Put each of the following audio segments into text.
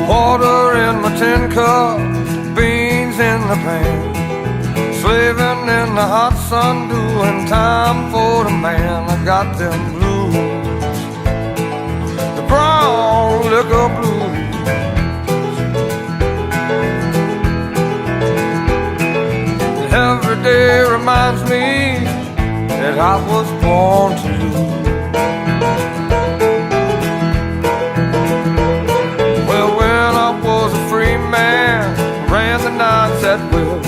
Water in my tin cup, beans in the pan, slaving in the hot sun, doing time for the man. I got them blues, the brown liquor blues. Every day reminds me that I was born to lose. Well, when I was a free man, ran the nights at will,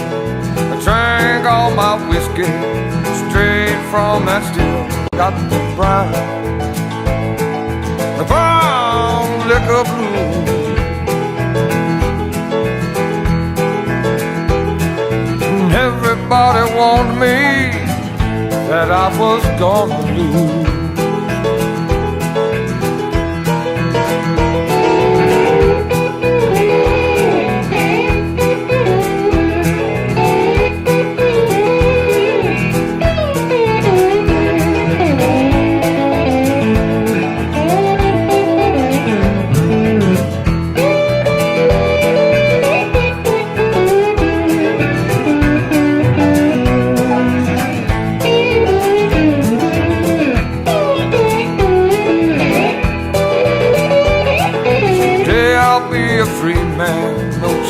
I drank all my whiskey straight from that still. Got the brown liquor blues. Everybody warned me that I was gonna lose.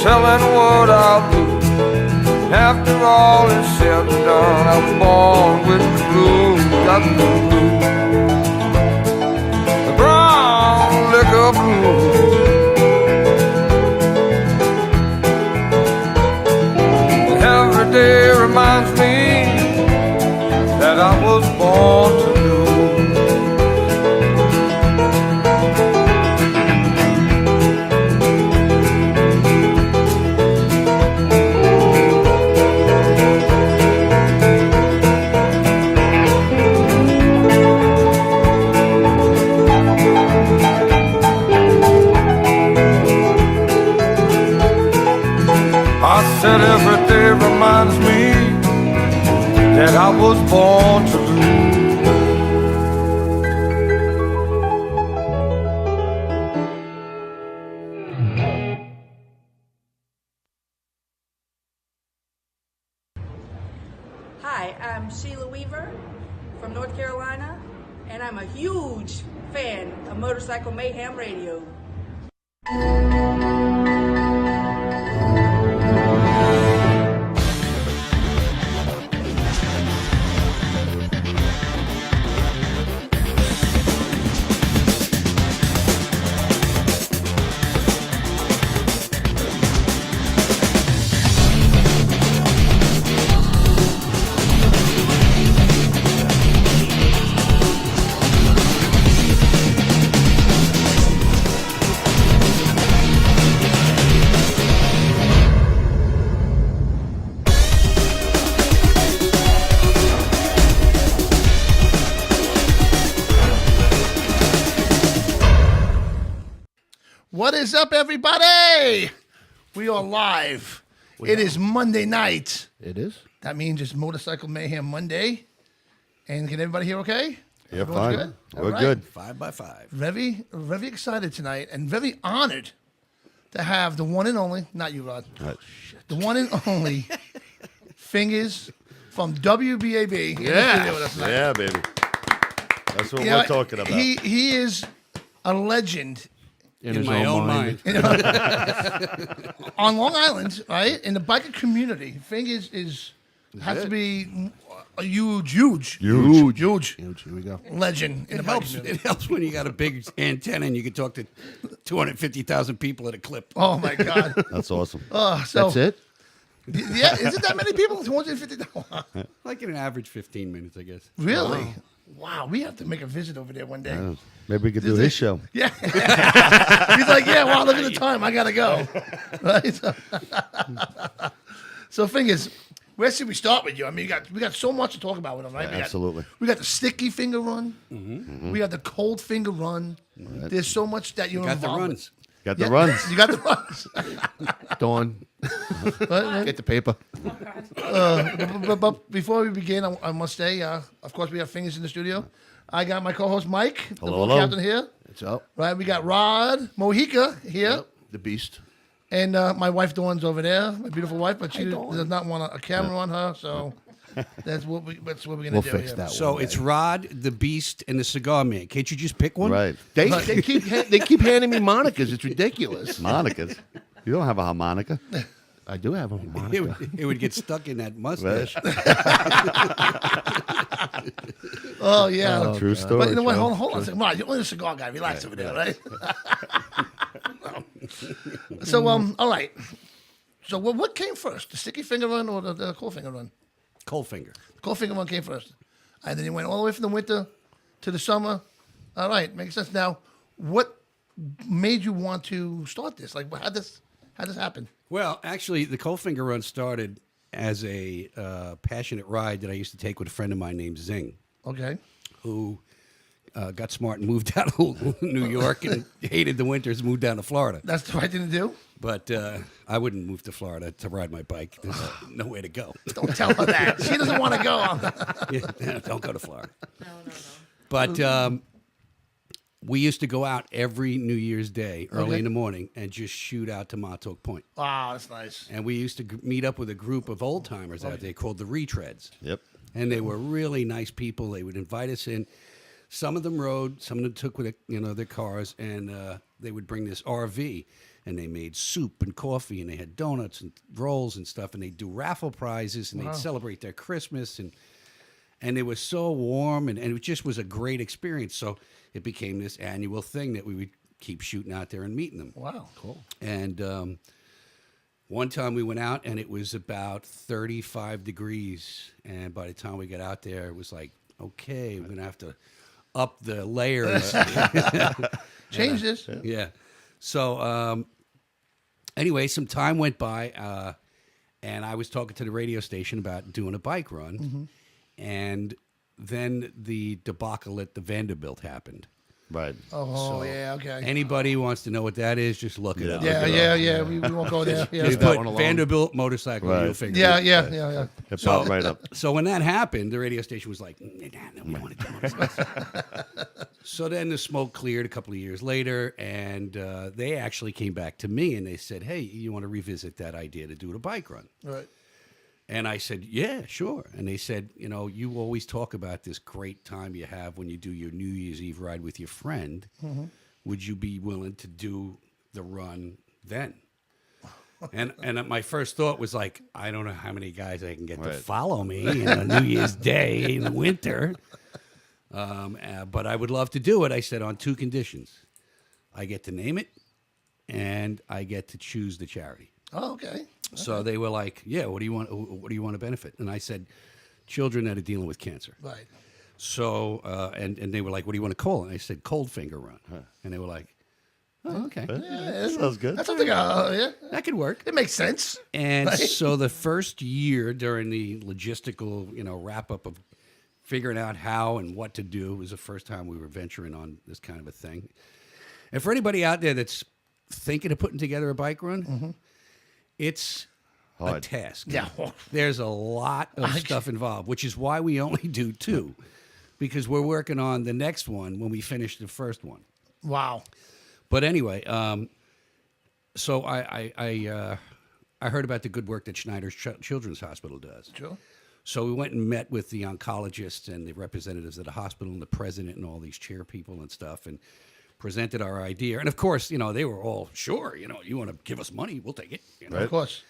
Telling what I'll do. After all is said and done, I was born with the blues. Got the blues, the brown liquor blues. Every day reminds me that I was born to lose. Said every day reminds me that I was born to lose. Hi, I'm Sheila Weaver from North Carolina, and I'm a huge fan of Motorcycle Mayhem Radio. What is up, everybody? We are live. It is Monday night. It is? That means it's Motorcycle Mayhem Monday. And can everybody hear okay? Yeah, Everyone's fine. good? We're All right. good. 5 by 5. Very, very excited tonight and very honored to have the one and only, not you, Rod, the one and only Fingers from WBAB. in the studio with us tonight. Yeah, baby. That's what You know, we're talking about. He is a legend In my own mind. on Long Island, right? In the biker community. Fingers has to be a huge Huge. Huge. Here we go. Legend in It the helps. bike It community. helps when you got a big antenna and you can talk to 250,000 people at a clip. Oh my God. That's awesome. So, That's it? Yeah, is it that many people? 250. Like in an average 15 minutes, I guess. Really? Wow. We have to make a visit over there one day. Yeah. Maybe we could do his show. Yeah. He's like, yeah, wow, look at the time. I got to go. Right? So, Fingers, where should we start with you? I mean, we got so much to talk about with him, right? Yeah, absolutely. We got the sticky finger run. Mm-hmm. We got the cold finger run. Right. There's so much that you're Got the involved runs. with. Got the runs. You got the runs. Dawn, But get the paper. before we begin, I must say, of course, we have Fingers in the studio. I got my co-host Mike, the Hello, little hello. captain here. It's up. Right, we got Rod Mojica here, Yep. The beast. and my wife Dawn's over there, my beautiful wife, but she does not want a camera on her, so that's what we're gonna We'll do. fix here. that So one it's day. Rod, the Beast, and the Cigar Man. Can't you just pick one? Right. They keep handing me monikers. It's ridiculous. Monicas. You don't have a harmonica. I do have a It monica. it would get stuck in that mustache. Oh yeah, True story. but you know what? Joe. Hold on a second. Rod, you're only a cigar guy. Relax over there, right? So all right. So what came first, the sticky finger run or the cold finger run? Cold finger. The cold finger one came first, and then you went all the way from the winter to the summer. All right, makes sense. Now, what made you want to start this? Like, how this happen? Well, actually, the cold finger run started as a passionate ride that I used to take with a friend of mine named Zing, Okay. who got smart and moved out of New York and hated the winters, moved down to Florida. That's the right thing to do. But I wouldn't move to Florida to ride my bike. There's nowhere to go. Don't tell her that. She doesn't want to go. Yeah, don't go to Florida. No. But we used to go out every New Year's Day, early Okay. in the morning, and just shoot out to Montauk Point. Wow, that's nice. And we used to meet up with a group of old timers out there called the Retreads. Yep. And they were really nice people. They would invite us in. Some of them rode, some of them took with their cars, and they would bring this RV, and they made soup and coffee, and they had donuts and rolls and stuff, and they'd do raffle prizes, and they'd celebrate their Christmas, and it was so warm, and it just was a great experience. So it became this annual thing that we would keep shooting out there and meeting them. Wow, cool. And one time we went out, and it was about 35 degrees, and by the time we got out there, it was like, okay, we're going to have to up the layers. Change this. Yeah. So anyway, some time went by, and I was talking to the radio station about doing a bike run, and then the debacle at the Vanderbilt happened. Right. Oh, yeah, okay. Anybody who wants to know what that is, just look it up. Yeah. We won't go there. Yeah, Just that put one alone. Vanderbilt motorcycle, Right. you'll figure yeah, it out. yeah. It popped right up. So when that happened, the radio station was like, nah, we want to do motorcycles. So then the smoke cleared a couple of years later, and they actually came back to me and they said, hey, you want to revisit that idea to do a bike run? Right. And I said, yeah, sure. And they said, you always talk about this great time you have when you do your New Year's Eve ride with your friend. Would you be willing to do the run then? And my first thought was like, I don't know how many guys I can get to Right. follow me on a New Year's Day in the winter. But I would love to do it. I said on two conditions. I get to name it, and I get to choose the charity. Oh, okay. So they were like, yeah, what do you want to benefit? And I said, children that are dealing with cancer. Right. So, and they were like, what do you want to call it? And I said, Cold Finger Run. And they were like, oh, okay. Yeah, Sounds good. That's something. Yeah, That could work. it makes sense. And Right. so the first year during the logistical, wrap up of figuring out how and what to do was the first time we were venturing on this kind of a thing. And for anybody out there that's thinking of putting together a bike run, it's a Hard. task. Yeah. There's a lot of stuff involved, which is why we only do two, because we're working on the next one when we finish the first one. Wow. But anyway, so I heard about the good work that Schneider's Children's Hospital does. Sure. So we went and met with the oncologists and the representatives of the hospital and the president and all these chair people and stuff, and presented our idea. And of course, they were all, sure, you want to give us money, we'll take it. Of course.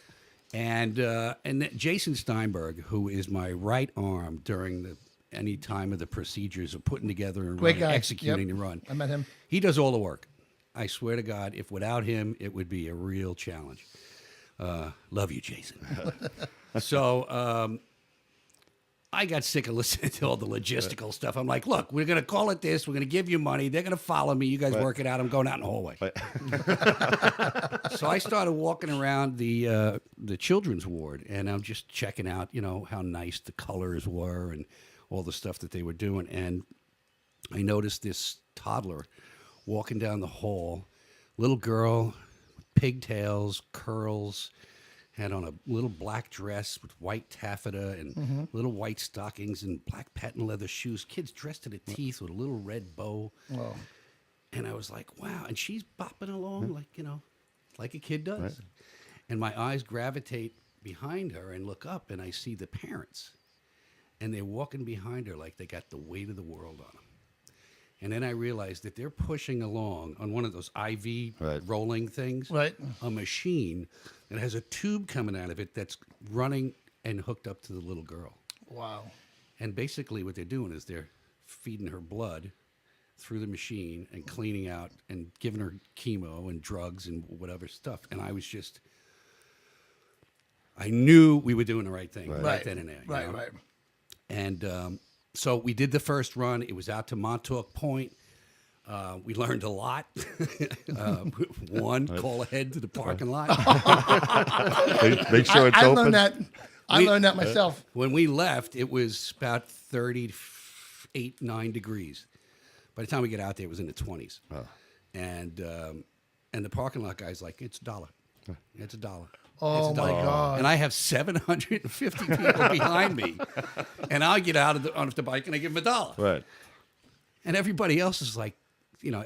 And then Jason Steinberg, who is my right arm during any time of the procedures of putting together and Great running, guy. executing Yep. the run. I met him. He does all the work. I swear to God, if without him, it would be a real challenge. Love you, Jason. So I got sick of listening to all the logistical stuff. I'm like, look, we're going to call it this. We're going to give you money. They're going to follow me. You guys work it out. I'm going out in the hallway. So I started walking around the children's ward, and I'm just checking out, how nice the colors were and all the stuff that they were doing. And I noticed this toddler walking down the hall little girl, pigtails, curls, had on a little black dress with white taffeta and little white stockings and black patent leather shoes. Kids dressed to the teeth with a little red bow. Whoa. And I was like, wow. And she's bopping along like a kid does. Right. And my eyes gravitate behind her and look up, and I see the parents. And they're walking behind her like they got the weight of the world on them. And then I realized that they're pushing along on one of those IV rolling things, a machine that has a tube coming out of it that's running and hooked up to the little girl. Wow. And basically what they're doing is they're feeding her blood through the machine and cleaning out and giving her chemo and drugs and whatever stuff. And I was just, I knew we were doing the right thing right then and there. Right. And so we did the first run. It was out to Montauk Point. We learned a lot. One, call ahead to the parking lot. Make sure it's open. I learned that myself. When we left, it was about 38, 9 degrees. By the time we get out there, it was in the 20s. Oh. And the parking lot guy's like, it's $1. It's $1. Oh, my God. And I have 750 people behind me. And I get out of the bike and I give them $1. Right. And everybody else is like,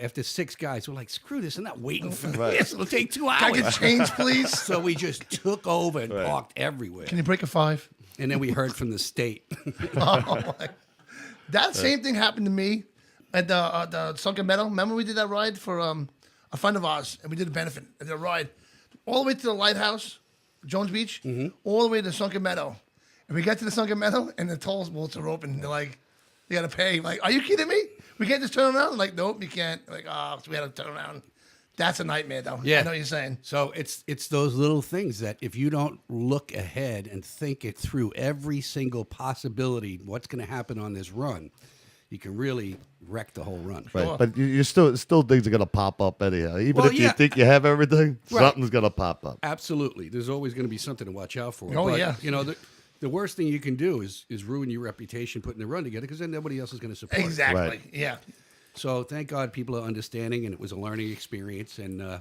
after 6 guys, we're like, screw this. I'm not waiting for this. It'll take 2 hours. Can I get change, please? So we just took over and parked everywhere. Can you break a 5? And then we heard from the state. That same thing happened to me at the Sunken Meadow. Remember we did that ride for a friend of ours, and we did a benefit. And the ride all the way to the lighthouse, Jones Beach, all the way to the Sunken Meadow. And we get to the Sunken Meadow, and the toll boats are open. They're like, you got to pay. I'm like, are you kidding me? We can't just turn around? I'm like, nope, you can't. I'm like, so we had to turn around. That's a nightmare, though. Yeah. I know what you're saying. So it's those little things that if you don't look ahead and think it through, every single possibility, what's going to happen on this run, you can really wreck the whole run. Right, but you're still things are going to pop up anyhow. Even if you think you have everything, something's going to pop up. Absolutely. There's always going to be something to watch out for. Oh, but, yeah. The worst thing you can do is ruin your reputation putting the run together, because then nobody else is going to support Exactly. it. Right. Yeah. So thank God people are understanding, and it was a learning experience. And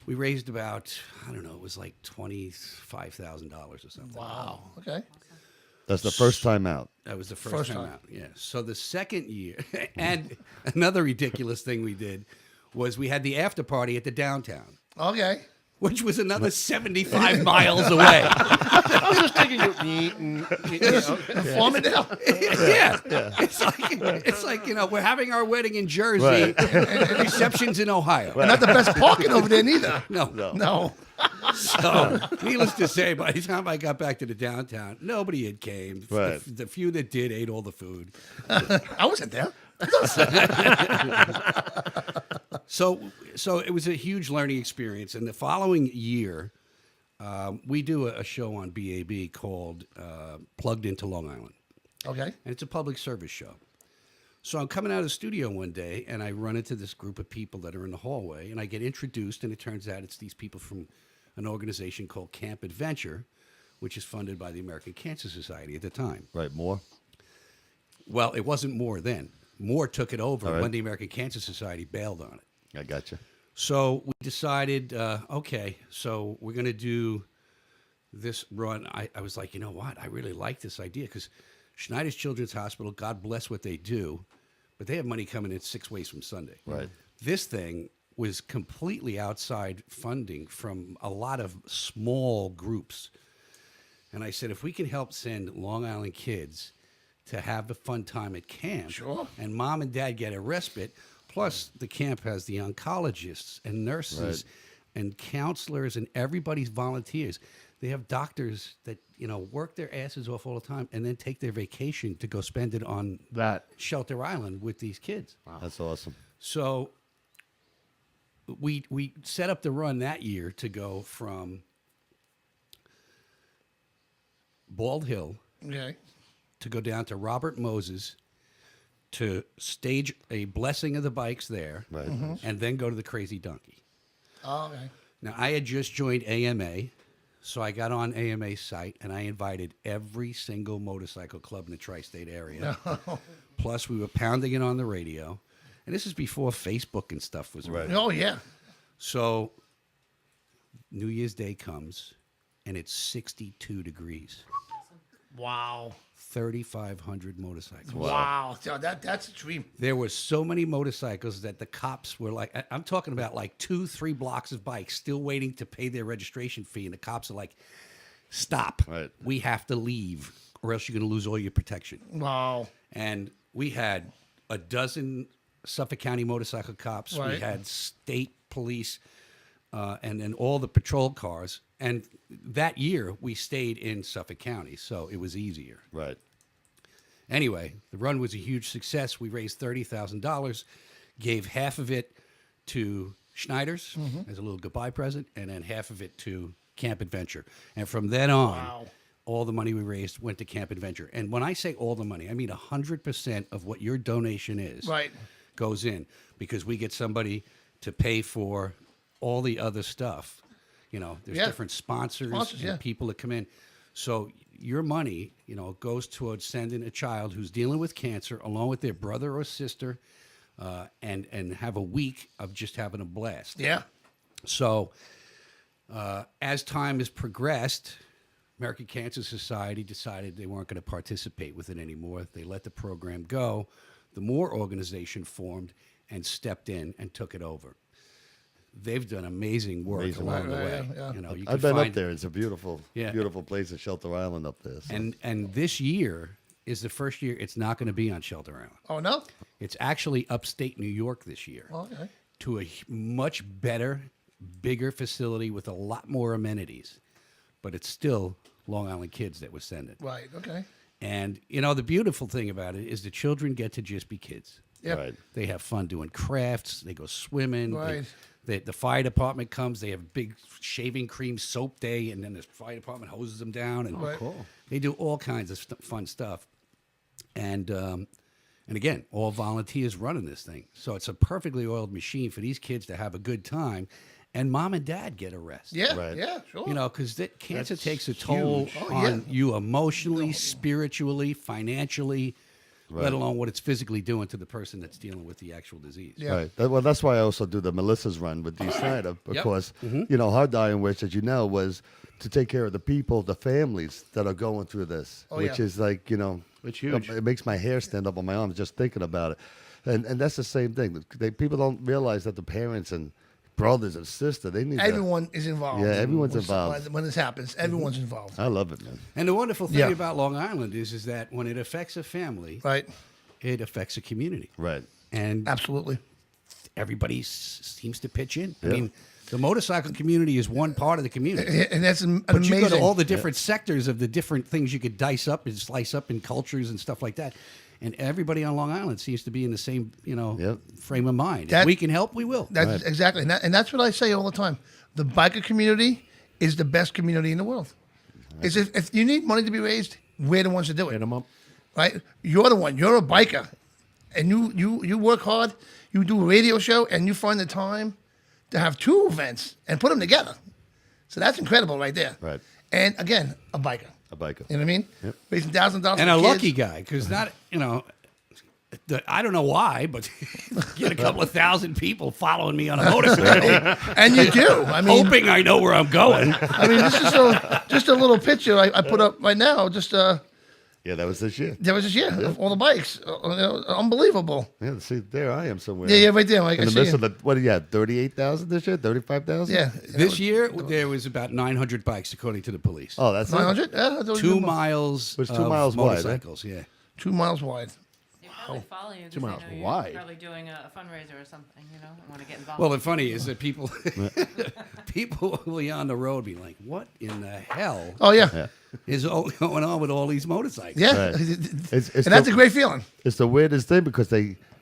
we raised about, I don't know, it was like $25,000 or something. Wow. Okay. That's the first time out. That was the first time out, yeah. So the second year, and another ridiculous thing we did was we had the after party at the downtown. Okay. Which was another 75 miles away. Just taking your Farmingdale. Yeah. It's like we're having our wedding in Jersey, and reception's in Ohio. And not the best parking over there neither. No. So, needless to say, by the time I got back to the downtown, nobody had came. Right. The few that did ate all the food. I wasn't there. So it was a huge learning experience. And the following year, we do a show on BAB called Plugged Into Long Island. Okay. And it's a public service show. So I'm coming out of the studio one day, and I run into this group of people that are in the hallway, and I get introduced, and it turns out it's these people from an organization called Camp Adventure, which is funded by the American Cancer Society at the time. Right, more? Well, it wasn't more then. More took it over when the American Cancer Society bailed on it. I gotcha. So we decided, okay, so we're going to do this run. I was like, you know what? I really like this idea, because Schneider's Children's Hospital, God bless what they do, but they have money coming in 6 ways from Sunday. Right. This thing was completely outside funding from a lot of small groups. And I said, if we can help send Long Island kids to have a fun time at camp, and mom and dad get a respite, plus the camp has the oncologists and nurses and counselors, and everybody's volunteers. They have doctors that, work their asses off all the time and then take their vacation to go spend it on that Shelter Island with these kids. Wow. That's awesome. So we set up the run that year to go from Bald Hill to go down to Robert Moses to stage a blessing of the bikes there, and then go to the Crazy Donkey. Oh, okay. Now, I had just joined AMA, so I got on AMA's site, and I invited every single motorcycle club in the tri-state area. Plus, we were pounding it on the radio. And this is before Facebook and stuff was around. Oh, yeah. So New Year's Day comes, and it's 62 degrees. Wow. 3,500 motorcycles. Wow. So that's a dream. There were so many motorcycles that the cops were like, I'm talking about like 2-3 blocks of bikes still waiting to pay their registration fee. And the cops are like, stop. Right. We have to leave or else you're going to lose all your protection. Wow. And we had a dozen Suffolk County motorcycle cops. We Right. had state police and then all the patrol cars. And that year we stayed in Suffolk County, so it was easier. Right. Anyway, the run was a huge success. We raised $30,000, gave half of it to Schneider's as a little goodbye present, and then half of it to Camp Adventure. And from then on, all the money we raised went to Camp Adventure. And when I say all the money, I mean 100% of what your donation is Right. goes in, because we get somebody to pay for all the other stuff. You know, there's Yeah. different sponsors and yeah. people that come in. So your money, you know, goes towards sending a child who's dealing with cancer along with their brother or sister and have a week of just having a blast. Yeah. So as time has progressed, American Cancer Society decided they weren't going to participate with it anymore. They let the program go. The Moore organization formed and stepped in and took it over. They've done amazing work Amazing along the work. way. Yeah. You know, you I've can been find, up there. It's a beautiful, Yeah. beautiful place at Shelter Island up there. So. And this year is the first year it's not going to be on Shelter Island. Oh, no? It's actually upstate New York this year Okay. to a much better, bigger facility with a lot more amenities. But it's still Long Island kids that we're sending. Right. Okay. And, you know, the beautiful thing about it is the children get to just be kids. Yeah. Right. They have fun doing crafts. They go swimming. Right. The fire department comes. They have a big shaving cream soap day, and then the fire department hoses them down. And Right. Cool. They do all kinds of fun stuff. And again, all volunteers running this thing. So it's a perfectly oiled machine for these kids to have a good time. And mom and dad get a rest. Yeah. Right. Yeah. Sure. You know, because cancer That's takes a toll huge. Oh, on yeah. you emotionally, spiritually, financially, let Right. alone what it's physically doing to the person that's dealing with the actual disease. Yeah. Right. Well, that's why I also do the Melissa's Run with Dee Snyder, because, Mm-hmm. you know, her dying wish, as you know, was to take care of the people, the families that are going through this, Oh, which yeah. is like, you know, It's huge. It makes my hair stand up on my arms just thinking about it. And that's the same thing. People don't realize that the parents and brothers and sisters, they need Everyone is involved. Yeah, everyone's When- involved. When this happens, everyone's involved. I love it, man. And the wonderful thing Yeah. about Long Island is that when it affects a family, Right. it affects a community. Right. And Absolutely. everybody seems to pitch in. I Yeah. mean, the motorcycle community is one part of the community. And that's an But amazing. you go to all the different sectors of the different things you could dice up and slice up in cultures and stuff like that. And everybody on Long Island seems to be in the same, you know, Yep. frame of mind. That- if we can help, we will. That's exactly, and that's what I say all the time. The biker community is the best community in the world. Is if you need money to be raised, we're the ones to do it. Hit 'em up. Right? You're the one. You're a biker, and you work hard. You do a radio show, and you find the time to have two events and put them together. So that's incredible, right there. Right. And again, a biker. A biker. You know what I mean? Raising $1,000 And for a kids. lucky guy, because not, you know, I don't know why, but get a couple of thousand people following me on a motorcycle, And you do. I mean, hoping I know where I'm going. this is just a little picture I put up right now. Just Yeah, that was this year. there was this year of all the bikes. Unbelievable. Yeah, see, there I am somewhere. Yeah, right there. I In the see midst you. of the, what do you have, 38,000 this year? 35,000? Yeah. This year, there was about 900 bikes, according to the police. Oh, that's it? 900? Yeah, I thought it was 2 good. miles It was 2 of miles wide, eh? motorcycles, yeah. 2 miles wide. They probably follow you 'cause 2 miles they know wide. you're probably doing a fundraiser or something, you know, and want to get involved. Well, the funny is that people will be on the road be like, what in the hell Oh, yeah. is going on with all these motorcycles? Yeah. Right. and It's that's the- a great feeling. It's the weirdest thing because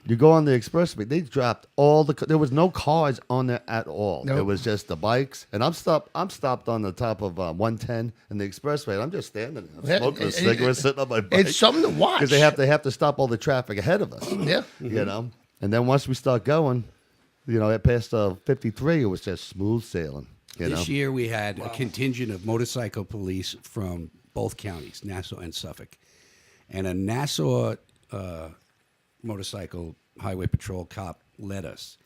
you go on the expressway, they dropped all there was no cars on there at all. Nope. It was just the bikes, and I'm stopped on the top of 110 in the expressway, and I'm just standing there, Yeah, smoking a it- cigarette, sitting on my bike. It's something to watch. because they have to stop all the traffic ahead of us. Yeah. You know, and then once we start going, you know, at past 53, it was just smooth sailing. You know, This year we had a contingent of motorcycle police from both counties, Nassau and Suffolk. And a Nassau motorcycle highway patrol cop led us.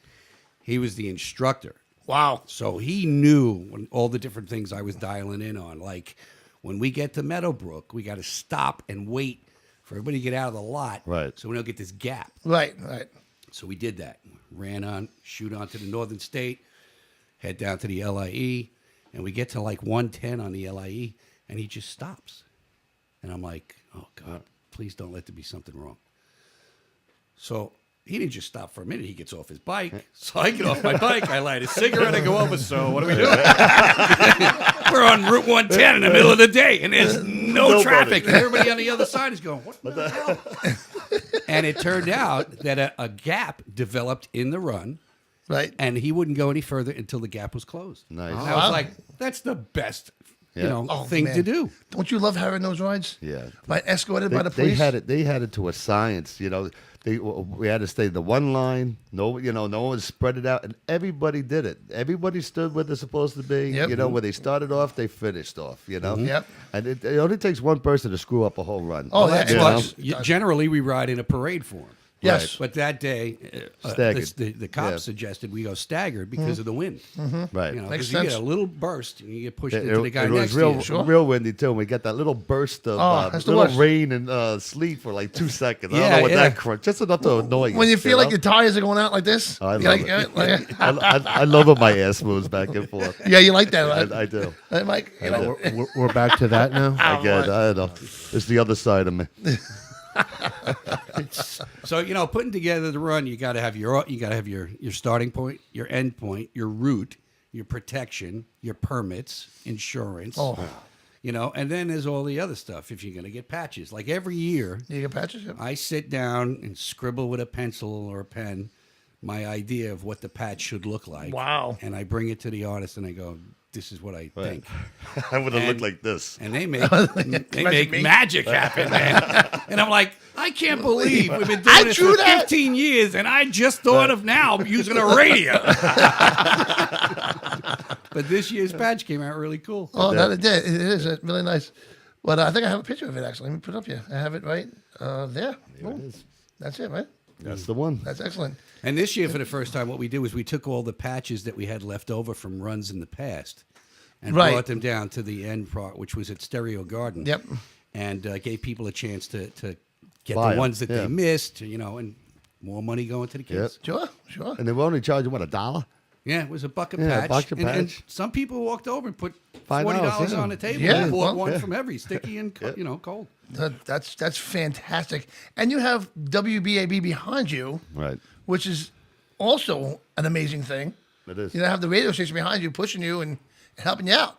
He was the instructor. Wow. So he knew all the different things I was dialing in on. Like when we get to Meadowbrook, we got to stop and wait for everybody to get out of the lot. Right. So we don't get this gap. Right. So we did that. Ran on, shoot onto the Northern State, head down to the LIE, and we get to like 110 on the LIE, and he just stops. And I'm like, oh, God, please don't let there be something wrong. So he didn't just stop for a minute. He gets off his bike. So I get off my bike. I light a cigarette. I go over. So what are we doing? We're on Route 110 in the middle of the day, and there's no traffic. And everybody on the other side is going, what the hell? And it turned out that a gap developed in the run. Right. And he wouldn't go any further until the gap was closed. Nice. And I was like, that's the best thing man. to do. Don't you love having those rides? Yeah. Like escorted by the police? They had it to a science, you know. We had to stay in the one line. No one spread it out, and everybody did it. Everybody stood where they're supposed to be. Yep. You know, where they started off, they finished off. You know. Yep. And it only takes one person to screw up a whole run. Oh, That's you why know? generally we ride in a parade for him. Yes. But that day, Staggered. the cops Yeah. suggested we go staggered because of the wind. Right. You know, Makes 'cause you get sense. a little burst and you get pushed It into the guy was next real, to you. Sure. real windy too. We got that little burst of that's the little worst. rain and sleet for like 2 seconds. I don't Yeah, know what yeah. that crunch, just enough to annoy you. When you feel like know? your tires are going out like this? I You love like, it. like- I love when my ass moves back and forth. yeah, you like that, right? I do. Hey, Mike, you know, We're back to that now. I get it. I know. It's the other side of me. So putting together the run, you got to have your starting point, your end point, your route, your protection, your permits, insurance. And then there's all the other stuff. If you're going to get patches, like every year, you get patches? Yep. I sit down and scribble with a pencil or a pen my idea of what the patch should look like. Wow. And I bring it to the artist and I go, this is what I think. I would have And- looked like this. And they make magic happen, man. And I'm like, I can't believe we've been doing this for 15 years, and I just thought of now using a radio. But this year's patch came out really cool. Oh, that it did. It is really nice. But I think I have a picture of it, actually. Let me put it up here. I have it right there. Boom. That's it, right? That's the one. That's excellent. And this year, for the first time, what we did was we took all the patches that we had left over from runs in the past and Right. brought them down to the end part, which was at Stereo Garden. Yep. And gave people a chance to get Buy the 'em, ones that yeah. they missed, and more money going to the kids. Sure. And they were only charging, what, $1? Yeah, it was a bucket Yeah, a patch. bucket And patch. some people walked over and put $5, $40 yeah. on the table Yeah, and bought well, one yeah. from every, sticky and cold. That's fantastic. And you have WBAB behind you, Right. which is also an amazing thing. It is. You know, have the radio station behind you, pushing you and helping you out.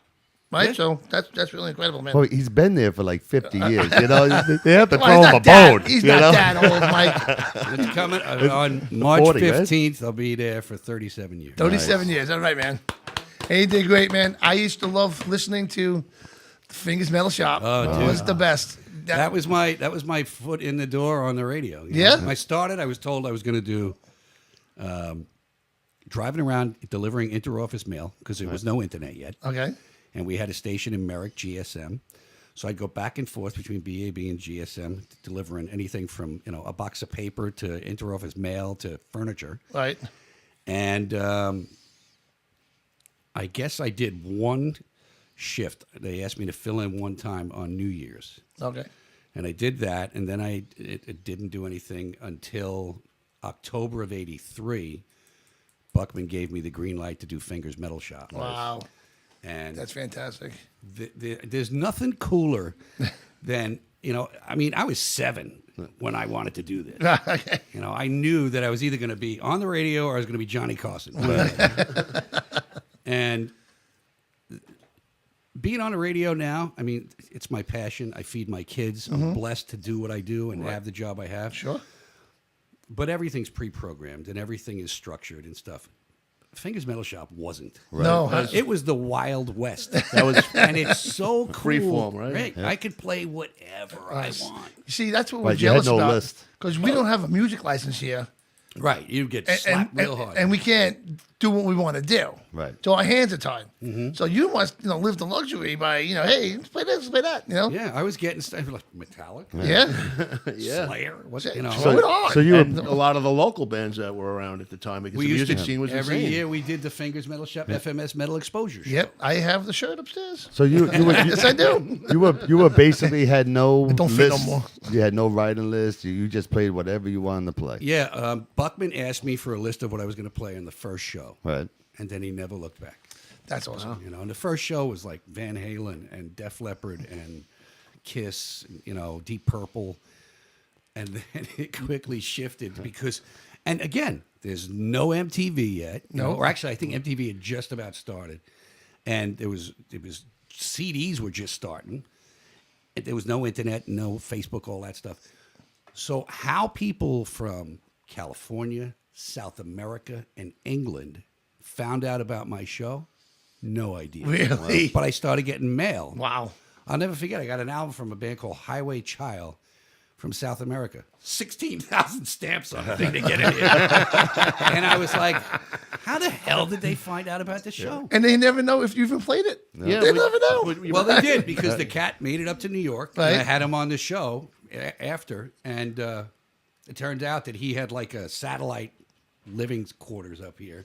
Right? Yeah. So that's really incredible, man. Well, he's been there for like 50 years. You know, they have to Well, throw him a bone. He's you not know? that old, Mike. It's coming on March 40, right? 15th. I'll be there for 37 years. 37 years. All right, man. Hey, you did great, man. I used to love listening to Fingers Metal Shop. Oh, It dude. was the best. That was my foot in the door on the radio. Yeah? When I started, I was told I was going to do driving around delivering interoffice mail because there was no internet yet. Okay. And we had a station in Merrick, GSM. So I'd go back and forth between BAB and GSM, delivering anything from a box of paper to interoffice mail to furniture. Right. And I guess I did one shift. They asked me to fill in one time on New Year's. Okay. And I did that, and then it didn't do anything until October of '83. Buckman gave me the green light to do Fingers Metal Shop. Wow. And That's fantastic. there's nothing cooler than, I was 7 when I wanted to do this. Okay. I knew that I was either going to be on the radio or I was going to be Johnny Carson. And being on the radio now, it's my passion. I feed my kids. I'm blessed to do what I do and have the job I have. Sure. But everything's pre-programmed and everything is structured and stuff. Fingers Metal Shop wasn't. No. It was the Wild West. And it's so cool. Freeform, right? I could play whatever I want. You see, that's what we're Right, you had jealous no about. list. Because we don't have a music license here. Right. You get slapped real hard. And we can't do what we want to do. Right. So our hands are tied. So you must, live the luxury by, hey, let's play this, let's play that, Yeah, I was getting stuff like Metallic, Yeah. Slayer, what, So So it on. so you were- And a lot of the local bands that were around at the time because we the used music to scene was every insane. year we did the Fingers Metal Shop FMS Metal Exposure Show. Yep, I have the shirt upstairs. So you were Yes, I do. you were basically had no It don't fit no list. more. You had no writing list. You just played whatever you wanted to play. Yeah, Buckman asked me for a list of what I was going to play on the first show, Right. and then he never looked back. That's awesome. And the first show was like Van Halen and Def Leppard and Kiss, Deep Purple, and then it quickly shifted because, and again, there's no MTV yet. Or actually, I think MTV had just about started, and it was CDs were just starting. There was no internet, no Facebook, all that stuff. So how people from California, South America, and England found out about my show, no idea. Really? But I started getting mail. Wow. I'll never forget. I got an album from a band called Highway Child from South America. 16,000 stamps on the thing to get it in. And I was like, how the hell did they find out about the show? And they never know if you even played it. Yeah, They we- never know. Well, they did because the cat made it up to New York. Right. And I had him on the show after, and it turned out that he had like a satellite living quarters up here,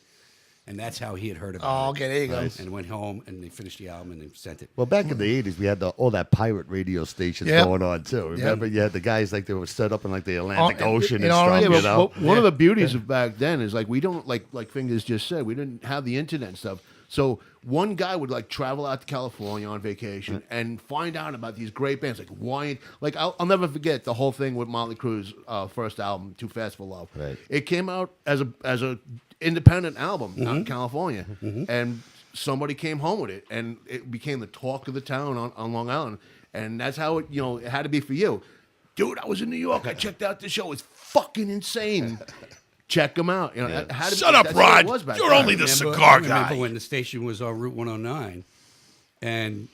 and that's how he had heard about Oh, it. okay, there you go. And went home and they finished the album and they sent it. Well, back in the '80s, we had all that pirate radio stations Yep. going on too. Remember, you had the guys like they were set up in like the Atlantic Oh, Ocean in and our- stuff. Yeah, You but know, one of the beauties of back then is like we don't like Fingers just said, we didn't have the internet and stuff. So one guy would like travel out to California on vacation and find out about these great bands like why. Like I'll never forget the whole thing with Motley Crue's first album, Too Fast for Love. Right. It came out as a independent album out in California, and somebody came home with it, and it became the talk of the town on Long Island, and that's how it had to be for you, dude. I was in New York. I checked out the show. It's fucking insane. Check them out. It had to Shut up, that's what it Rod. was back You're then. only the I cigar remember guy. when the station was on Route 109, and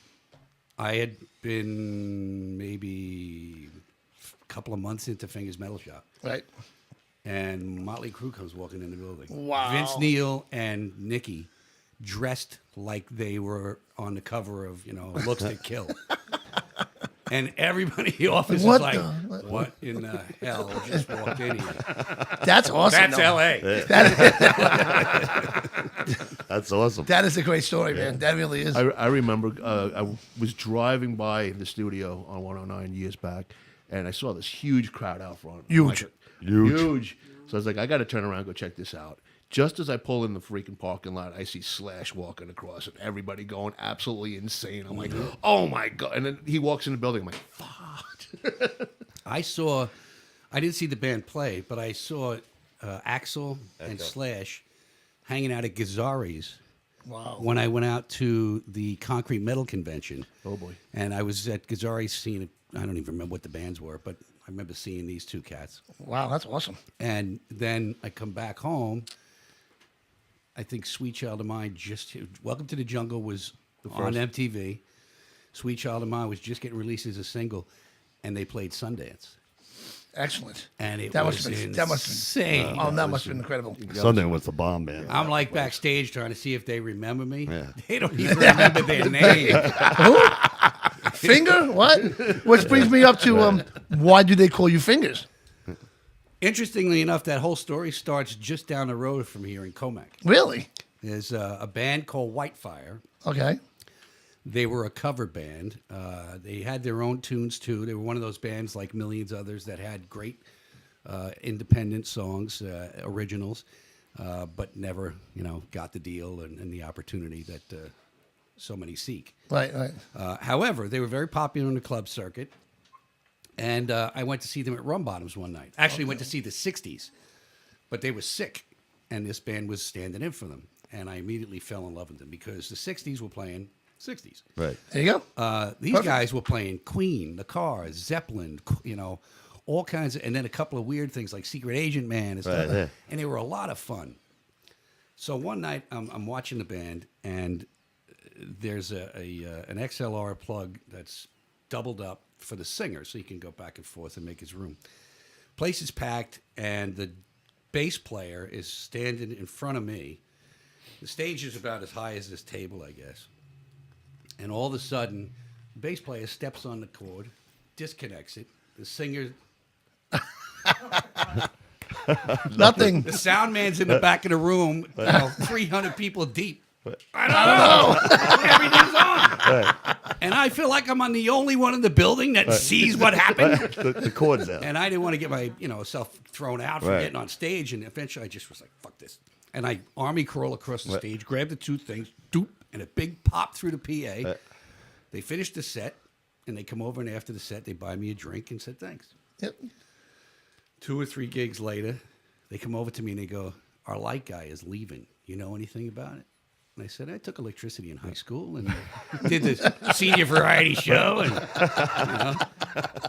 I had been maybe a couple of months into Fingers Metal Shop, Right. and Motley Crue comes walking in the building. Wow. Vince Neil and Nikki dressed like they were on the cover of Looks to Kill. And everybody in the office What is like, the- what in the hell just walked in here? That's awesome. That's though. L.A. that's awesome. That is a great story, man. That really is. I remember I was driving by the studio on 109 years back, and I saw this huge crowd out front. Huge. Huge. So I was like, I got to turn around and go check this out. Just as I pull in the freaking parking lot, I see Slash walking across and everybody going absolutely insane. I'm like, oh my God. And then he walks in the building. I'm like, fuck. I didn't see the band play, but I saw Axl and Slash hanging out at Gazzari's when I went out to the Concrete Metal Convention. Oh, boy. And I was at Gazzari's seeing, I don't even remember what the bands were, but I remember seeing these two cats. Wow, that's awesome. And then I come back home. I think Sweet Child of Mine Welcome to the Jungle was on MTV. Sweet Child of Mine was just getting released as a single, and they played Sundance. Excellent. And it That was must have been- insane. that must have Oh, that must have been incredible. Sunday was the bomb, man. I'm like backstage trying to see if they remember me. Yeah. They don't even remember their name. Finger? What? Which brings me up to why do they call you Fingers? Interestingly enough, that whole story starts just down the road from here in Comac. Really? There's a band called Whitefire. Okay. They were a cover band. They had their own tunes too. They were one of those bands like millions others that had great independent songs, originals, but never, got the deal and the opportunity that so many seek. Right, right. However, they were very popular in the club circuit, and I went to see them at Rum Bottoms one night. Actually, went to see the 60s, but they were sick, and this band was standing in for them, and I immediately fell in love with them because the 60s were playing 60s. Right. There you go. These Perfect. guys were playing Queen, The Cars, Zeppelin, all kinds of, and then a couple of weird things like Secret Agent Man and stuff. Right, yeah. And they were a lot of fun. So one night I'm watching the band, and there's an XLR plug that's doubled up for the singer, so he can go back and forth and make his room. Place is packed, and the bass player is standing in front of me, The stage is about as high as this table, I guess. And all of a sudden, the bass player steps on the cord, disconnects it. The singer, Nothing. the sound man's in the back of the room, 300 people deep. I don't know. Everything's on. And I feel like I'm on the only one in the building that sees what happened. The chord's out. And I didn't want to get my, self thrown out for getting on stage. And eventually I just was like, fuck this. And I army crawl across the stage, grab the two things, doop, and a big pop through the PA. They finish the set, and they come over, and after the set, they buy me a drink and said thanks. Yep. 2 or 3 gigs later, they come over to me and they go, our light guy is leaving. You know anything about it? And I said, I took electricity in high school and did the senior variety show and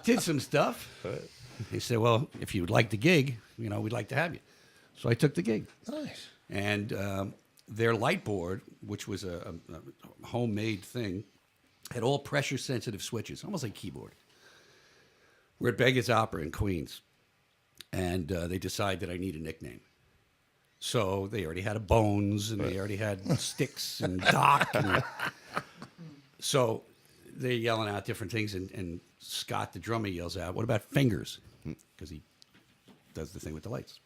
did some stuff. He said, well, if you would like the gig, we'd like to have you. So I took the gig. Nice. And their light board, which was a homemade thing, had all pressure-sensitive switches, almost like keyboard. We're at Beggar's Opera in Queens, and they decide that I need a nickname. So they already had a Bones, and they already had Sticks and Doc. And so they're yelling out different things, and Scott, the drummer, yells out, what about Fingers? Because he does the thing with the lights.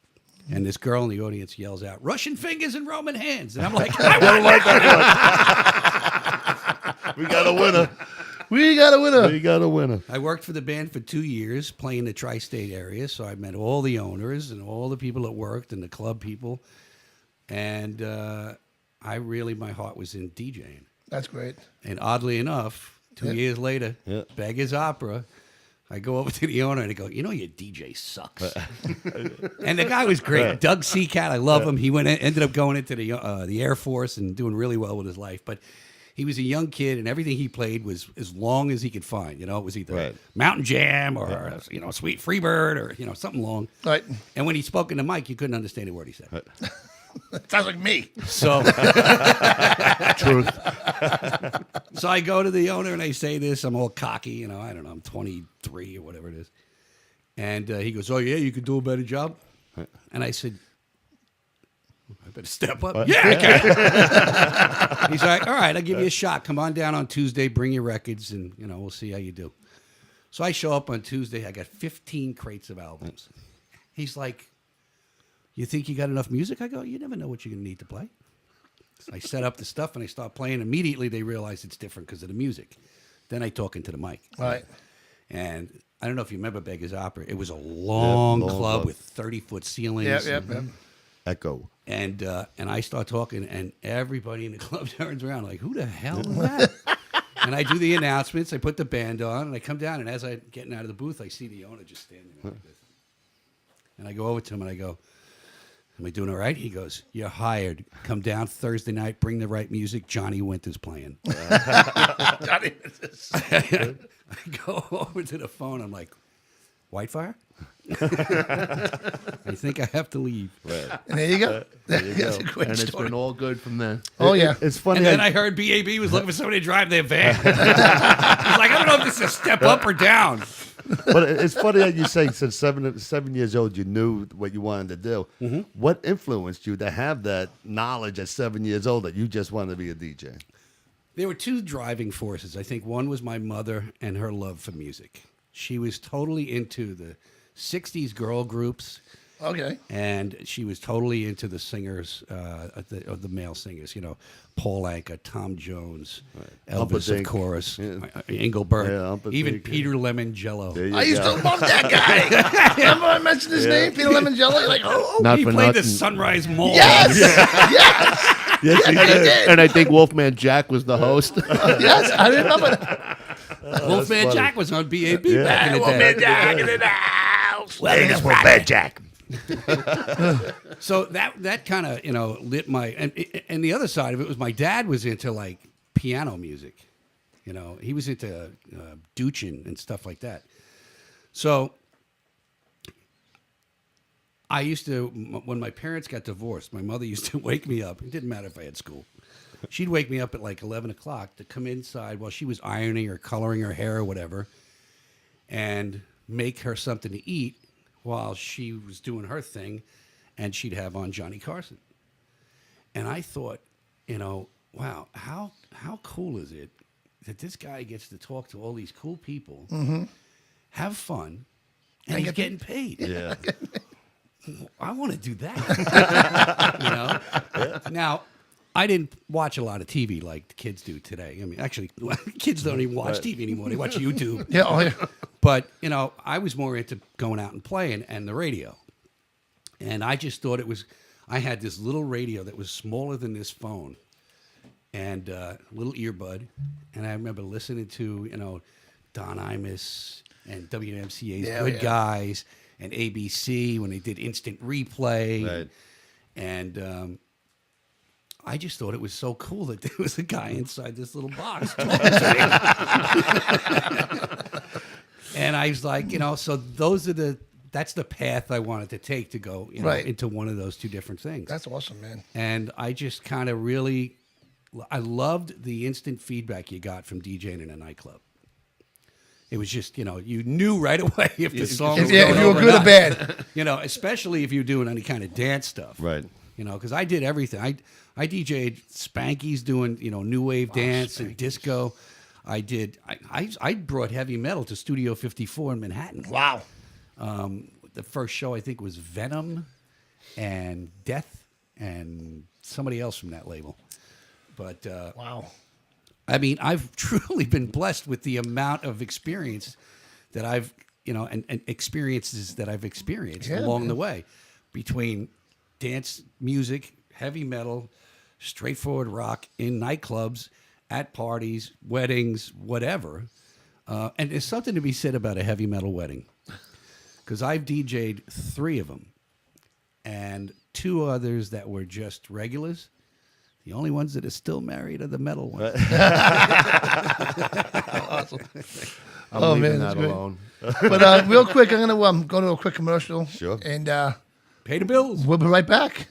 And this girl in the audience yells out, Russian Fingers and Roman Hands. And I'm like, I don't like that one. We got a winner. We got a winner. We got a winner. I worked for the band for 2 years, playing the tri-state area, so I met all the owners and all the people that worked and the club people. And my heart was in DJing. That's great. And oddly enough, 2 years later, Beggar's Opera, I go over to the owner and I go, your DJ sucks. And the guy was great. Doug Seacat, I love him. He ended up going into the Air Force and doing really well with his life. But he was a young kid, and everything he played was as long as he could find. It was either Mountain Jam or Sweet Freebird or something long. Right. And when he spoke in the mic, you couldn't understand a word he said. Sounds like me. So, Truth. So I go to the owner and I say this. I'm all cocky, I don't know. I'm 23 or whatever it is. And he goes, "Oh yeah, you could do a better job." And I said, "I better step up." Yeah, I can. He's like, "All right, I'll give you a shot. Come on down on Tuesday. Bring your records, and we'll see how you do." So I show up on Tuesday. I got 15 crates of albums. He's like, "You think you got enough music?" I go, "You never know what you're going to need to play." So I set up the stuff and I start playing. Immediately they realize it's different because of the music. Then I talk into the mic. Right. And I don't know if you remember Beggar's Opera. It was a long club with 30-foot ceilings. Yep. Echo. And I start talking, and everybody in the club turns around like, who the hell is that? And I do the announcements. I put the band on, and I come down, and as I'm getting out of the booth, I see the owner just standing there like this. And I go over to him, and I go, "Am I doing all right?" He goes, "You're hired. Come down Thursday night. Bring the right music. Johnny Winter's playing." Johnny Winter's. I go over to the phone. I'm like, "Whitefire?" I think I have to leave. Right. And there you go. That's a And great it's story. been all good from there. Oh, yeah. It's funny. And then I heard BAB was looking for somebody to drive their van. He's like, "I don't know if this is a step up or down." But it's funny that you say since 7 years old you knew what you wanted to do. Mm-hmm. What influenced you to have that knowledge at 7 years old that you just wanted to be a DJ? There were two driving forces. I think one was my mother and her love for music. She was totally into the 60s girl groups. Okay. And she was totally into the singers, of the male singers, Paul Anka, Tom Jones, Elvis, of course, Engelbert, even Peter Lemongello. I used to love that guy. Remember I mentioned his name, Peter Lemongello? You're like, oh. Not He for played nothing. the Sunrise Mall. Yes. Yes. Yes, he He did. And I think Wolfman Jack was the host. Yes, I remember that. Wolfman funny. Jack was on BAB back in the day. Wolfman Jack in the house. Vegas Wolfman Jack. So that kind of lit my and the other side of it was my dad was into like piano music, he was into Duchin and stuff like that. So I used to, when my parents got divorced, my mother used to wake me up. It didn't matter if I had school. She'd wake me up at like 11 o'clock to come inside while she was ironing or coloring her hair or whatever, and make her something to eat while she was doing her thing, and she'd have on Johnny Carson. And I thought, wow, how cool is it that this guy gets to talk to all these cool people, have fun, and he's getting paid. Yeah. I want to do that. Now, I didn't watch a lot of TV like the kids do today. I mean, actually, kids don't even watch TV anymore. They watch YouTube. Yeah, oh yeah. But, I was more into going out and playing and the radio. And I just thought I had this little radio that was smaller than this phone and a little earbud. And I remember listening to, Don Imus and WMCA's Good Guys and ABC when they did instant replay. Right. And I just thought it was so cool that there was a guy inside this little box. And I was like, so that's the path I wanted to take to go into one of those two different things. That's awesome, man. And I just kind of I loved the instant feedback you got from DJing in a nightclub. It was just, you knew right away if the song was going if you were over good or not. bad. Especially if you're doing any kind of dance stuff. Right. Because I did everything. I DJ'd Spanky's doing, new wave dance and disco. I brought heavy metal to Studio 54 in Manhattan. Wow. The first show I think was Venom and Death and somebody else from that label. But Wow. I mean, I've truly been blessed with the amount of experience that I've, and experiences that I've experienced along the way between dance music, heavy metal, straightforward rock in nightclubs, at parties, weddings, whatever. And there's something to be said about a heavy metal wedding. Because I've DJ'd 3 of them and 2 others that were just regulars. The only ones that are still married are the metal ones. Awesome. I'm Oh, leaving man, that's that great. alone. But real quick, I'm going to go to a quick commercial. Sure. And Pay the bills. we'll be right back.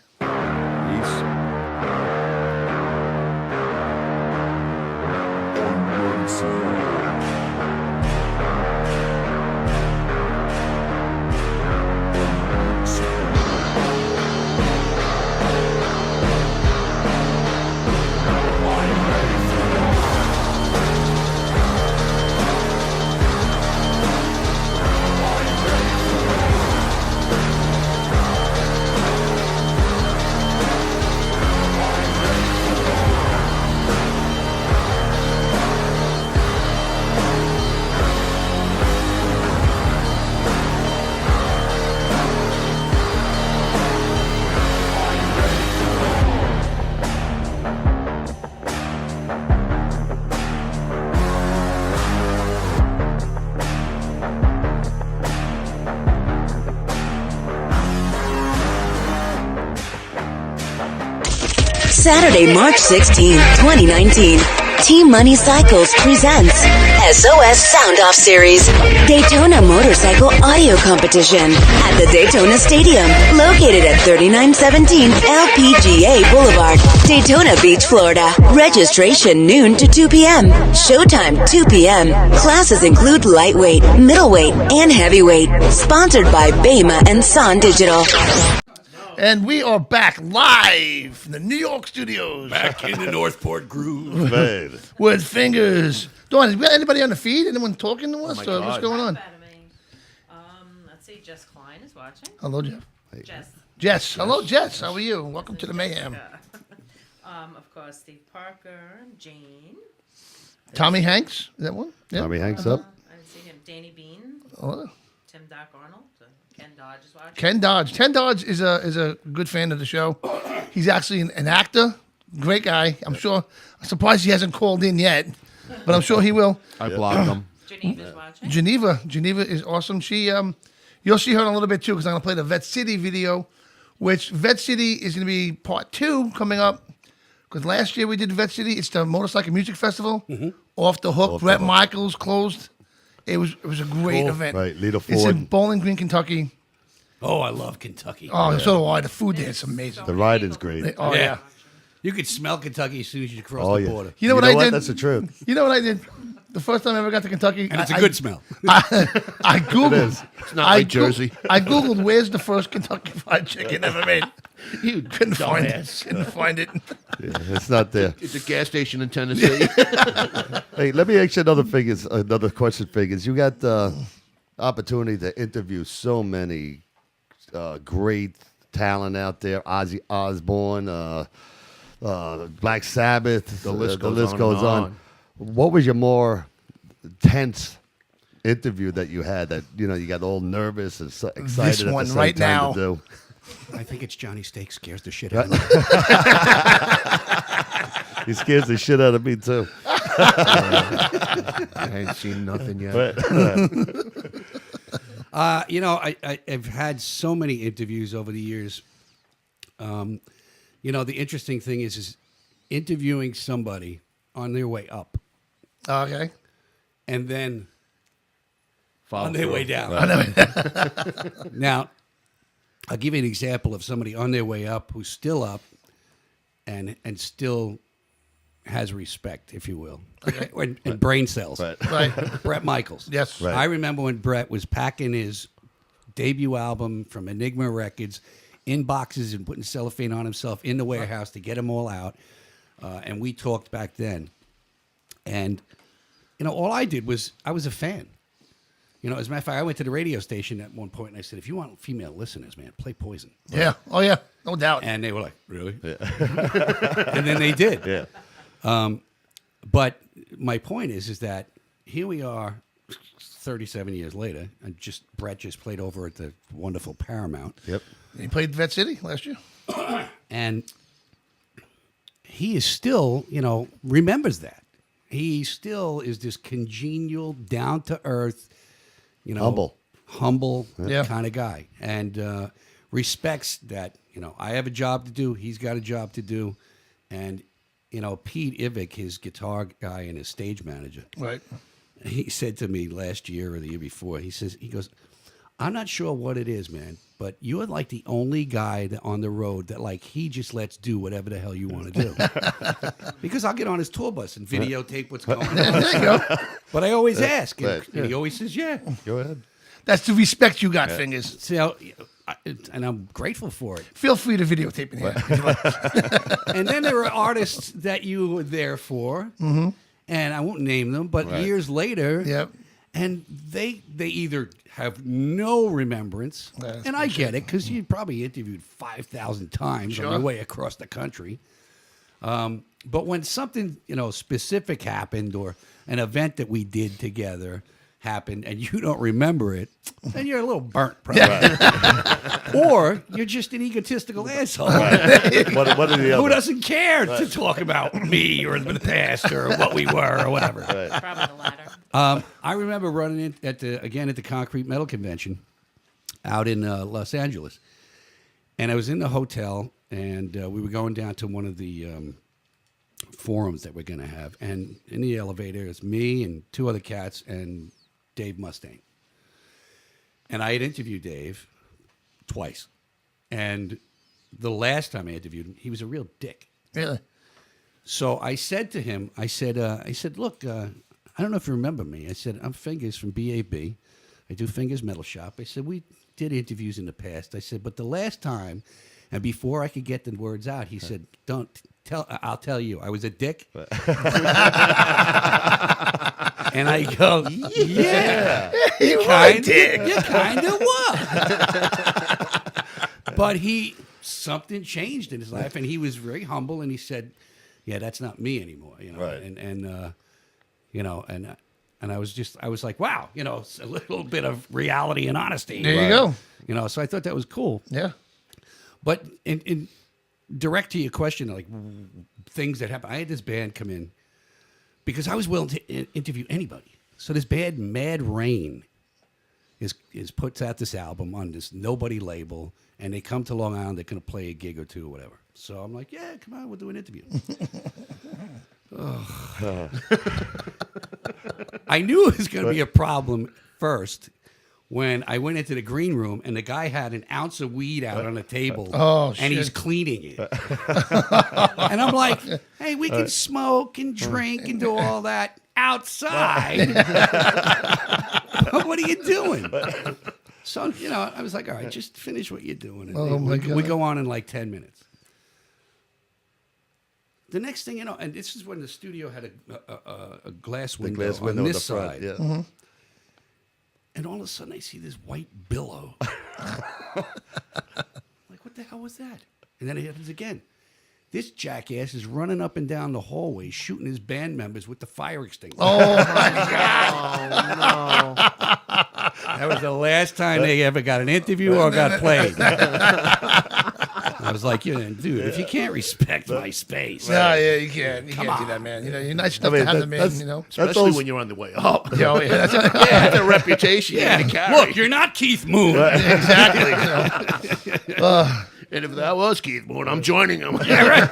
Saturday, March 16, 2019, Team Money Cycles presents SOS Sound Off Series Daytona Motorcycle Audio Competition at the Daytona Stadium, located at 3917 LPGA Boulevard, Daytona Beach, Florida. Registration noon to 2 p.m. Showtime 2 p.m. Classes include lightweight, middleweight, and heavyweight. Sponsored by Bema and Son Digital. And we are back live from the New York studios. Back in the Northport groove. Man. With fingers. Dawn, is anybody on the feed? Anyone talking to us? my Or what's God. going on? Bad of me. Let's see. Jess Klein is watching. Hello, Jeff. Jess. Jess. Hello, Jess. How are you? Welcome to the Mayhem. Of course, Steve Parker, Jane. Tommy Hanks. Is that one? Yeah. Tommy hangs up. I didn't see him. Danny Bean. Oh. Tim Doc Arnold. Ken Dodge is watching. Ken Dodge. Ken Dodge is a good fan of the show. He's actually an actor. Great guy. I'm surprised he hasn't called in yet, but I'm sure he will. I blocked them. Geneva's watching. Geneva is awesome. She you'll see her in a little bit too because I'm gonna play the Vette City video, which Vette City is gonna be part 2 coming up. Because last year we did Vette City. It's the Motorcycle Music Festival. Off the Hook. Off the Brett Hook. Michaels closed. It was a great Cool. event. Right, Lita It's in Ford. Bowling Green, Kentucky. Oh, I love Kentucky. Oh, so do I. The food there is amazing. The riding's great. Oh yeah. You could smell Kentucky as soon as you cross Oh, the yeah. border. You know what I did? That's the truth. You know what I did? the first time I ever got to Kentucky, And it's a good smell. I googled. It's not like Jersey. I googled where's the first Kentucky Fried Chicken ever made. You Couldn't find it. Couldn't find it. Yeah, it's not there. It's a gas station in Tennessee. Hey, let me ask you another question, Figures. You got the opportunity to interview so many great talent out there. Ozzy Osbourne, Black Sabbath. The list goes goes on. on. What was your more tense interview that you had that you got all nervous and so excited This at one the same right time now. to do? I think it's Johnny Steak scares the shit out of me. He scares the shit out of me too. I ain't seen nothing yet. I've had so many interviews over the years. The interesting thing is interviewing somebody on their way up Okay. and then Follow on their through. way down. Now, I'll give you an example of somebody on their way up who's still up and still has respect, if you will, and brain cells. Right. Brett Michaels. Yes. Right. I remember when Brett was packing his debut album from Enigma Records in boxes and putting cellophane on himself in the warehouse to get them all out. And we talked back then. And, all I did was I was a fan. As a matter of fact, I went to the radio station at one point and I said, if you want female listeners, man, play Poison. Yeah. Oh yeah. No doubt. And they were like, really? Yeah. And then they did. Yeah. But my point is that here we are 37 years later, and Brett just played over at the wonderful Paramount. Yep. He played Vette City last year. And he is still, remembers that. He still is this congenial, down-to-earth, humble Yeah. kind of guy. And respects that, I have a job to do, he's got a job to do. And, Pete Ivick, his guitar guy and his stage manager, Right. he said to me last year or the year before, he goes, I'm not sure what it is, man, but you are like the only guy on the road that he just lets do whatever the hell you want to do. Because I'll get on his tour bus and videotape what's going on. There you go. But I always ask, and, Right. and he always says, yeah. Go ahead. That's the respect you got, Fingers. So, and I'm grateful for it. Feel free to videotape in here. And then there are artists that you were there for, and I won't name them, but years later, Yep. and they either have no remembrance, That's and I get it because you probably interviewed 5,000 times on your way across the country. But when something specific happened or an event that we did together happened and you don't remember it, then you're a little burnt, probably. Or you're just an egotistical asshole What are the who other? doesn't care to talk about me or the past or what we were or whatever. Probably the latter. I remember running in at the Concrete Metal Convention out in Los Angeles, and I was in the hotel, and we were going down to one of the forums that we're going to have, and in the elevator it's me and two other cats and Dave Mustaine, and I had interviewed Dave twice, and the last time I interviewed him, he was a real dick. Really? So I said to him, I said, look, I don't know if you remember me. I said, I'm Fingers from BAB. I do Fingers Metal Shop. I said, we did interviews in the past. I said, but the last time, and before I could get the words out, he said, don't tell, I'll tell you, I was a dick. And I go, yeah, you kind of was. But something changed in his life, and he was very humble, and he said, yeah, that's not me anymore, Right. And I was like, wow, it's a little bit of reality and honesty. There you go. So I thought that was cool. Yeah. But in direct to your question, like things that happened, I had this band come in because I was willing to interview anybody. So this band, Mad Rain, is puts out this album on this nobody label, and they come to Long Island. They're going to play a gig or two or whatever. So I'm like, yeah, come on, we'll do an interview. I knew it was going to be a problem first when I went into the green room and the guy had an ounce of weed out on the table. Oh, and he's shit. cleaning it. And I'm like, hey, we can smoke and drink and do all that outside. What are you doing? So, I was like, all right, just finish what you're doing. And Oh, my God. We go on in like 10 minutes. The next thing you know, and this is when the studio had a glass window, glass window on in this the front, side. yeah. Mm-hmm. And all of a sudden, I see this white billow. Like, what the hell was that? And then it happens again. This jackass is running up and down the hallway, shooting his band members with the fire extinguisher. Oh, my God. That was the last time they ever got an interview or got played. I was like, dude, if you can't respect my space. No, yeah, you can't. You can't do that, man. You're nice enough to have the man, Especially when you're on the way up. Yo, yeah, that's That's a reputation you need to carry. Look, you're not Keith Moon. exactly. And if that was Keith Moon, I'm joining him. Yeah, right.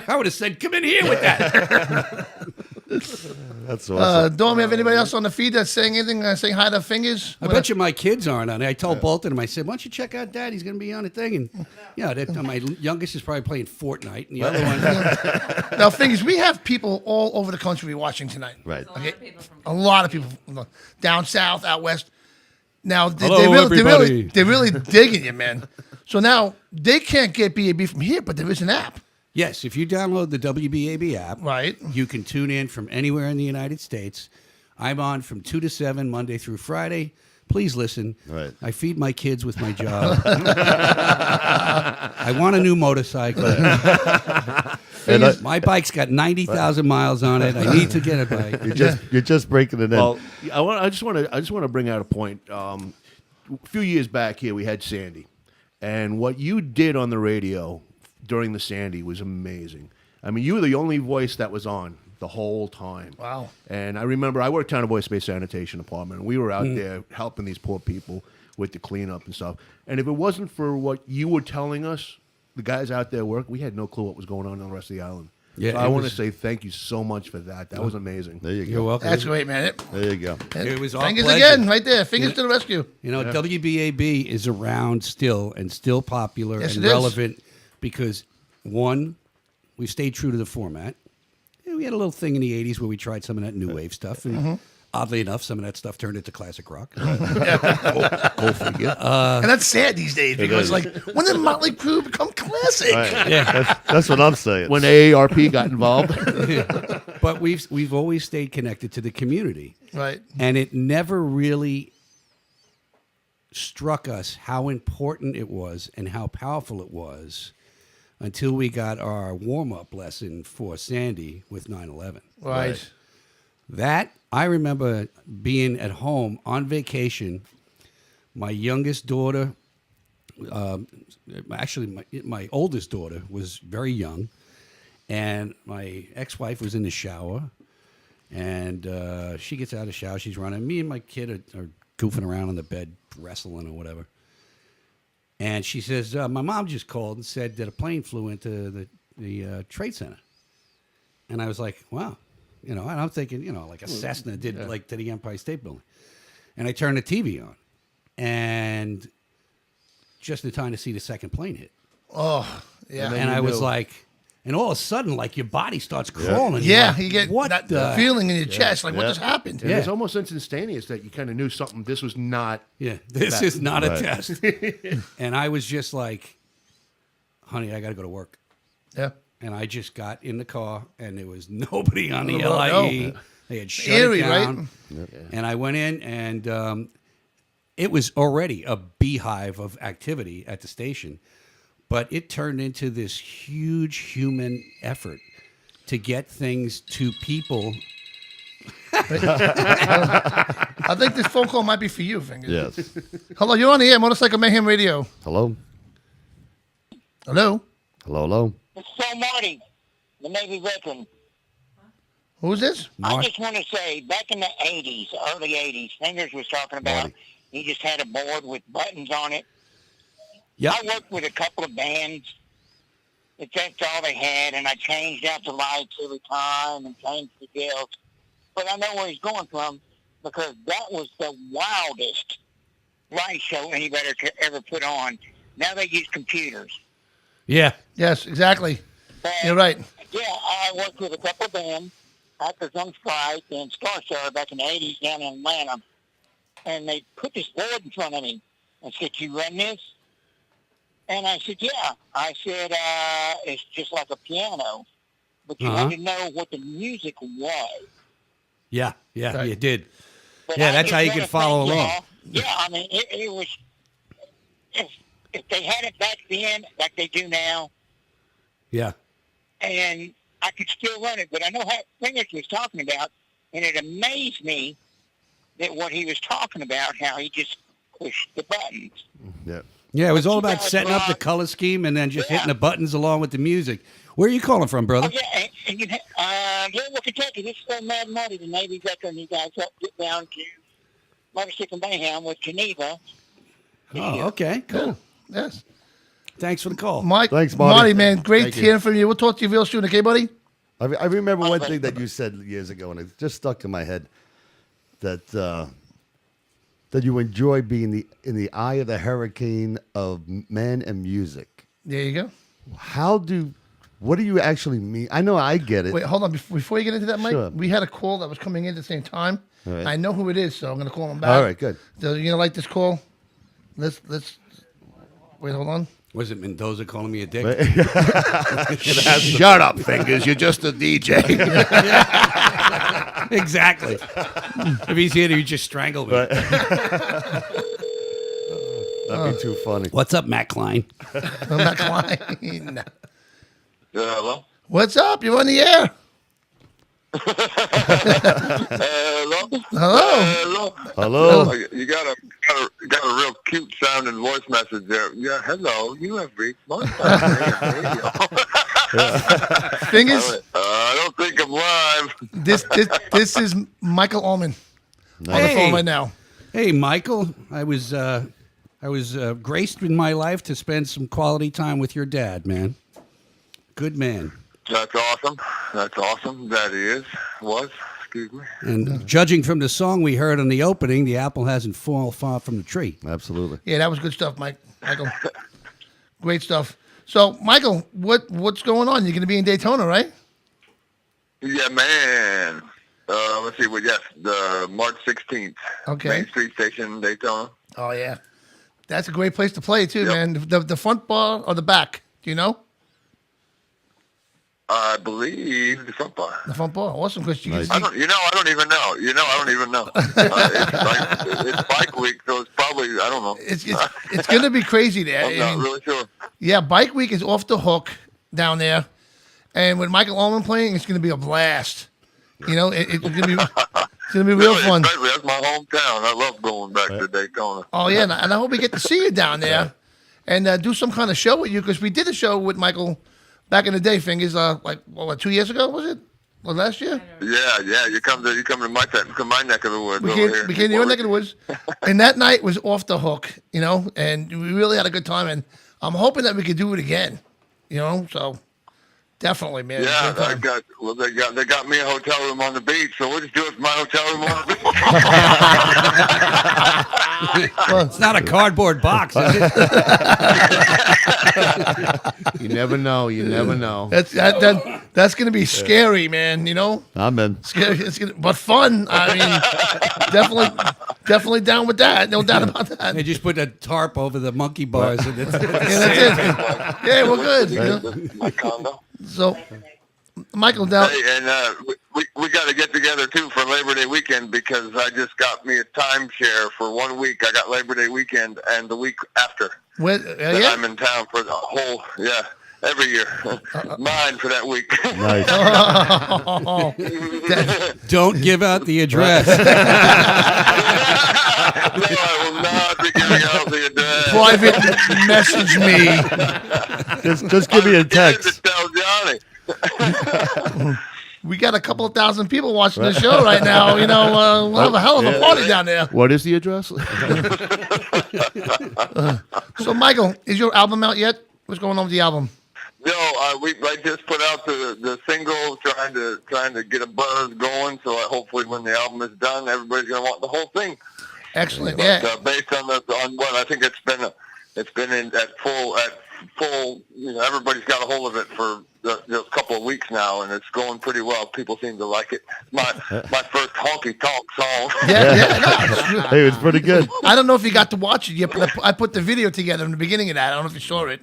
I would have said, come in here with that. That's awesome. Don't we have anybody else on the feed that's saying anything, saying hi to Fingers? I bet you my kids aren't on it. I told both of them, I said, why don't you check out Dad? He's going to be on a thing. And, my youngest is probably playing Fortnite. And the other one, Now, Fingers, we have people all over the country watching tonight. Right. A lot of people down south, out west. Now, Hello, they're really digging you, man. So now, they can't get BAB from here, but there is an app. yes, if you download the WBAB app, Right. you can tune in from anywhere in the United States. I'm on from 2 to 7, Monday through Friday. Please listen. Right. I feed my kids with my job. I want a new motorcycle. And My bike's got 90,000 miles on it. I need to get a bike. you're just breaking it in. Well, I just want to bring out a point. A few years back here, we had Sandy, and what you did on the radio during the Sandy was amazing. I mean, you were the only voice that was on the whole time. Wow. And I remember I worked Town of Voice Space Sanitation Department, and we were out there helping these poor people with the cleanup and stuff. And if it wasn't for what you were telling us, the guys out there work, we had no clue what was going on the rest of the island. Yeah, so I want to say thank you so much for that. That was amazing. There you go. You're welcome. That's great, man. There you go. It was our Fingers pleasure. again, right there. Fingers to the rescue. WBAB is around still and still popular Yes, and it is. relevant because, one, we stayed true to the format. We had a little thing in the 80s where we tried some of that new wave stuff. And oddly enough, some of that stuff turned into classic rock. Go figure. And that's sad these days because, like, when did Motley Crue become classic? Right. Yeah. That's what I'm saying. When AARP got involved. But we've always stayed connected to the community. Right. And it never really struck us how important it was and how powerful it was until we got our warm-up lesson for Sandy with 9/11. Right. That, I remember being at home on vacation. My youngest daughter, actually my oldest daughter was very young, and my ex-wife was in the shower, and she gets out of the shower, she's running. Me and my kid are goofing around on the bed, wrestling or whatever. And she says, my mom just called and said that a plane flew into the Trade Center. And I was like, wow. And I'm thinking, like a Cessna did like to the Empire State Building. And I turned the TV on. And just in time to see the second plane hit. Oh, yeah. And I was like, and all of a sudden, like your body starts crawling. Yeah, Like, you get what that the feeling in your chest, like, what just happened? And it's almost instantaneous that you kind of knew something. This was not. Yeah, this is not a Right. test. And I was just like, honey, I got to go to work. Yeah. And I just got in the car, and there was nobody on the Oh, LIE. no. They had shut Eerie, it down. right? And I went in, and it was already a beehive of activity at the station. But it turned into this huge human effort to get things to people. I think this phone call might be for you, Fingers. Yes. Hello, you're on the air, Motorcycle Mayhem Radio. Hello? Hello? Hello? It's so Marty, the Navy veteran. Who's this? I just want to say, back in the 80s, early 80s, Fingers was talking about, he just had a board with buttons on it. Yep. I worked with a couple of bands. That's all they had, and I changed out the lights every time and changed the gills. But I know where he's going from. because that was the wildest light show anybody could ever put on. Now they use computers. Yeah. Yes, exactly. But, You're right. Yeah, I worked with a couple of bands, Actors on Strike and Star Star back in the 80s down in Atlanta. And they put this board in front of me and said, "You run this?" And I said, "Yeah." I said, "It's just like a piano, but you had to know what the music was." Yeah, Right. you did. But Yeah, I that's just how you wanna could follow thank along. y'all. Yeah, I mean, it was, if they had it back then, like they do now, Yeah. and I could still run it, but I know how Fingers was talking about, and it amazed me that what he was talking about, how he just pushed the buttons. Yeah. Yeah, it was all you about guys setting up the rock. color scheme and then just Yeah. hitting the buttons along with the music. Where are you calling from, brother? Oh, yeah, and you, Louisville, Kentucky. This is so Mad Money, the Navy veteran. You guys helped get down to Motorcycle Mayhem with Geneva. Oh, okay, cool. Yes. Thanks for the call. Mike, Thanks, Marty. man. Great Thank you. hearing from you. We'll talk to you real soon, okay, buddy? I remember one thing that you said years ago, and it just stuck in my head, that that you enjoy being in the eye of the hurricane of men and music. There you go. What do you actually mean? I know I get it. Wait, hold on. Before you get into that, Mike, Sure. we had a call that was coming in at the same time. All right. I know who it is, so I'm going to call him back. All right, good. So, you know, like this call? Let's wait, hold on. Was it Mendoza calling me a dick? Shut up, Fingers. You're just a DJ. Exactly. If he's here, he'd just strangle me. That'd be too funny. What's up, Matt Klein? I'm not lying. Hello? What's up? You're on the air. Hello? Hello. Hello. You got a real cute sounding voice message there. Yeah, hello. You have reached my Fingers, I don't think I'm live. this is Michael Ullman on the Hey. phone right now. Hey, Michael. I was graced in my life to spend some quality time with your dad, man. Good man. That's awesome. That's awesome. That was. Excuse me. And judging from the song we heard on the opening, the apple hasn't fallen far from the tree. Absolutely. Yeah, that was good stuff, Michael. Great stuff. So, Michael, what's going on? You're going to be in Daytona, right? Yeah, man. Let's see. Well, yes, the March 16th. Okay. Main Street Station, Daytona. Oh, yeah. That's a great place to play, too, man. The front bar or the back? Do you know? I believe the front bar. The front bar. Awesome, because you can Nice. see. I don't even know. I don't even know. It's bike week, so it's probably, I don't know. It's going to be crazy there. I'm not really sure. Yeah, Bike Week is off the hook down there. And with Michael Ullman playing, it's going to be a blast. You know, it's going to be real Really, fun. especially, that's my hometown. I love going back to Daytona. Oh, yeah, and I hope we get to see you down there and do some kind of show with you, because we did a show with Michael back in the day, Fingers, like, 2 years ago, was it? Or last year? Yeah. You come to my neck of the woods We over here. came to your neck of the woods. And that night was off the hook, you know, and we really had a good time. And I'm hoping that we could do it again, you know, so definitely, man. Yeah, Good time. they got me a hotel room on the beach, so we'll just do it from my hotel room on the beach. It's not a cardboard box, is it? You never know. You never know. That's going to be scary, man, you know? I'm in. Scary, but fun. I mean, definitely down with that. No doubt about that. They just put a tarp over the monkey bars. And it's, Yeah, that's it. Yeah, we're good. You know? My condo. So, Michael, now, Hey, and we got to get together too for Labor Day weekend, because I just got me a timeshare for 1 week. I got Labor Day weekend and the week after. yeah. I'm in town for the whole, every year. Mine for that week. Nice. Oh, don't give out the address. No, I will not be giving out the address. private message me. Just give me a text. Just tell Johnny. We got a couple of thousand people watching the show right now. You know, we'll have a hell of a party down there. What is the address? So, Michael, is your album out yet? What's going on with the album? I just put out the single, trying to get a buzz going. So hopefully, when the album is done, everybody's gonna want the whole thing. Excellent. But, based on what I think it's been in at full. Everybody's got a hold of it for a couple of weeks now, and it's going pretty well. People seem to like it. My first honky tonk song. Yeah. Hey, it was pretty good. I don't know if you got to watch it yet, but I put the video together in the beginning of that. I don't know if you saw it,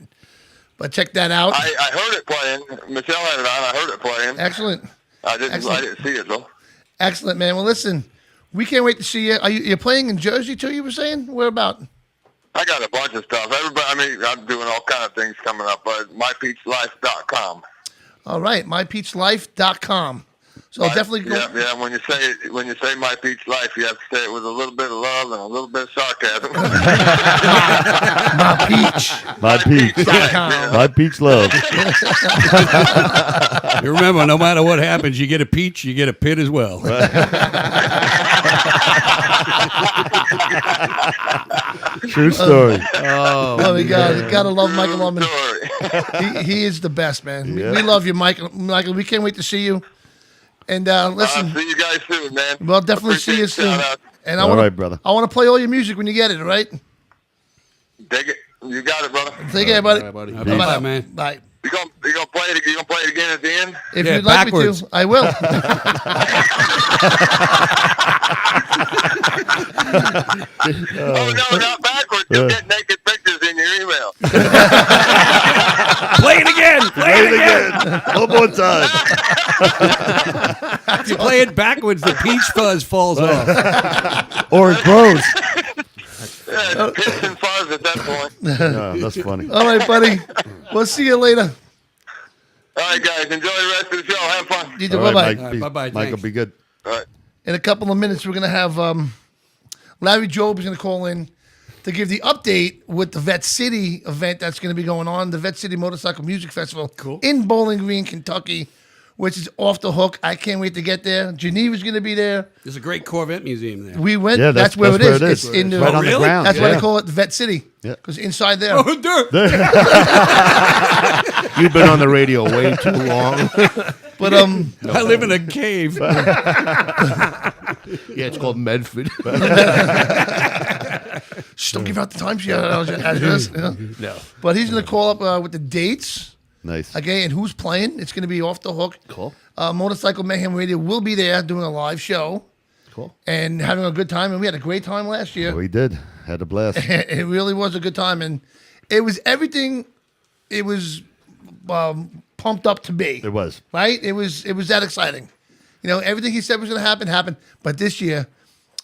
but check that out. I heard it playing. Michelle had it on. I heard it playing. Excellent. I didn't see it though. Excellent, man. Well, listen, we can't wait to see you. You're playing in Jersey too? You were saying where about? I got a bunch of stuff. I'm doing all kind of things coming up. But mypeachlife.com. All right, mypeachlife.com. So definitely go. Yeah. When you say My Peach Life, you have to say it with a little bit of love and a little bit of sarcasm. My peach. My peach. My peach love. You remember, no matter what happens, you get a peach, you get a pit as well. True story. Oh my God, gotta love Michael Lundman. He is the best, man. Yeah. We love you, Michael. Michael, we can't wait to see you. And listen, see you guys soon, man. We'll definitely see you soon. And All right, brother. I want to play all your music when you get it. All right. Dig it. You got it, brother. Take care, buddy. All right, buddy. Bye, man. Bye. You gonna play it? You gonna play it again at the end? If Yeah, you'd like backwards. me to, I will. Oh no, not backwards. You'll get naked pictures in your email. Play it again. Play it again. One more time. If you play it backwards, the peach fuzz falls off. Or it grows. Yeah, piss and fuzz at that point. Yeah, that's funny. All right, buddy. We'll see you later. All right, guys. Enjoy the rest of the show. Have fun. You too. All Bye right, bye. Mike, All right, bye-bye, Michael, thanks. be good. All right. In a couple of minutes, we're gonna have Larry Jobe is gonna call in to give the update with the Vette City event that's going to be going on, the Vette City Motorcycle Music Festival in Bowling Green, Kentucky, which is off the hook. I can't wait to get there. Geneva's going to be there. There's a great Corvette museum there. We went. Yeah, that's where it is. It's in the right on the really? ground. That's why yeah. they call it Vette City. Yeah. Because inside there. Oh, dirt. You've been on the radio way too long. But I live in a cave. Yeah, it's called Medford. Shh, don't give out the timesheet address. You know? No. But he's going to call up with the dates. Nice. Okay, and who's playing? It's going to be off the hook. Cool. Motorcycle Mayhem Radio will be there doing a live show. Cool. And having a good time. And we had a great time last year. We did. Had a blast. It really was a good time. And it was everything it was pumped up to be. It was. Right? It was that exciting. You know, everything he said was going to happen, happened. But this year,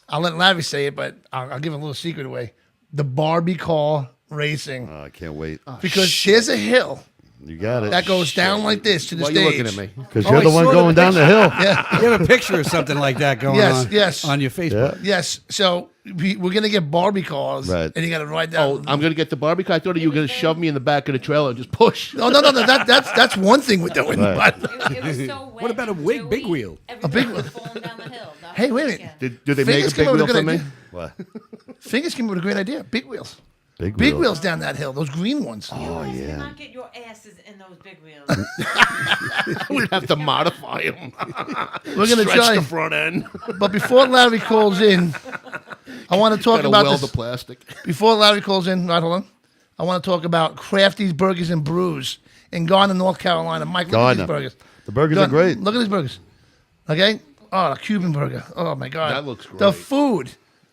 I'll let Larry say it, but I'll give a little secret away. The Barbie car racing. I can't wait. Because there's a hill You got it. that goes down like this to the Why are stage. you looking at me? Because Oh, you're I the one saw the going down the hill. Yeah. You have a picture of something like that going Yes, on your Facebook. Yeah. Yes. So we're going to get Barbie cars. Right. And you got to ride Oh, down. I'm going to get the barbecue. I thought you were going to shove me in the back of the trailer and just push. No. That's one thing we're doing. Right. But, It was so wet. What about a and big snowy, wheel? everybody big was wheel? falling down the hill. Hey, wait a minute. Yeah. Do they make Fingers a came big up with wheel a for good me? idea. What? Fingers came up with a great idea. Big wheels. Big Big wheel. wheels down that hill. Those green ones. Oh, Do yeah. not get your asses in those big wheels. We'd have to modify them. We're going to Stretch try. the front end. But before Larry calls in, I want to talk Gotta about weld this. the plastic. Before Larry calls in, right, hold on. I want to talk about Crafty's Burgers and Brews in Garner, North Carolina. Mike, look at these Garner. burgers. The burgers are great. Look at these burgers. Okay? Oh, the Cuban burger. Oh, my God. That looks The great. food.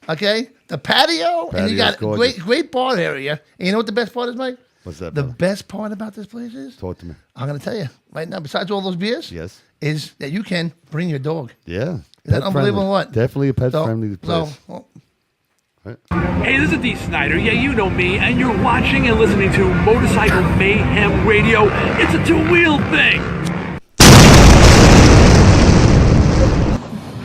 Okay? The patio. And you Patio's got gorgeous. great bar area. And you know what the best part is, Mike? What's that, The brother? best part about this place is, Talk to me. I'm going to tell you right now, besides all those beers, Yes. is that you can bring your dog. Yeah. Is that Pet unbelievable friendly. or what? Definitely a pet-friendly place. well, Hey, this is D. Snyder. Yeah, you know me, and you're watching and listening to Motorcycle Mayhem Radio. It's a two-wheeled thing.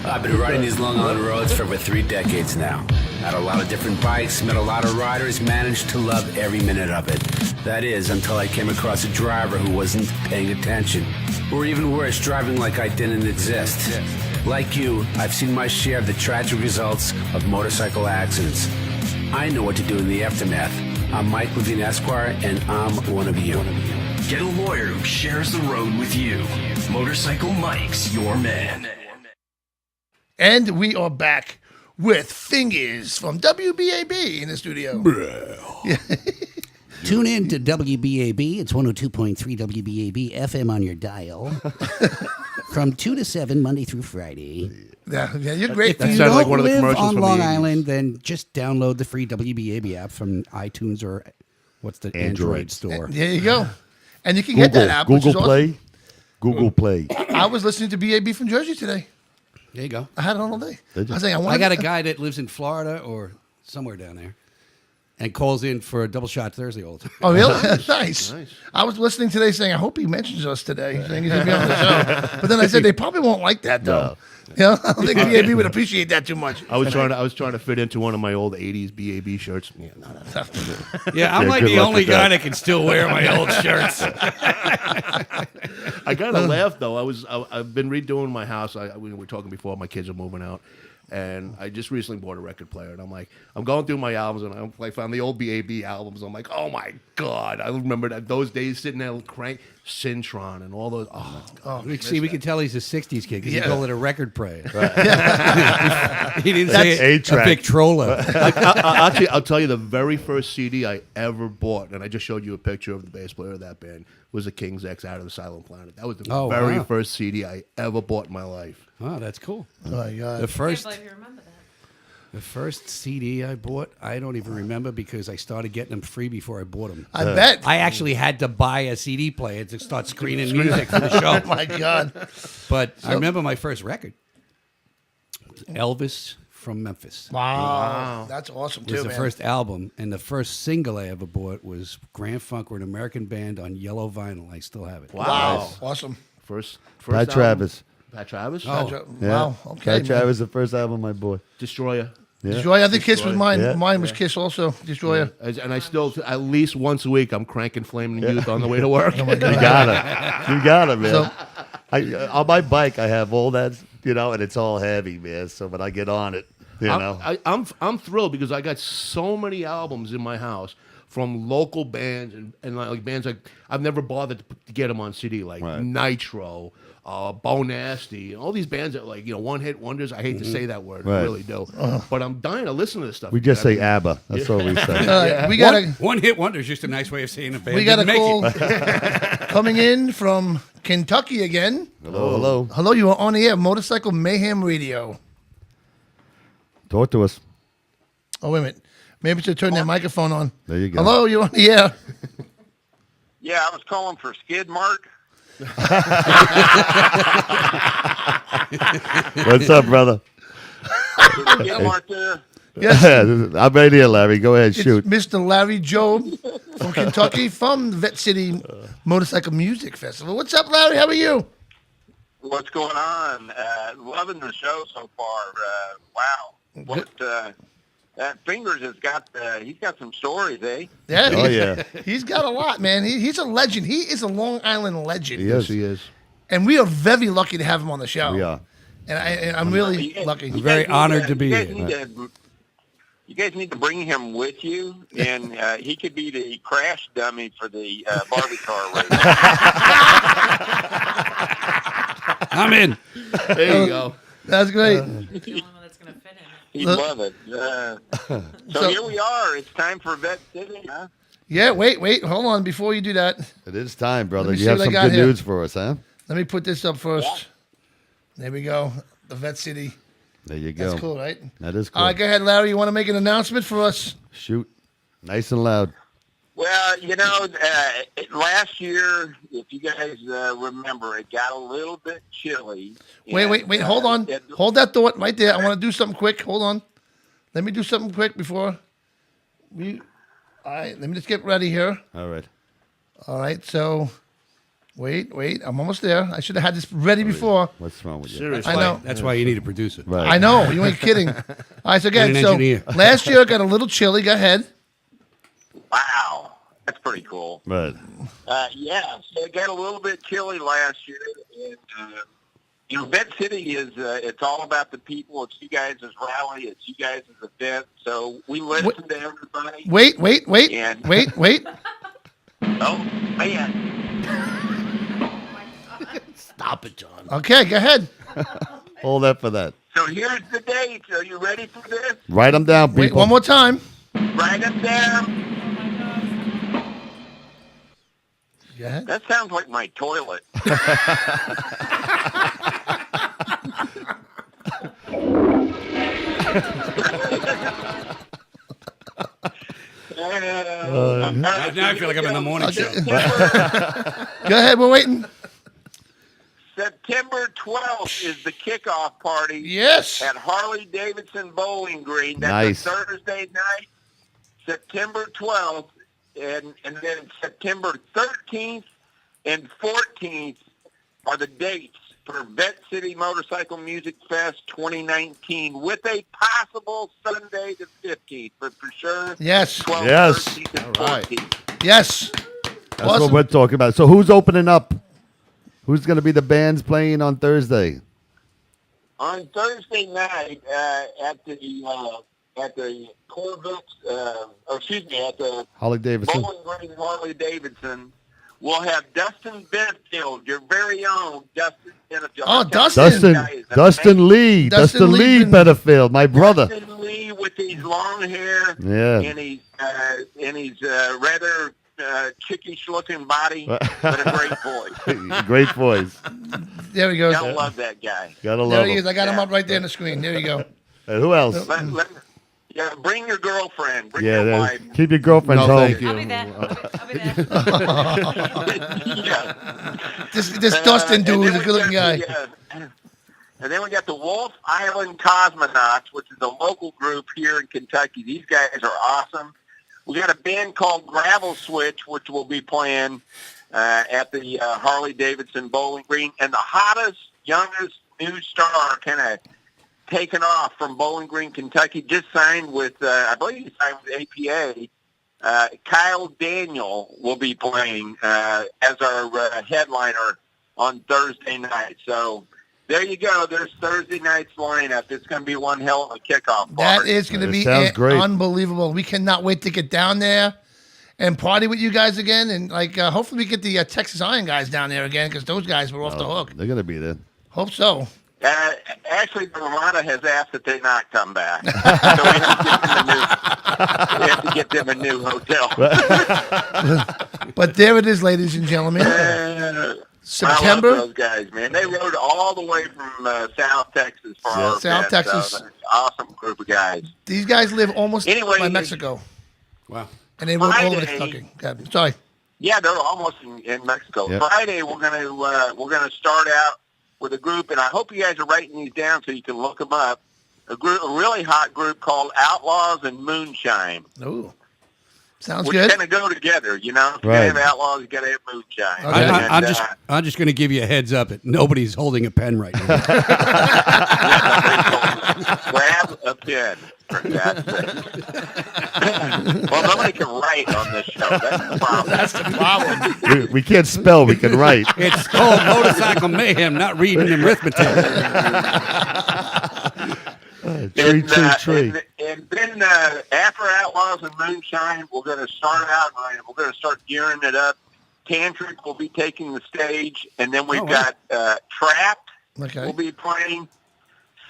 I've been riding these Long Island roads for over 3 decades now. Had a lot of different bikes, met a lot of riders, managed to love every minute of it. That is, until I came across a driver who wasn't paying attention. Or even worse, driving like I didn't exist. Like you, I've seen my share of the tragic results of motorcycle accidents. I know what to do in the aftermath. I'm Mike Levine Esquire, and I'm one of you. Get a lawyer who shares the road with you. Motorcycle Mike's your man. And we are back with Fingers from WBAB in the studio. Tune in to WBAB. It's 102.3 WBAB FM on your dial. From 2 to 7, Monday through Friday. Yeah, you're great. If you don't live on Long Island, then just download the free WBAB app from iTunes or what's the Android store. There you go. And you can get that app. Google which is Play. awesome. Google Play. I was listening to BAB from Jersey today. There you go. I had it on all day. I was saying, I got a guy that lives in Florida or somewhere down there and calls in for a double shot Thursday all the time. Oh, really? Nice. I was listening today saying, I hope he mentions us today, saying he's going to be on the show. But then I said, they probably won't like that, though. You know, I don't think BAB would appreciate that too much. I was trying to fit into one of my old '80s BAB shirts. Yeah, yeah, I'm like the only guy that can still wear my old shirts. I gotta laugh though. I've been redoing my house. We were talking before. My kids are moving out, and I just recently bought a record player. And I'm going through my albums, and I found the old BAB albums. I'm like, oh my god! I remember those days sitting there crank Syntron and all those. We can tell he's a '60s kid because he called it a record player. Right. He didn't say a Victrola. Actually, I'll tell you, the very first CD I ever bought, and I just showed you a picture of the bass player of that band, was the King's X Out of the Silent Planet. That was the very first CD I ever bought in my life. Oh, that's cool. Oh my god! The first. I can't believe you remember that. The first CD I bought, I don't even remember because I started getting them free before I bought them. I bet. I actually had to buy a CD player to start screening music for the show. Oh, my God. But I remember my first record. Elvis from Memphis. Wow. That's awesome, too, It was the man. first album, and the first single I ever bought was Grand Funk. We're an American band on yellow vinyl. I still have it. Wow. Awesome. First Pat album? Travis. Pat Travis? Oh. Yeah. Wow. Okay. Pat Travis, the first album I bought. Destroyer. Yeah. Destroyer. I think Kiss was mine. Yeah. Mine was Kiss also. Destroyer. Yeah. And I still, at least once a week, I'm cranking Flaming Youth on the way to work. Oh my God. You got it, man. So- on my bike, I have all that, and it's all heavy, man. So when I get on it, I'm thrilled because I got so many albums in my house from local bands and like bands like I've never bothered to get them on CD, like Nitro, Bo Nasty, and all these bands that one hit wonders. I hate to say that word, I really do, but I'm dying to listen to this stuff. we just say ABBA. That's all we say. We got a One hit wonder is just a nice way of saying a band. we got a didn't make call it. coming in from Kentucky again. Hello. Hello, you are on the air, Motorcycle Mayhem Radio. Talk to us. Oh, wait a minute. Maybe to turn that microphone on. There you go. Hello, you're on the air. Yeah, I was calling for Skid Mark. What's up, brother? Skid Mark there. Yes. I'm right here, Larry. Go ahead, shoot. It's Mr. Larry Jobe from Kentucky from the Vette City Motorcycle Music Festival. What's up, Larry? How are you? What's going on? Loving the show so far. Wow. What that Fingers has got, he's got some stories, eh? Yeah. Oh, yeah. He's got a lot, man. He's a legend. He is a Long Island legend. He is. He is. And we are very lucky to have him on the show. We are. And I'm really lucky. I'm very honored to be here. You guys need to bring him with you, and he could be the crash dummy for the Barbie car race. I'm in. There you go. That's great. He's the only one that's going to fit in it. He'd love it. So here we are. It's time for Vette City, huh? Yeah, wait. Hold on. Before you do that, It is time, brother. Let me You see have what I some got good here. news for us, huh? let me put this up first. There we go. The Vette City. There you go. That's cool, right? That is cool. All right, go ahead, Larry. You want to make an announcement for us? Shoot. Nice and loud. Well, last year, if you guys remember, it got a little bit chilly. Wait. Hold on. Hold that thought right there. I want to do something quick. Hold on. Let me do something quick before we. All right. Let me just get ready here. All right. All right. So, wait. I'm almost there. I should have had this ready before. What's wrong with you? Seriously. I know. That's why you need a producer. Right. I know. You ain't kidding. All right. So again, And an so engineer. last year it got a little chilly. Go ahead. Wow, that's pretty cool. Right. So it got a little bit chilly last year. And, Vette City is, it's all about the people. It's you guys' rally. It's you guys' event. So we listen to everybody. Wait. And- Wait. Oh, man. Stop it, John. Okay, go ahead. Hold that for that. So here's the dates. Are you ready for this? Write them down, people. Wait, one more time. Write them down. Go ahead. That sounds like my toilet. Now I feel like I'm in the morning show. Go ahead, we're waiting. September 12th is the kickoff party. Yes. At Harley-Davidson Bowling Green. That's Nice. a Thursday night. September 12th. And then September 13th and 14th are the dates for Vette City Motorcycle Music Fest 2019 with a possible Sunday the 15th. But for sure, Yes. 12th, Yes. 13th, and All right. 14th. Yes. That's Awesome. what we're talking about. So who's opening up? Who's going to be the bands playing on Thursday? On Thursday night at the Corvette, at the Holly Davidson. Bowling Green Harley Davidson, we'll have Dustin Benfield, your very own Dustin Benfield. Oh, Dustin. Dustin Lee. Dustin Dustin Lee Lee been- Benfield, my brother. Dustin Lee with his long hair Yeah. and his rather chickish-looking body, but a great voice. Great voice. There we go. Gotta love that guy. Gotta There love he is. him. I got him up right there on the screen. There you go. Hey, who else? Yeah, bring your girlfriend. Bring Yeah, your wife. keep your girlfriends No, home. thank you. I'll be there. I'll be there. Yeah. This Dustin dude is a good-looking guy. And then we got the Wolf Island Cosmonauts, which is a local group here in Kentucky. These guys are awesome. We got a band called Gravel Switch, which will be playing at the Harley-Davidson Bowling Green. And the hottest, youngest new star kind of taken off from Bowling Green, Kentucky, just signed with, I believe he signed with APA. Kyle Daniel will be playing as our headliner on Thursday night. So there you go. There's Thursday night's lineup. It's going to be one hell of a kickoff party. That is going to be sounds great. unbelievable. We cannot wait to get down there and party with you guys again. And hopefully we get the Texas Iron guys down there again because those guys were off the hook. They're going to be there. Hope so. Actually, the Ramada has asked that they not come back. So we have to get them a new hotel. But there it is, ladies and gentlemen. September. I love those guys, man. They rode all the way from South Texas for our South event, Texas. so awesome group of guys. These guys live almost Anyway, by Mexico. Wow. And they rode all over the Friday- Kentucky. God, sorry. Yeah, they're almost in Mexico. Yep. Friday, we're gonna start out with a group, and I hope you guys are writing these down so you can look them up. A really hot group called Outlaws and Moonshine. Ooh. Sounds which good. kind of go together, you know. You Right. gotta have Outlaws, you gotta have Moonshine. Okay. I'm just going to give you a heads up. Nobody's holding a pen right now. Grab a pen. For God's sake. Well, nobody can write on this show. That's the problem. That's the problem. We can't spell, we can write. It's called Motorcycle Mayhem, not reading arithmetic. Tree. And then after Outlaws and Moonshine, we're going to start out. We're going to start gearing it up. Tantric will be taking the stage, and then we've got Trapped. Okay. Will be playing.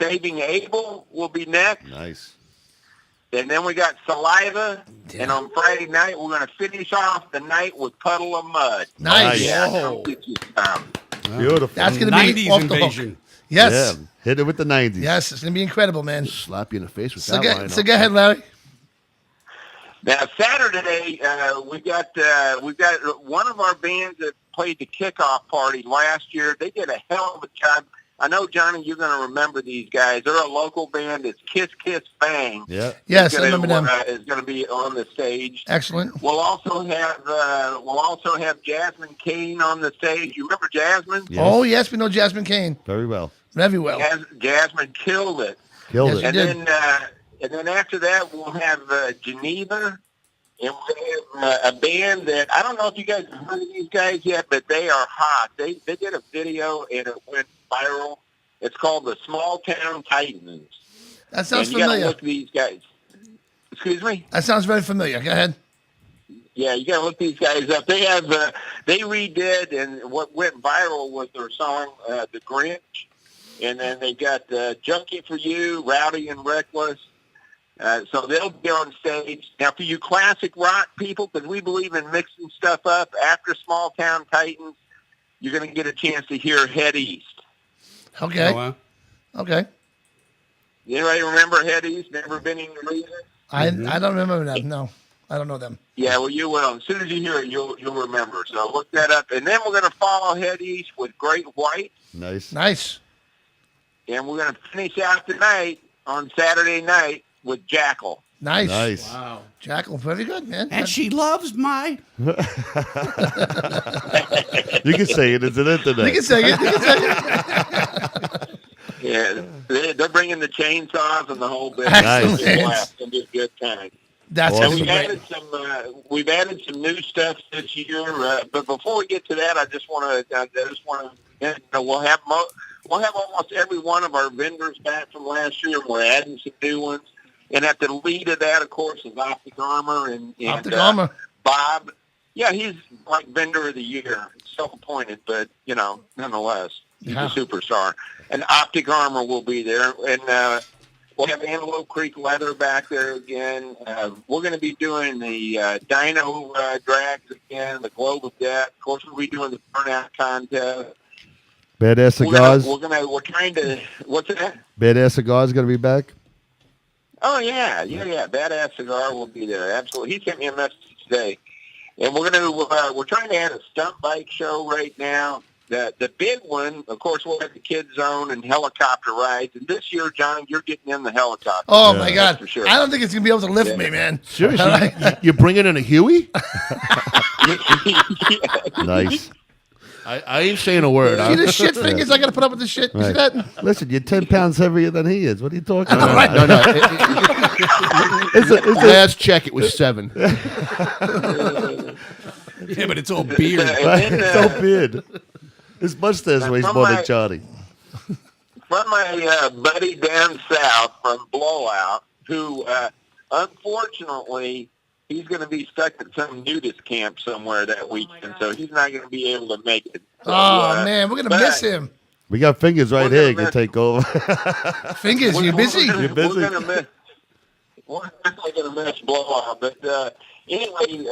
Saving Abel will be next. Nice. And then we got Saliva. Yeah. And on Friday night, we're going to finish off the night with Puddle of Mud. Nice. Yeah, Whoa. Beautiful. That's going to be 90s off the hook. invasion. Yes. Yeah. Hit it with the 90s. Yes, it's going to be incredible, man. Slap you in the face with So that go, line. so go ahead, Larry. Now Saturday, we got one of our bands that played the kickoff party last year. They did a hell of a job. I know, Johnny, you're going to remember these guys. They're a local band. It's Kiss Kiss Bang. Yeah. Yes, I remember them. Is going to be on the stage. Excellent. We'll also have Jasmine Kane on the stage. You remember Jasmine? Yes. Oh, yes, we know Jasmine Kane. Very well. Very well. Jasmine killed it. Killed Yes, it. And did. then after that, we'll have Geneva. And we have a band that, I don't know if you guys have heard of these guys yet, but they are hot. They did a video, and it went viral. It's called the Small Town Titans. That sounds and you got to familiar. look at these guys. Excuse me? That sounds very familiar. Go ahead. Yeah, you got to look these guys up. They have they redid, and what went viral was their song "The Grinch," and then they got "Junkie for You," "Rowdy and Reckless." So they'll be on stage. Now, for you classic rock people, because we believe in mixing stuff up, after Small Town Titans, you're going to get a chance to hear Head East. Okay. Oh, wow. Okay. Anybody remember Head East? Never been in the reason? I don't remember them. No, I don't know them. Yeah, well, you will. As soon as you hear it, you'll remember. So look that up. And then we're going to follow Head East with Great White. Nice. Nice. And we're going to finish out tonight on Saturday night with Jackal. Nice. Nice. Wow. Jackal, very good, man. And she loves my. You can say it. It's an internet. You can say it. You can say it. Yeah, they're bringing the chainsaws and the whole bit. Excellent. It's going to be a good time. That's Awesome. awesome. We've added some new stuff this year. But before we get to that, I just want to we'll have almost every one of our vendors back from last year. We're adding some new ones. And at the lead of that, of course, is Optic Armor and Optic-Armor. Bob. Yeah, he's like vendor of the year, self-appointed, but nonetheless, he's a superstar. And Optic Armor will be there, and we'll have Antelope Creek Leather back there again. We're going to be doing the Dino drags again, the Globe of Death. Of course, we'll be doing the Burnout Contest. Badass Cigars. We're trying to. What's that? Badass Cigars going to be back. Oh, yeah. Badass Cigar will be there. Absolutely. He sent me a message today. And we're trying to add a stunt bike show right now. The big one, of course, we'll have the Kids Zone and helicopter rides. And this year, John, you're getting in the helicopter. Oh, my God. For sure. I don't think it's going to be able to lift me, man. Seriously, you're bringing in a Huey? Nice. I ain't saying a word. See the shit fingers I got to put up with this shit? You see Right. that? Listen, you're 10 pounds heavier than he is. What are you talking about? No. It's Last check, it was 7. Yeah, but it's all beard. It's all beard. His mustache weighs more than Johnny. From my buddy down south from Blowout, who unfortunately he's going to be stuck at some nudist camp somewhere that weekend, so he's not going to be able to make it. So, man, we're going to miss him. We got fingers right here. You can take over. Fingers, you busy? You're busy? We're definitely going to miss Blowout. But anyway,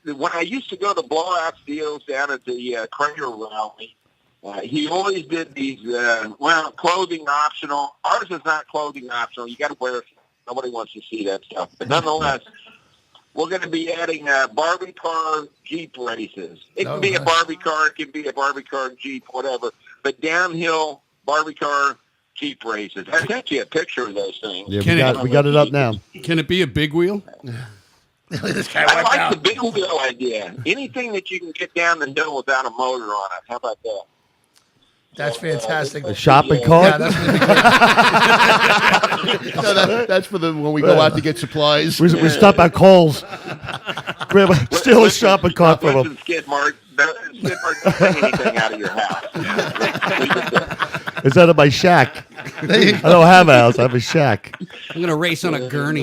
when I used to go to Blowout deals down at the Crater Rally, he always did these, clothing optional. Ours is not clothing optional. You got to wear it. Nobody wants to see that stuff. But nonetheless, we're going to be adding Barbie car Jeep races. It can be a Barbie car. It can be a Barbie car Jeep, whatever. But downhill Barbie car Jeep races. I sent you a picture of those things. Yeah, we got it up now. Can it be a big wheel? This guy I wiped like out. the big wheel idea. Anything that you can get down the hill without a motor on it. How about that? That's fantastic. A shopping cart? Yeah, that's No, that's for when we go out to get supplies. We stop at Kohl's. Steal a shopping cart from him. Skid mark. Don't bring anything out of your house. It's out of my shack. I don't have a house. I have a shack. I'm going to race on a gurney.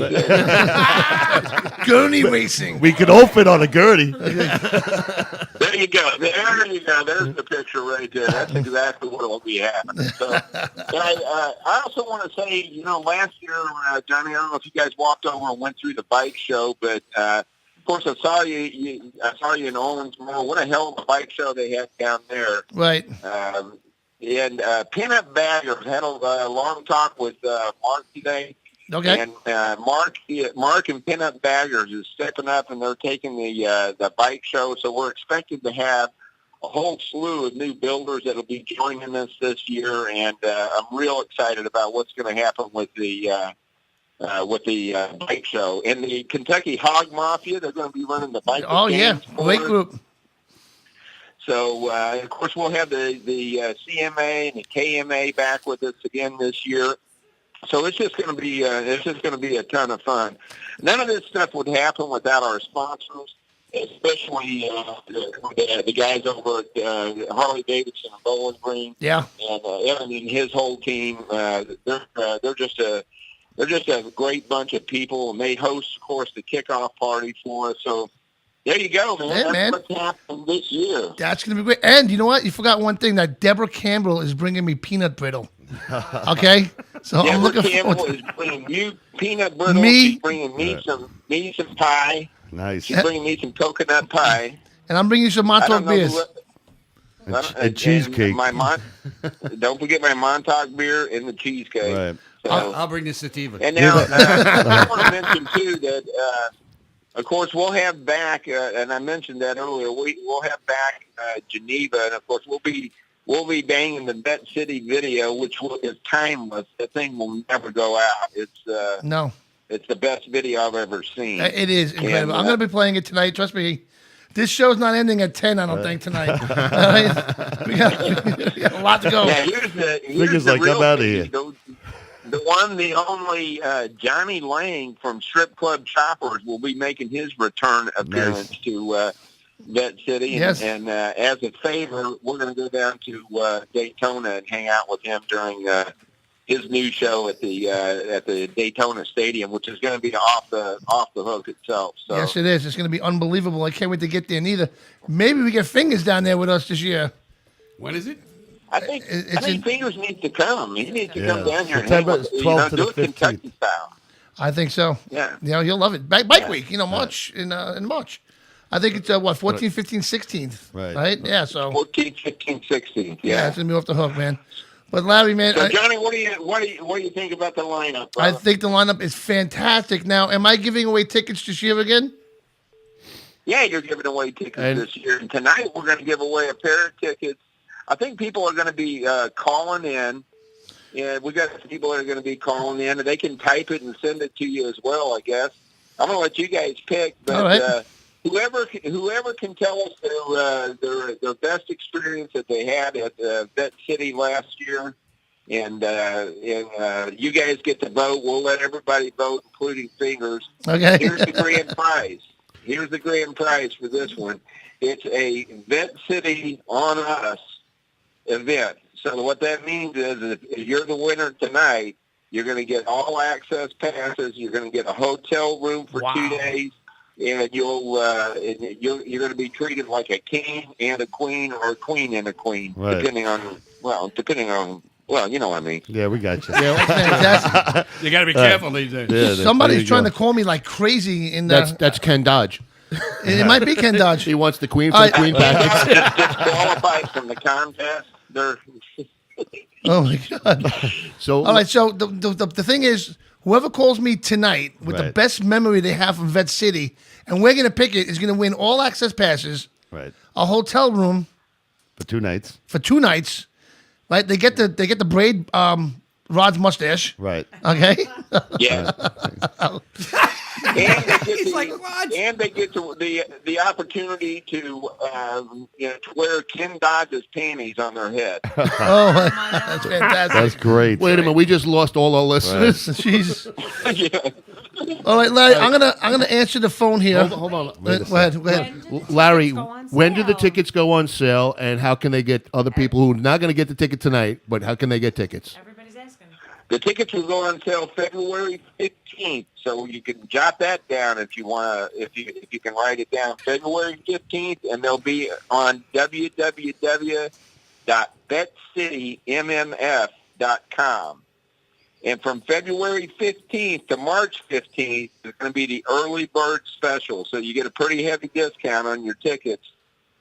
Gurney racing. We could open on a gurney. There you go. There you go. There's the picture right there. That's exactly what will be happening. So, I also want to say, last year, Johnny, I don't know if you guys walked over and went through the bike show, but of course, I saw you in Owensboro. What a hell of a bike show they had down there. Right. And Pinup Baggers had a long talk with Mark today. Okay. And Mark and Pinup Baggers is stepping up, and they're taking the bike show. So we're expected to have a whole slew of new builders that will be joining us this year, and I'm real excited about what's going to happen with the bike show. And the Kentucky Hog Mafia, they're going to be running the bike. Oh yeah, great group. So of course we'll have the CMA and the KMA back with us again this year. So it's just going to be a ton of fun. None of this stuff would happen without our sponsors, especially the guys over at Harley Davidson and Bowling Green. Yeah. And Evan and his whole team. They're just a great bunch of people, and they host, of course, the kickoff party for us. So There you go, man. Yeah, That's man. what's happened this year. That's going to be great. And you know what? You forgot one thing, that Deborah Campbell is bringing me peanut brittle. Okay? So I'm looking forward Campbell to is bringing you peanut brittle. Me? She's bringing me some pie. Nice. She's bringing me some coconut pie. And I'm bringing you some I Montauk don't know beers. And cheesecake. Don't forget my Montauk beer and the cheesecake. Right. So, I'll bring the sativa. and now I want to mention too that, of course, we'll have back, and I mentioned that earlier. We'll have back Geneva, and of course we'll be banging the Vette City video, which is timeless. The thing will never go out. It's No. It's the best video I've ever seen. It is incredible. And, I'm going to be playing it tonight. Trust me. This show's not ending at 10, I don't think, tonight. All right? We got a lot to go. Yeah, here's Figure's the like, real I'm outta thing. here. The one, the only Johnny Lang from Strip Club Choppers will be making his return appearance to Vette City. Yes. And as a favor, we're going to go down to Daytona and hang out with him during his new show at the Daytona Stadium, which is going to be off the hook itself. So. Yes, it is. It's going to be unbelievable. I can't wait to get there neither. Maybe we get Fingers down there with us this year. When is it? I think Fingers needs to come. He needs to come down here and September hang with, 12th to do the it Kentucky style. I think so. Yeah. You know, you'll love it. Bike week, March, in March. I think it's, 14, 15, 16th. Right? Yeah, so. 14, 15, 16. Yeah, it's going to be off the hook, man. But Larry, man. So Johnny, what do you think about the lineup, I brother? think the lineup is fantastic. Now, am I giving away tickets this year again? Yeah, you're giving away tickets this year. And tonight we're going to give away a pair of tickets. I think people are going to be calling in. Yeah, we got people that are going to be calling in, and they can type it and send it to you as well, I guess. I'm going to let you guys pick, but All right. whoever can tell us their best experience that they had at Vette City last year, and you guys get to vote. We'll let everybody vote, including Fingers. Okay. Here's the grand prize. Here's the grand prize for this one. It's a Vette City on Us event. So what that means is if you're the winner tonight, you're going to get all access passes. You're going to get a hotel room for 2 days, and you're going to be treated like a king and a queen, or a queen and a queen, Right. depending on you know what I mean. Yeah, we got you. Yeah, fantastic. You got to be careful these days. Yeah, Somebody's trying to call me like crazy in the. That's Ken Dodge. It might be Ken Dodge. He wants the queen for the queen package. Disqualified from the contest. They're Oh my God! So All right, so the thing is, whoever calls me tonight with the Right. best memory they have from Vette City, and we're gonna pick it, is gonna win all access passes, Right. a hotel room For 2 nights. for 2 nights. Right? They get the braid Rod's mustache. Right. Okay. yeah. And they get the opportunity to wear Ken Dodge's panties on their head. Oh, that's fantastic. That's great. wait a minute, we just lost all our listeners. Jeez. Yeah. All right, Larry. I'm gonna answer the phone here. Hold on. Go ahead. Larry, go on when do the sale? tickets go on sale, and how can they get other people who are not going to get the ticket tonight, but how can they get tickets? Everybody's asking. The tickets will go on sale February 15th, so you can jot that down if you want to. If you can write it down, February 15th, and they'll be on www.vettecitymmf.com. And from February 15th to March 15th, it's going to be the early bird special. So you get a pretty heavy discount on your tickets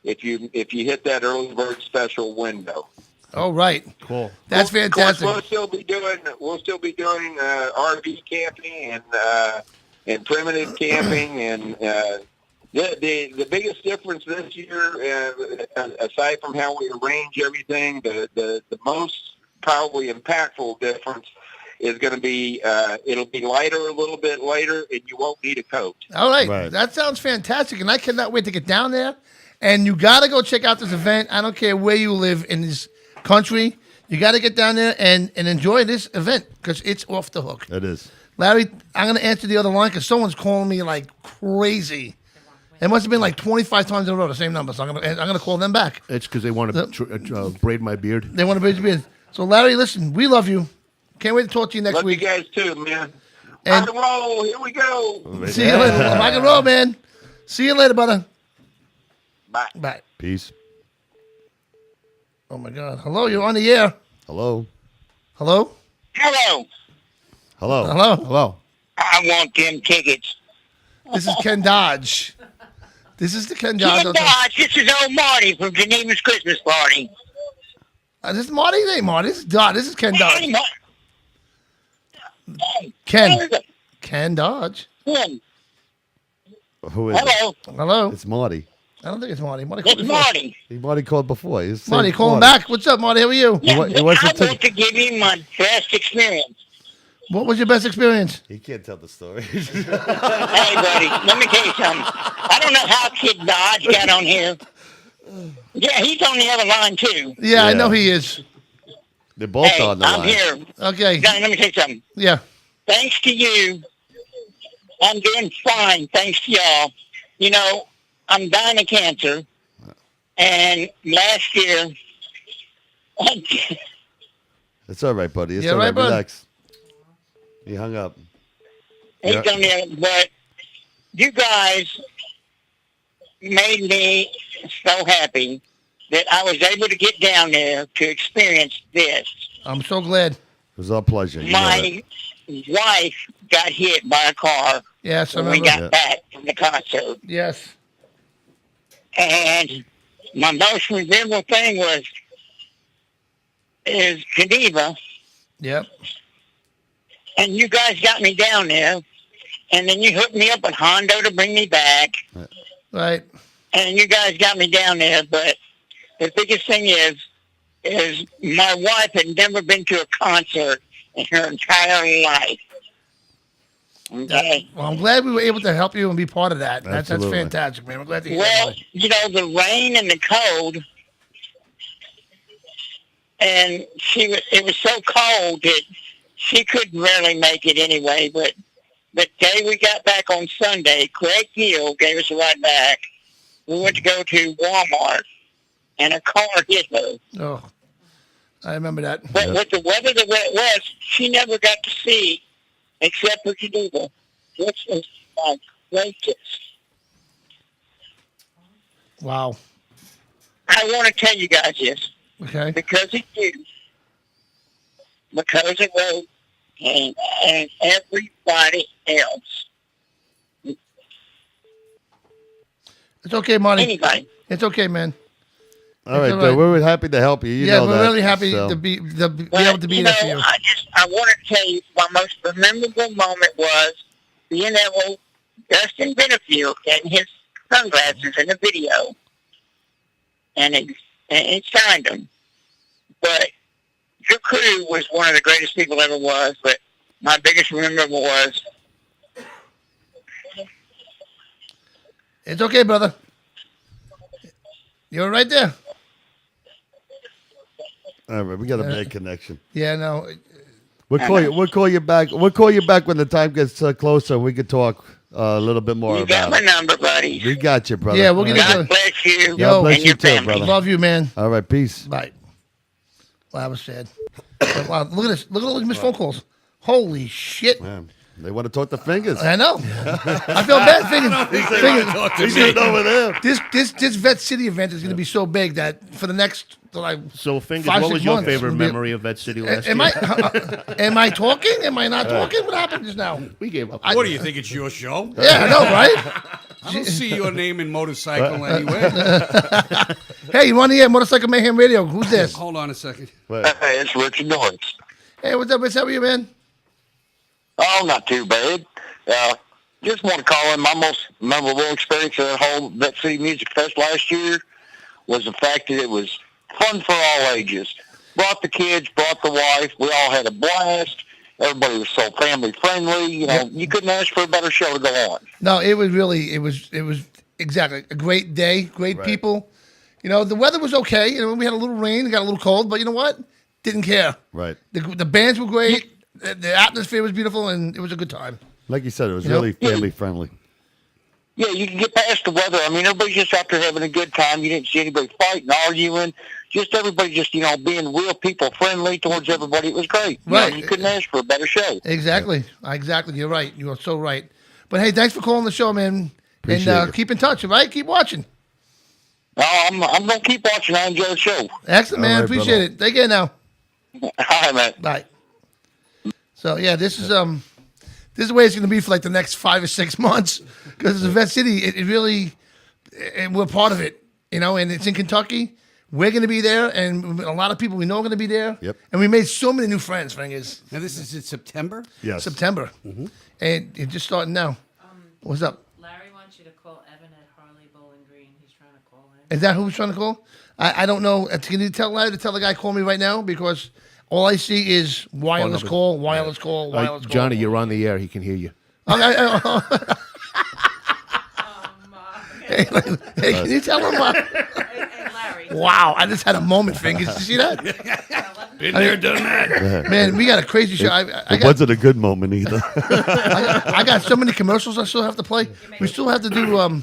if you hit that early bird special window. All right. Cool. That's Of course, fantastic. we'll still be doing RV camping and primitive camping, and the biggest difference this year, aside from how we arrange everything, the most probably impactful difference is going to be it'll be lighter a little bit later, and you won't need a coat. All right. Right. That sounds fantastic, and I cannot wait to get down there. And you got to go check out this event. I don't care where you live in this country. You got to get down there and enjoy this event because it's off the hook. It is. Larry, I'm going to answer the other line because someone's calling me like crazy. It must have been like 25 times in a row, the same number. So I'm going to call them back. It's because they want to braid my beard. They want to bridge beard. So, Larry, listen, we love you. Can't wait to talk to you next Love week. you guys too, man. And Rock and roll. Here we go. see you later. Rock and roll, man. See you later, brother. Bye. Bye. Peace. Oh my God. Hello, you're on the air. Hello. Hello. Hello. Hello. Hello. Hello. I want them tickets. This is Ken Dodge. This is the Ken Dodge. Ken Dodge, this is old Marty from Geneva's Christmas party. This is Marty. Hey, Marty. This is Dodge. This is Ken Dodge. Hey, Ken. Ken Dodge. Ken. Who is Hello. it? Hello. It's Marty. I don't think it's Marty. Marty It's called before. Marty. Marty called before. He's Marty, saying call him back. What's up, Marty? How are you? Yeah, He wants to I take- want to give you my best experience. What was your best experience? He can't tell the story. Hey, buddy, let me tell you something. I don't know how Kid Dodge got on here. Yeah, he's on the other line, too. Yeah, I know he is. They're both Hey, on the I'm line. here. Okay. Now, let me tell you something. Yeah. Thanks to you, I'm doing fine, thanks to y'all. You know, I'm dying of cancer. And last year, It's all right, buddy. It's You all all right. right, bud? Relax. He hung up. he's Yeah. on there, but you guys made me so happy that I was able to get down there to experience this. I'm so glad. It was our pleasure. You know My wife got hit by a car Yes, I when we remember. got back from the concert. Yes. And my most memorable thing is Geneva, Yep. and you guys got me down there, and then you hooked me up with Hondo to bring me back, Right. and you guys got me down there, but the biggest thing is my wife had never been to a concert in her entire life. Okay? Well, I'm glad we were able to help you and be part of that. That's Absolutely. fantastic, man. I'm glad to hear Well, that. you know, the rain and the cold, and it was so cold that she couldn't really make it anyway, but the day we got back on Sunday, Craig Gill gave us a ride back. We went to go to Walmart, and a car hit her. Oh, I remember that. But with the weather the way it was, she never got to see, except for Geneva, which is my greatest. Wow. I want to tell you guys this. Okay. Because of you, because of Road, and everybody else. It's okay, Marty. Anybody. It's okay, man. All right, all Bill, right. we're happy to help you. You yeah, know we're that, really happy so. to be Well, able to be there for you. I wanted to tell you my most memorable moment was being able Dustin Benefield getting his sunglasses in the video, and it signed them. But your crew was one of the greatest people ever was. But my biggest memorable was. It's okay, brother. You're right there. All right, we got a bad connection. Yeah, no. We'll call you. We'll call you back. We'll call you back when the time gets closer. We can talk a little bit more You got about my it. number, buddy. We got you, brother. Yeah, we'll get God into bless you God bless and you your too, family. brother. Love you, man. All right, peace. Bye. Well, that was sad. Wow, look at this. Look at all these missed phone calls. Holy shit. Man, they want to talk to fingers. I know. I feel bad. Fingers. over there. This Vette City event is going to be so big that for the next like So, Fingers, 5, what 6 was your months, favorite we'll be- memory of Vette City last Am year? am I talking? Am I not talking? What happened just now? We gave up. What do you think? It's your show? Yeah, I know, right? I don't see your name in motorcycle anywhere. Hey, you on the air, Motorcycle Mayhem Radio? Who's this? Hold on a second. Hey, it's Richard Norris. Hey, what's up? What's up with you, man? Oh, not too bad. Just want to call in my most memorable experience of the whole Vette City Music Fest last year was the fact that it was fun for all ages. Brought the kids, brought the wife. We all had a blast. Everybody was so family friendly. You know, you couldn't ask for a better show to go on. No, it was really, it was exactly a great day, great people. You know, the weather was okay. You know, we had a little rain, it got a little cold, but you know what? Didn't care. Right. The bands were great. The atmosphere was beautiful, and it was a good time. Like you said, it was You know? really family friendly. Yeah, you can get past the weather. I mean, everybody's just out there having a good time. You didn't see anybody fighting, arguing. Just everybody just, you know, being real people friendly towards everybody. It was great. Right. You know, you couldn't ask for a better show. Exactly. Exactly. You're right. You are so right. But hey, thanks for calling the show, man. Appreciate and it. keep in touch, all right? Keep watching. I'm going to keep watching. I enjoy the show. Excellent, man. All right, Appreciate brother. it. Take care now. All right, man. Bye. So yeah, this is the way it's going to be for like the next 5 or 6 months because it's Vette City. It really, we're part of it, you know, and it's in Kentucky. We're going to be there, and a lot of people we know are going to be there. Yep. And we made so many new friends, Fingers. Now this is in September. Yes. September, and it's just starting now. What's up? Larry wants you to call Evan at Harley Bowling Green. He's trying to call in. Is that who was trying to call? I don't know. Can you tell Larry to tell the guy call me right now because all I see is wireless number. call, wireless call, wireless call. Johnny, you're on the air. He can hear you. Hey, can you tell him? Hey, Larry. Wow, I just had a moment, Fingers. Did you see that? Been there, done that. Man, we got a crazy show. It wasn't a good moment either. I got so many commercials I still have to play. We still have to do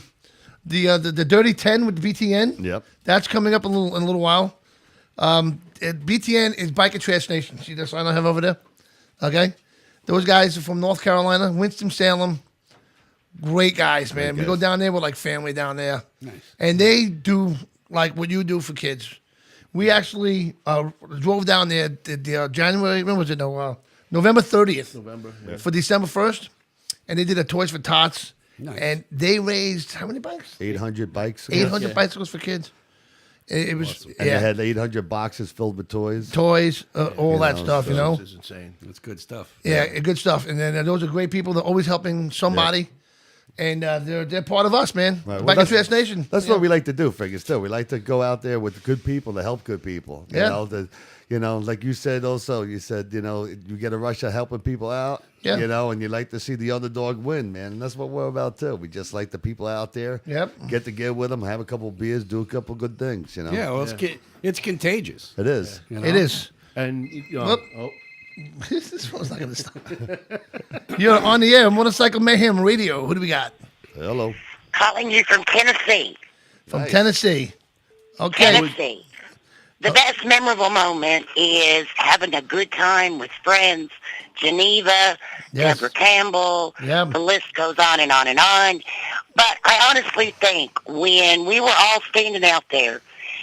the Dirty 10 with BTN. Yep. That's coming up in a little while. BTN is Biker Trash Nation. See that sign I have over there? Okay. Those guys are from North Carolina, Winston-Salem. Great guys, man. We go down there with like family down there. Nice. And they do like what you do for kids. We actually drove down there the January, when was it? No, November 30th. For December 1st. And they did a Toys for Tots. Nice. And they raised, how many bikes? 800 bikes. 800 bicycles for kids. It was, And they had 800 boxes filled with toys. Toys, all that stuff, you know? This is insane. That's good stuff. Yeah, good stuff. And then those are great people. They're always helping somebody. And they're part of us, man. Right. Biker Trash Nation. That's what we like to do, Figures, too. We like to go out there with good people to help good people. You know, like you said also, you get a rush of helping people out, and you like to see the underdog win, man. And that's what we're about, too. We just like the people out there. Yep. Get together with them, have a couple of beers, do a couple of good things, you know. Yeah, well, it's contagious. It is. You know? It is. And, This phone's not going to stop. You're on the air, Motorcycle Mayhem Radio. Who do we got? Hello. Calling you from Tennessee. From Tennessee. Okay. Tennessee. The best memorable moment is having a good time with friends. Geneva, Yes. Deborah Campbell, Yeah. the list goes on and on and on. But I honestly think when we were all standing out there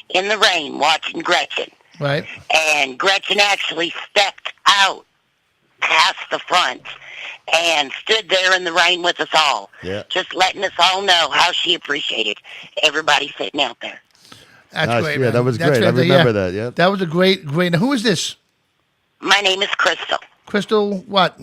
in the rain watching Gretchen, Right. and Gretchen actually stepped out past the front and stood there in the rain with us all, just letting us all know how she appreciated everybody sitting out there. That's Nice. great, Yeah, man. that was That's great. I remember that, yeah. That was a great. Now, who is this? My name is Crystal Crystal what?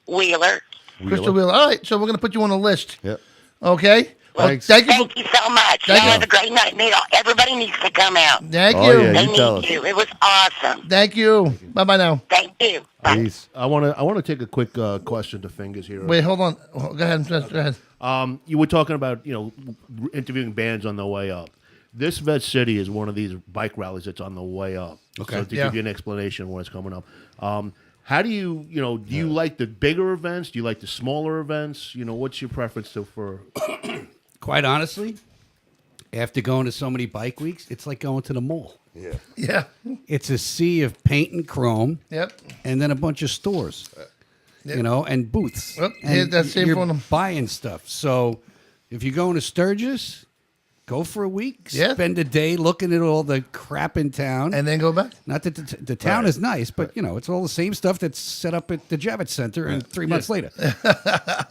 Wheeler. Crystal Wheeler. All right, so we're going to put you on the list. Yep. Okay? Well, Thanks. thank you. Thank you so much. Thank Y'all you. have a great night. Everybody needs to come out. Thank Oh, you. yeah. They You tell need us. to. It was awesome. Thank you. Bye-bye now. Thank you. Bye. Peace. I want to take a quick question to Fingers here. Wait, hold on. Go ahead. Go ahead. You were talking about interviewing bands on the way up. This Vette City is one of these bike rallies that's on the way up. Okay. So to give you an explanation of what's coming up. How do you do you like the bigger events? Do you like the smaller events? What's your preference for? Quite honestly, after going to so many bike weeks, it's like going to the mall. Yeah. Yeah. It's a sea of paint and chrome, Yep. and then a bunch of stores, and booths. Yep, And here's that same you're for them. buying stuff. So if you're going to Sturgis, go for a week. Yeah. Spend a day looking at all the crap in town. And then go back. Not that the town is nice, but it's all the same stuff that's set up at the Javits Center, and 3 months later,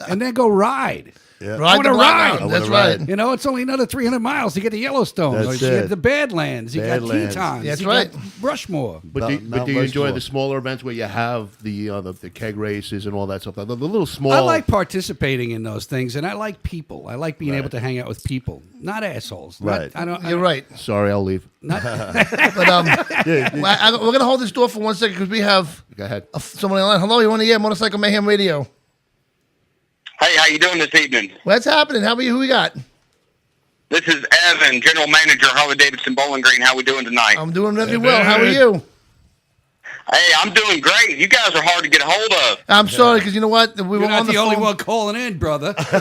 and then go ride. Yeah. I Ride want the to block ride. out. I That's wanna right. ride. It's only another 300 miles to get to Yellowstone. That's You it. got the Badlands. You got Badlands. Tetons. That's you right. got Rushmore. But do Mount you enjoy Rushmore. the smaller events where you have the keg races and all that stuff? The little small. I like participating in those things, and I like people. I like being able to hang out with people, not assholes. Right. You're right. Sorry, I'll leave. But we're going to hold this door for 1 second because we have Go ahead. someone on the line. Hello, you on the air, Motorcycle Mayhem Radio. Hey, how you doing this evening? What's happening? How are you? Who we got? This is Evan, General Manager, Harley Davidson Bowling Green. How we doing tonight? I'm doing really well. How are you? Hey, I'm doing great. You guys are hard to get a hold of. I'm sorry because you know what? We were You're not on the only phone. one calling in, brother. Yeah,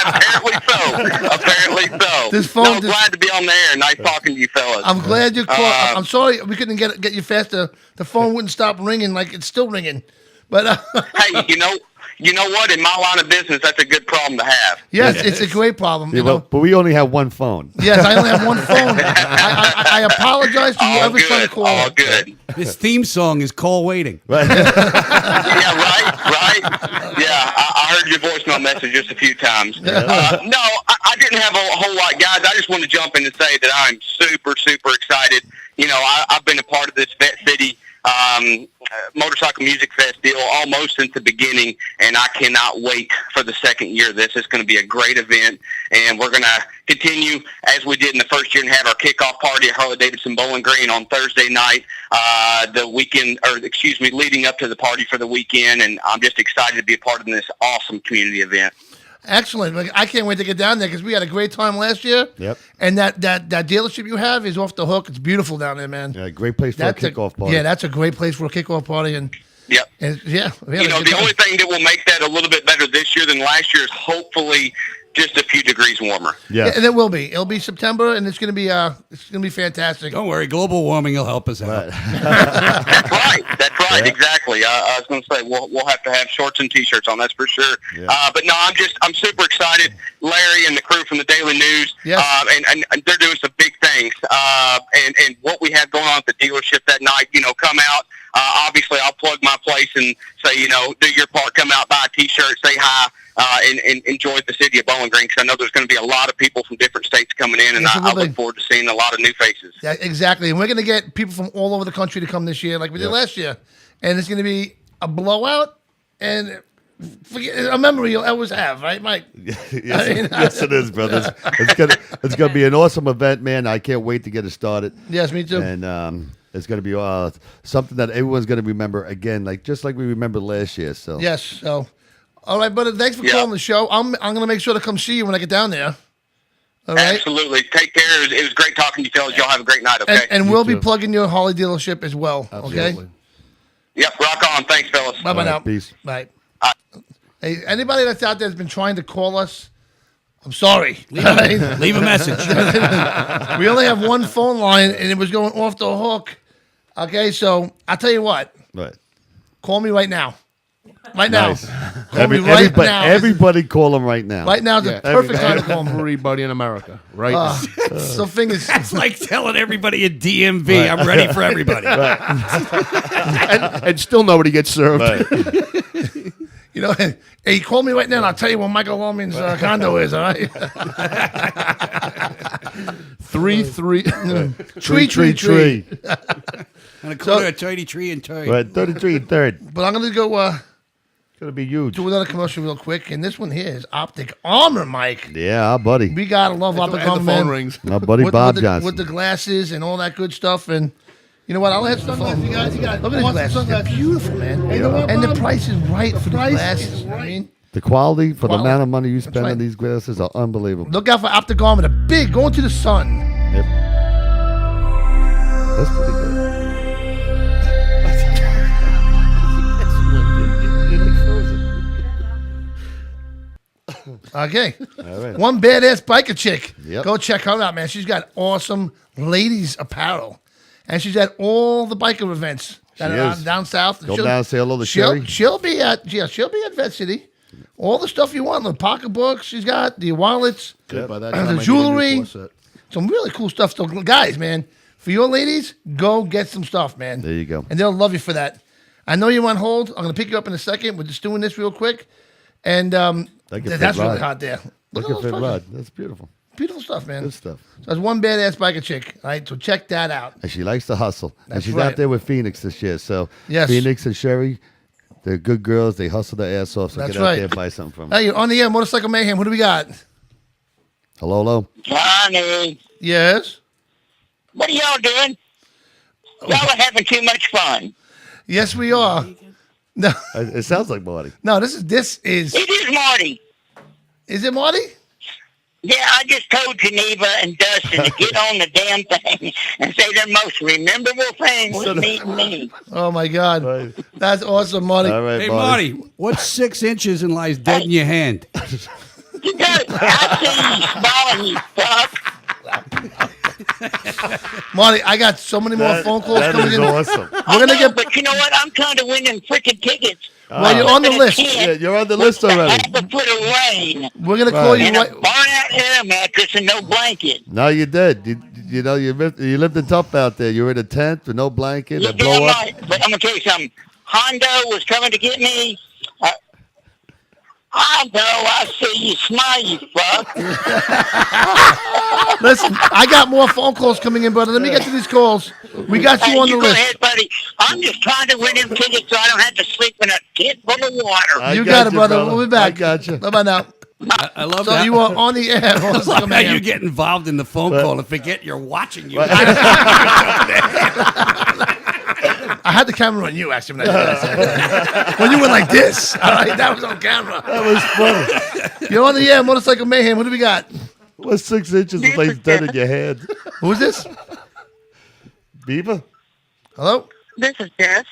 apparently so. Apparently so. This phone No, I'm just- glad to be on the air. Nice talking to you fellas. I'm glad you called. I'm sorry we couldn't get you faster. The phone wouldn't stop ringing like it's still ringing. But Hey, you know what? In my line of business, that's a good problem to have. yes, it's a great problem. Yeah, You know? but we only have one phone. Yes, I only have one phone. I apologize to All whoever's trying to good. call. All good. His theme song is "Call Waiting." Yeah, right. Yeah, I heard your voicemail message just a few times. No, I didn't have a whole lot, guys. I just want to jump in and say that I'm super, super excited. I've been a part of this Vette City motorcycle music fest deal almost since the beginning, and I cannot wait for the second year of this. It's going to be a great event, and we're going to continue as we did in the first year and have our kickoff party at Harley-Davidson Bowling Green on Thursday night, leading up to the party for the weekend, and I'm just excited to be a part of this awesome community event. Excellent. Like, I can't wait to get down there because we had a great time last year. Yep. And that dealership you have is off the hook. It's beautiful down there, man. Yeah, great place for a kickoff party. Yeah, that's a great place for a kickoff party. And Yep. The only thing that will make that a little bit better this year than last year is hopefully just a few degrees warmer. Yeah, and it will be. It'll be September, and it's gonna be fantastic. Don't worry, global warming will help us out. That's right. Yeah. Exactly. I was going to say we'll have to have shorts and t-shirts on. That's for sure. Yeah. But no, I'm super excited. Larry and the crew from the Daily News, and they're doing some big things. And what we have going on at the dealership that night, come out. Obviously, I'll plug my place and say, do your part. Come out, buy a t-shirt, say hi. And enjoy the city of Bowling Green, because I know there's going to be a lot of people from different states coming in, and I look forward to seeing a lot of new faces. Yeah, exactly. And we're going to get people from all over the country to come this year, like we did last year. And it's going to be a blowout and a memory you'll always have, right, Mike? Yes, it is, brothers. It's gonna be an awesome event, man. I can't wait to get it started. Yes, me too. And it's going to be something that everyone's going to remember again, just like we remembered last year. So yes, so. All right, brother. Thanks for calling the show. I'm going to make sure to come see you when I get down there. All right. Absolutely. Take care. It was great talking to you, fellas. Y'all have a great night. Okay. And we'll be plugging your Harley dealership as well. Absolutely. Okay. Yep. Rock on. Thanks, fellas. Bye now. Peace. Bye. Hey, anybody that's out there that's been trying to call us, I'm sorry. Leave a message. We only have one phone line, and it was going off the hook. Okay, so I'll tell you what. Right. Call me right now. Right now. Nice. Call me right now. Everybody call him right now. Right now is the perfect time to call me. Everybody in America. Right now. So fingers. It's like telling everybody at DMV, I'm ready for everybody. and still nobody gets served. Right. Hey, call me right now and I'll tell you where Michael Loman's condo is, all right? 3-3. Tree. On a corner of 33 and 3. Right, 33 and 3rd. But I'm going to go It's going to be huge. do another commercial real quick. And this one here is Optic Armor, Mike. Yeah, our buddy. We got to love Optic Armor, the man. phone rings. Our buddy Bob Johnson. With the glasses and all that good stuff. And you know what? I'll have some phone. Look at these glasses. They're beautiful, man. And the price is right for the glasses. I mean, the quality for the amount of money you spend on these glasses are unbelievable. look out for Optic Armor. The big, going to the sun. Yep. That's pretty good. Okay. All right. One badass biker chick. Yep. Go check her out, man. She's got awesome ladies apparel. And she's at all the biker events that are down south. Go down and say hello to Sherry. She'll be at Vette City. All the stuff you want, the pocketbooks she's got, the wallets, Good, by that the time I get a new jewelry. corset. Some really cool stuff. So guys, man, for your ladies, go get some stuff, man. There you go. And they'll love you for that. I know you're on hold. I'm going to pick you up in a second. We're just doing this real quick. And that's really hot there. Look at Fit Rod. That's beautiful. Beautiful stuff, man. Good stuff. So that's one badass biker chick. All right, so check that out. And she likes to hustle. And That's she's right. out there with Phoenix this year. So Yes. Phoenix and Sherry, they're good girls. They hustle their ass off. So That's get out right. there and buy something from them. Hey, you're on the air, Motorcycle Mayhem. What do we got? Hello. Johnny, Yes. what are y'all doing? Y'all are having too much fun. Yes, we are. No, It sounds like Marty. no, this is. It is Marty. Is it Marty? Yeah, I just told Geneva and Dustin to get on the damn thing and say their most memorable thing was meeting me. Oh my God, Right. that's awesome, Marty. All right, Hey, Marty, what's 6 inches and lies dead in your hand? You know, I see you smiling, you fuck. Marty, I got so many more phone calls That coming is in. awesome. We're gonna get. But you know what? I'm trying to win them freaking tickets Well, you're on the list. Yeah, you're on the list already. Half a foot of rain. We're gonna call you And a right. burn-out air mattress and no blanket. No, you did. You know, you lived it tough out there. You were in a tent with no blanket. You're It blow damn up. right. But I'm gonna tell you something. Hondo was coming to get me. Hondo, I see you smile, you fuck. Listen, I got more phone calls coming in, brother. Let me get to these calls. We got you on the Go list. ahead, buddy. I'm just trying to win them tickets so I don't have to sleep in a tent full of water. You got it, brother. We'll be back. I got you. Bye bye now. I love So that. you are on the air. I love how you get involved in the phone call and forget you're watching you. I had the camera on you, actually, when I did that. When you went like this. All right, that was on camera. That was funny. You're on the air, Motorcycle Mayhem. What do we got? What's 6 inches of lays dead in your head? Who's this? Beaver? Hello? This is Jess.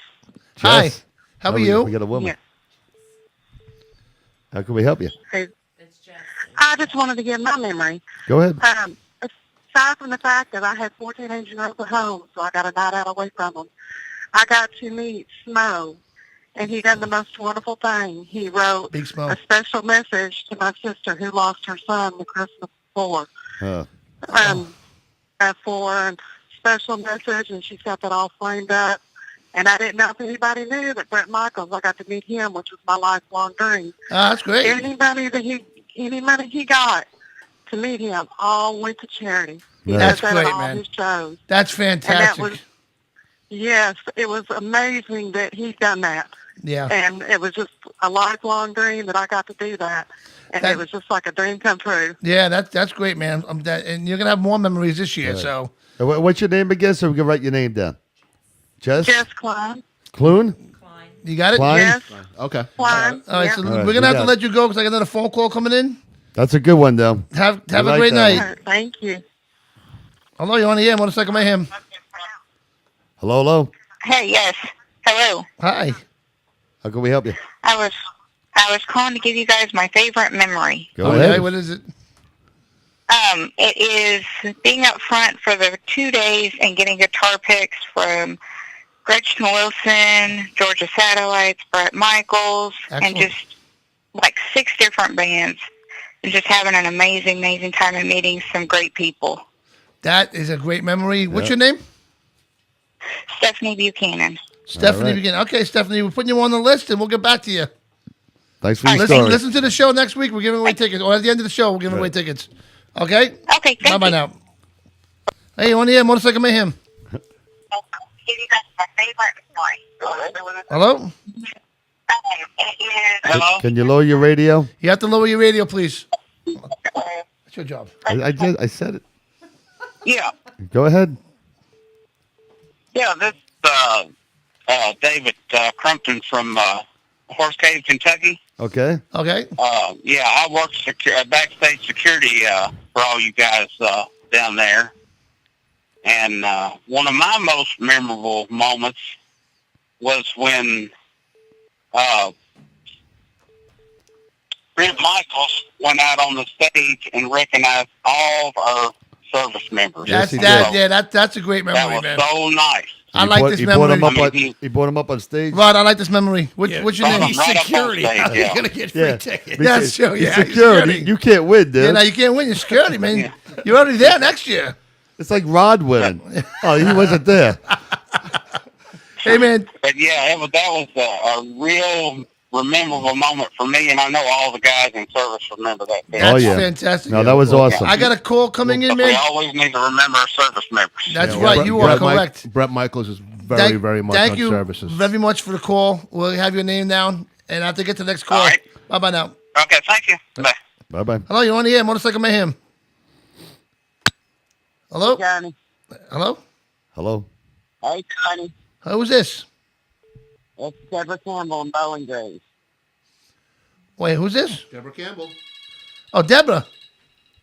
Hi. How are you? We got a woman. How can we help you? I just wanted to give my memory. Go ahead. Aside from the fact that I had 4 teenage-year-olds at home, so I got a night out away from them, I got to meet Smo, and he done the most wonderful thing. He wrote Big Smo. a special message to my sister who lost her son the Christmas before. Huh. For a special message, and she's got that all framed up. And I didn't know if anybody knew that Brett Michaels, I got to meet him, which was my lifelong dream. That's great. Any money he got to meet him all went to charity. He That's does that great, at all man. his shows. That's fantastic. And that was, yes, it was amazing that he'd done that. Yeah. And it was just a lifelong dream that I got to do that. And it was just like a dream come true. Yeah, that's great, man. And you're going to have more memories this year, Right. so. What's your name again so we can write your name down? Jess? Jess Klein. Clune? You got it? Klein? Yes. Okay. Klein. All right, yeah. so All right, we're going to have we to got let you go because I got another phone call coming in. That's a good one, though. Have I a like great that night. one. Thank you. Hello, you're on the air, Motorcycle Mayhem. Hello? Hey, yes. Hello. Hi. How can we help you? I was calling to give you guys my favorite memory. Go Okay, ahead. what is it? It is being up front for the 2 days and getting guitar picks from Gretchen Wilson, Georgia Satellites, Brett Michaels, Excellent. and just like 6 different bands. And just having an amazing, amazing time and meeting some great people. That is a great memory. What's Yeah. your name? Stephanie Buchanan. Stephanie right. begin. Okay, Stephanie, we're putting you on the list and we'll get back to you. Thanks for your Listen, story. listen to the show next week. We're giving away tickets. Or at the end of the show, we're giving away tickets. Okay? Okay, thank Bye-bye you. now. Hey, you on the air, Motorcycle Mayhem. Give you guys my favorite story. Hello? Hello? Can you lower your radio? You have to lower your radio, please. That's your job. I said it. Yeah. Go ahead. Yeah, this David Crumpton from Horse Cave, Kentucky. Okay. Okay. Yeah, I work backstage security for all you guys down there. And one of my most memorable moments was when Brent Michaels went out on the stage and recognized all of our service members. That's a great That memory, was man. so nice. I like this memory. He brought him up on stage. Rod, I like this memory. What's your name? He's security. How are you going to get free tickets? That's true. He's Yeah, security. You can't win, dude. Yeah, no, you can't win. You're security, man. You're already there next year. It's like Rod winning. Oh, he wasn't there. Hey, man. But yeah, that was a real memorable moment for me, and I know all the guys in service remember that. That's fantastic. No, that was awesome. I got a call coming in, We man. always need to remember our service members. That's right. You are correct. Brett Michaels is very much Thank on you services. very much for the call. We'll have your name down, and I have to get to the next call. All right. Bye-bye now. Okay, thank you. Bye. Bye-bye. Hello, you're on the air, Motorcycle Mayhem. Hello? Johnny. Hello? Hello. Hey, Johnny. Who's this? It's Deborah Campbell in Bowling Green. Wait, who's this? Deborah Campbell. Oh, Deborah.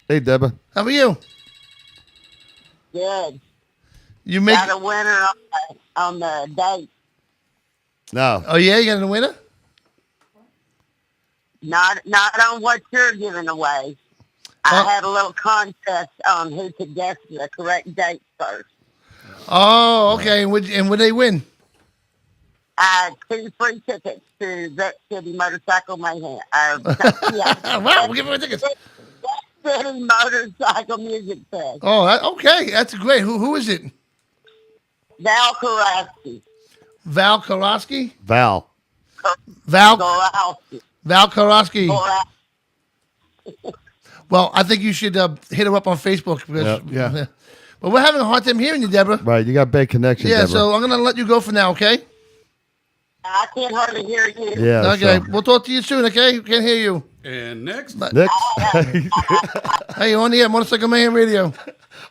Hey, Deborah. How are you? Good. You make. Got a winner on the date. No. Oh, yeah? You got a winner? Not on what you're giving away. I had a little contest on who could guess the correct date first. Oh, okay. And would they win? 2 free tickets to Vette City Motorcycle Mayhem. Wow, we'll give away tickets. Vette City Motorcycle Music Fest. Oh, okay. That's great. Who is it? Val Karaski. Val Karaski? Val. Kowalski. Val Karaski. Kowalski. Well, I think you should hit her up on Facebook. Because, Yeah. But we're having a hard time hearing you, Deborah. Right, you got bad connection, Yeah, Deborah. so I'm going to let you go for now, okay? I can't hardly hear you. Yeah, Okay, so- we'll talk to you soon, okay? Can't hear you. And next. Next. Hey, you're on the air, Motorcycle Mayhem Radio.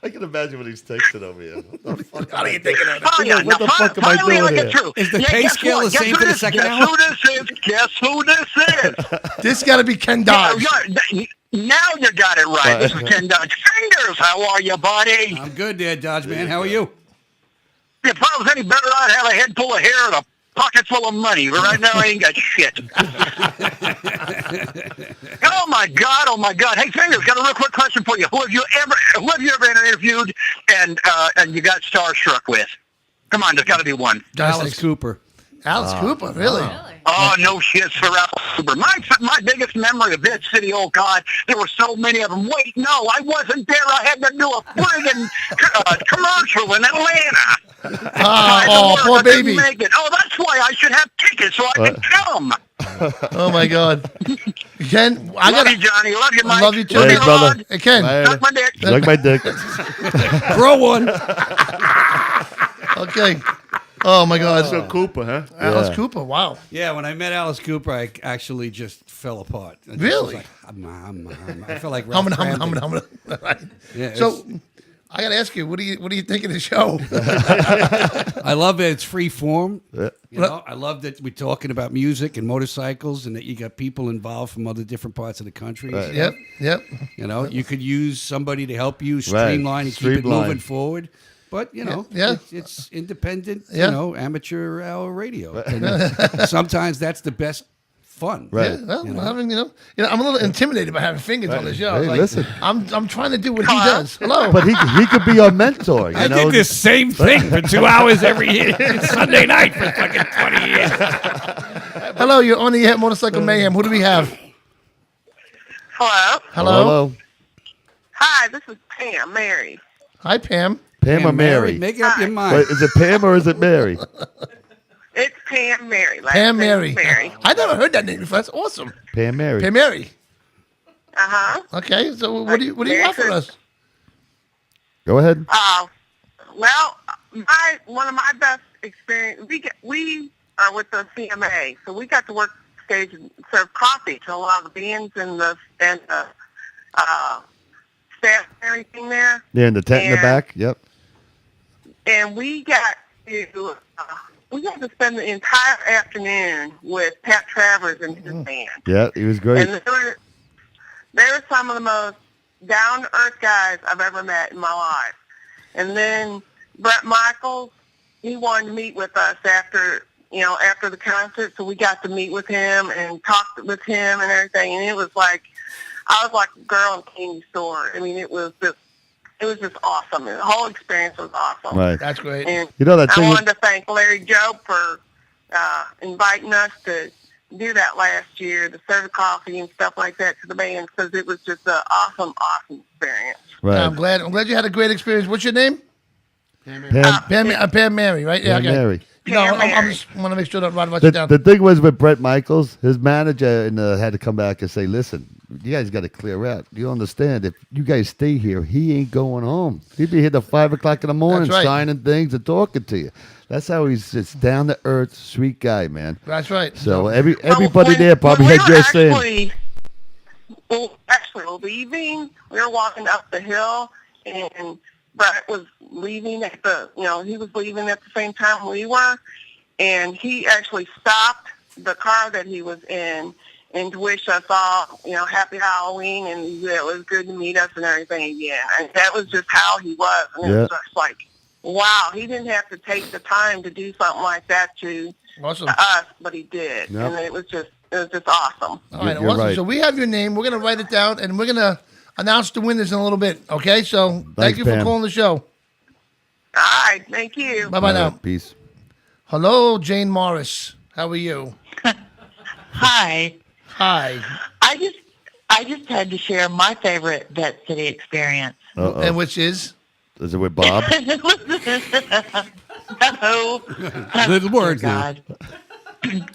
I can imagine what he's texting over here. What the fuck? How are you thinking of Oh, yeah. What the fuck am I doing here? Is the pay guess scale what? the same for the second hour? Guess who this is? This got to be Ken Dodge. Now you got it right. This is Ken Dodge. Fingers, how are you, buddy? I'm good there, Dodge man. How are you? If I was any better, I'd have a head full of hair and a pocket full of money. But right now, I ain't got shit. Oh my God! Hey, Fingers, got a real quick question for you. Who have you ever interviewed and you got starstruck with? Come on, there's got to be one. Alice Cooper. Alice Cooper, really? Oh, no shit, Sir Alice Cooper. My biggest memory of Vette City, oh, God, there were so many of them. Wait, no, I wasn't there. I had to do a friggin' commercial in Atlanta. Poor I baby. didn't make it. Oh, that's why I should have tickets so I could come. Oh, my God. Ken, Love you, Johnny. Love you, Mike. Love you, too. Love Hey, you, brother. Rod. Hey, Ken. Later. Suck my dick. Suck my dick. Grow one. Okay. Oh, my God. So Cooper, huh? Alice Yeah. Cooper, wow. Yeah, when I met Alice Cooper, I actually just fell apart. I just Really? was like, I felt like Ralph Cramden. Right. Yeah, So, I got to ask you, what do you think of the show? I love that it's free form. Yeah. You know, I love that we're talking about music and motorcycles, and that you got people involved from other different parts of the country. Right. Yep. You know, you could use somebody to help you streamline and keep it Streamline. moving forward. But, you know, Yeah. it's independent, Yeah. you know, amateur hour radio. And sometimes that's the best fun. Right. Yeah, well, You know? having, I'm a little intimidated by having Fingers on the show. Hey, Like, listen. I'm trying to do what he does. Hello. But he could be your mentor. You I know? did this same thing for 2 hours every Sunday night for fucking 20 years. Hello, you're on the air, Motorcycle Mayhem. Who do we have? Hello. Hello. Hi, this is Pam, Mary. Hi, Pam. Pam or Mary? Make up your mind. Wait, is it Pam or is it Mary? It's Pam Mary. Last Pam name Mary. is Mary. I never heard that name before. That's awesome. Pam Mary. Pam Mary. Uh-huh. Okay, so what do you Mary got for Chris- us? Go ahead. Well, one of my best experience. We are with the CMA, so we got to work stage and serve coffee to a lot of the bands and the staff and everything there. Yeah, in the tent in the And- back. Yep. And we got to spend the entire afternoon with Pat Travers and his band. Yeah, he was great. And they were some of the most down-to-earth guys I've ever met in my life. And then Brett Michaels, he wanted to meet with us after the concert, so we got to meet with him and talk with him and everything. And it was like, I was like a girl in a candy store. I mean, it was just awesome. The whole experience was awesome. Right. That's great. And You know that thing I with- wanted to thank Larry Jobe for inviting us to do that last year, to serve coffee and stuff like that to the band, because it was just an awesome experience. Right. I'm glad you had a great experience. What's your name? Pam, Pam Mary, right? Yeah, Pam okay. Mary. I just want to make sure that Rod writes it down. The thing was with Brett Michaels, his manager had to come back and say, listen, you guys got to clear out. You understand, if you guys stay here, he ain't going home. He'd be here till 5 o'clock in the morning That's right. signing things and talking to you. That's how he's just down-to-earth, sweet guy, man. That's right. So everybody there probably when had we your were saying. actually leaving, we were walking up the hill, and Brett was leaving he was leaving at the same time we were, and he actually stopped the car that he was in and to wish us all, happy Halloween, and it was good to meet us and everything again. And that was just how he was, and it was just like, wow, he didn't have to take the time to do something like that to us, but he did, Yep. and it was just awesome. All right, You're awesome. right. So we have your name. We're going to write it down, and we're going to announce the winners in a little bit. Okay, so thank Thanks, you for Pam. calling the show. All right, thank you. Bye-bye now. Peace. Hello, Jane Morris. How are you? Hi. Hi. I just had to share my favorite Vette City experience. And which is? Is it with Bob? No. Little words Dear now. God.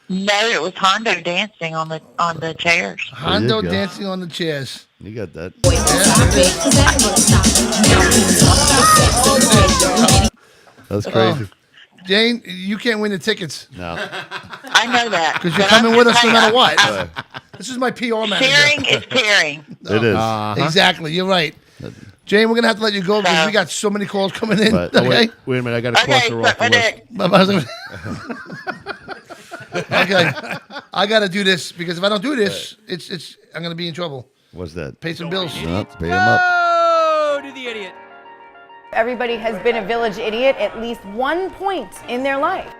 No, it was Hondo dancing on the chairs. Hondo go. dancing on the chairs. You got that. That's crazy. Jane, you can't win the tickets. No. I know that. Because you're But coming I'm with us just no matter saying, what. This is my PR manager. Sharing is caring. It is. Exactly. You're right. Jane, we're going to have to let you go because we got so many calls coming in. Right. Okay? Wait a minute, I got to cross her off the list. Okay. I got to do this because if I don't do this, it's I'm going to be in trouble. What's that? Pay some bills. No, pay him up. Oh, to the idiot. Everybody has been a village idiot at least one point in their life.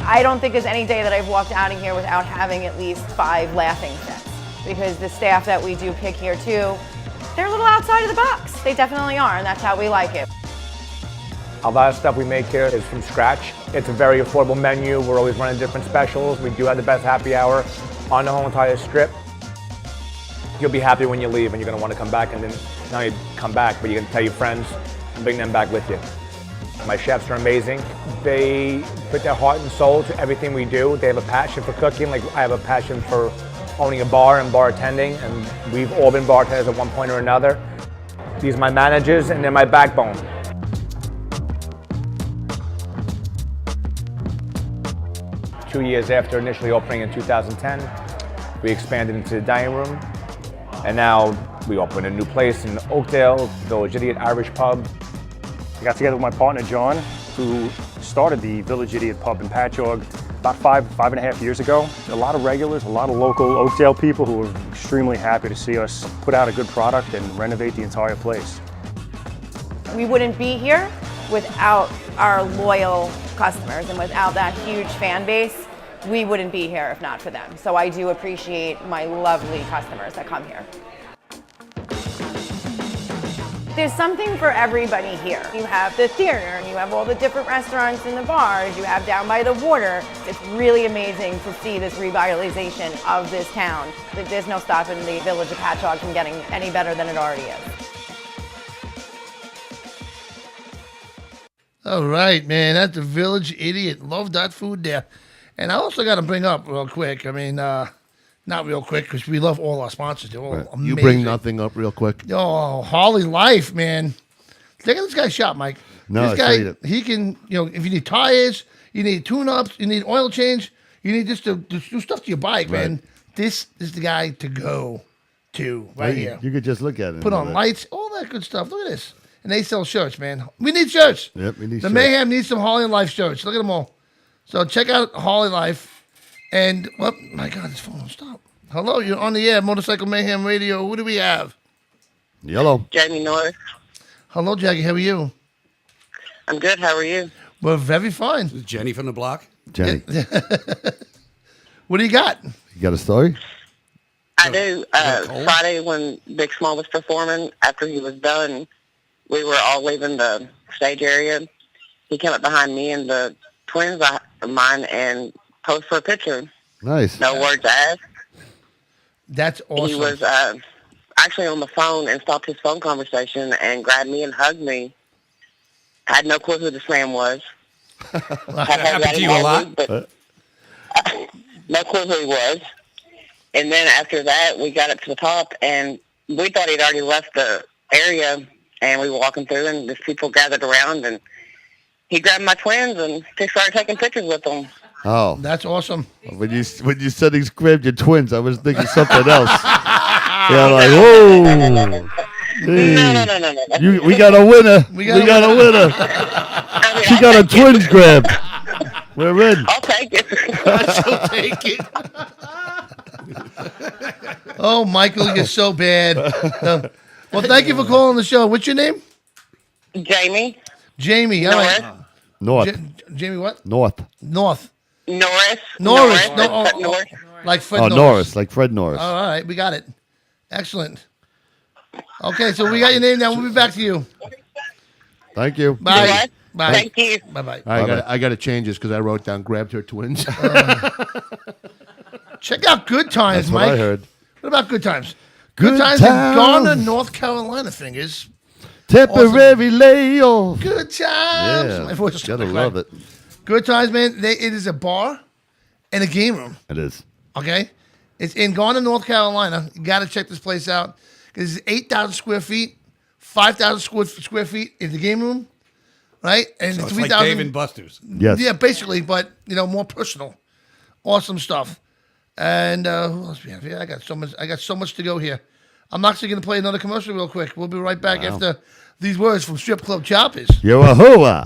I don't think there's any day that I've walked out of here without having at least 5 laughing fits. Because the staff that we do pick here too, they're a little outside of the box. They definitely are, and that's how we like it. A lot of stuff we make here is from scratch. It's a very affordable menu. We're always running different specials. We do have the best happy hour on the whole entire strip. You'll be happy when you leave, and you're going to want to come back, and then not only come back, but you can tell your friends and bring them back with you. My chefs are amazing. They put their heart and soul to everything we do. They have a passion for cooking, like I have a passion for owning a bar and bartending, and we've all been bartenders at one point or another. These are my managers, and they're my backbone. Two years after initially opening in 2010, we expanded into the dining room, and now we opened a new place in Oakdale, Village Idiot Irish Pub. I got together with my partner, John, who started the Village Idiot Pub in Patchogue about five and a half years ago. A lot of regulars, a lot of local Oakdale people who were extremely happy to see us put out a good product and renovate the entire place. We wouldn't be here without our loyal customers, and without that huge fan base, we wouldn't be here if not for them. So I do appreciate my lovely customers that come here. There's something for everybody here. You have the theater, and you have all the different restaurants and the bars, you have down by the water. It's really amazing to see this revitalization of this town. There's no stopping the village of Patchogue from getting any better than it already is. All right, man. That's the Village Idiot. Love that food there. And I also got to bring up real quick. I mean, not real quick because we love all our sponsors. They're all amazing. You bring nothing up real quick. Oh, Harley Life, man. Look at this guy's shop, Mike. No, this I guy, see it. he can, if you need tires, you need tune-ups, you need oil change, you need just to do stuff to your bike, Right. man. This is the guy to go to right here. You could just look at it. Put on lights, all that good stuff. Look at this. And they sell shirts, man. We need shirts. Yep, we need The shirts. Mayhem needs some Harley Life shirts. Look at them all. So check out Harley Life. And, well, my God, this phone won't stop. Hello, you're on the air, Motorcycle Mayhem Radio. Who do we have? Yellow. Jamie Norris. Hello, Jackie. How are you? I'm good. How are you? We're very fine. Is Jenny from the block? Jenny. What do you got? You got a story? I do. Friday when Big Small was performing, after he was done, we were all leaving the stage area. He came up behind me and the twins of mine and posed for a picture. Nice. No words asked. That's awesome. He was actually on the phone and stopped his phone conversation and grabbed me and hugged me. I had no clue who this man was. Happened to you a lot? But no clue who he was. And then after that, we got up to the top, and we thought he'd already left the area, and we were walking through, and there's people gathered around, and he grabbed my twins and started taking pictures with them. Oh, that's awesome. When you said he grabbed your twins, I was thinking something else. Yeah, like whoa. Hey, No. we got a winner. We got a winner. She got a twins grab. We're in. I'll take it. She'll take it. Oh, Michael, you're so bad. Well, thank you for calling the show. What's your name? Jamie. Jamie. All right. North. Jamie what? North. Norris. Norris. Like Fred Norris. Norris, like Fred Norris. All right, we got it. Excellent. Okay, so we got your name now. We'll be back to you. Thank you. Bye. Bye. Thank you. Bye-bye. I got to change this because I wrote down grabbed her twins. Check out Good Times, That's what Mike. I heard. What about Good Times? Good Times in Times. Garner, North Carolina, fingers. Temporary layoff. Good Times. Yeah, My voice is gotta starting to love crack. it. Good Times, man. It is a bar and a game room. It is. Okay? It's in Garner, North Carolina. You got to check this place out. Because it's 8,000 square feet, 5,000 square feet in the game room, right? And So it's 3,000 like Dave and Buster's. Yes. Yeah, basically, but, more personal. Awesome stuff. And who else we have here? I got so much to go here. I'm actually going to play another commercial real quick. We'll be right back after these words from Strip Club Choppers. Yo-a-hoa.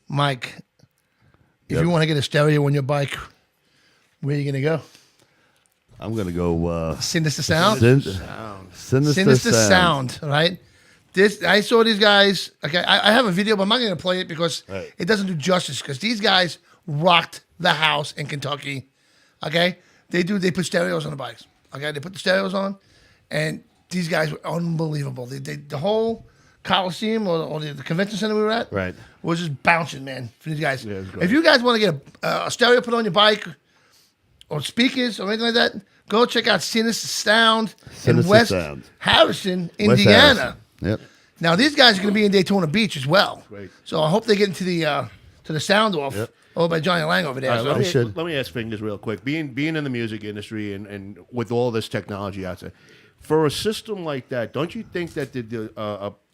Mike, if Yep. you want to get a stereo on your bike, where are you going to go? I'm going to go... Sinister Sound? Sinister Sound, right? I saw these guys. Okay, I have a video, but I'm not going to play it because it doesn't do justice. Because these guys rocked the house in Kentucky. Okay, they put stereos on the bikes. Okay, they put the stereos on, and these guys were unbelievable. The whole Coliseum or the convention center we were at, was just bouncing, man, for these guys. Yeah, it was great. If you guys want to get a stereo put on your bike or speakers or anything like that, go check out Sinister Sound in West Harrison, Indiana. Yep. Now these guys are going to be in Daytona Beach as well. Great. So I hope they get into the sound off over by Johnny Lang over there. All right, So- let me ask Fingers real quick. Being in the music industry and with all this technology out there, for a system like that, don't you think that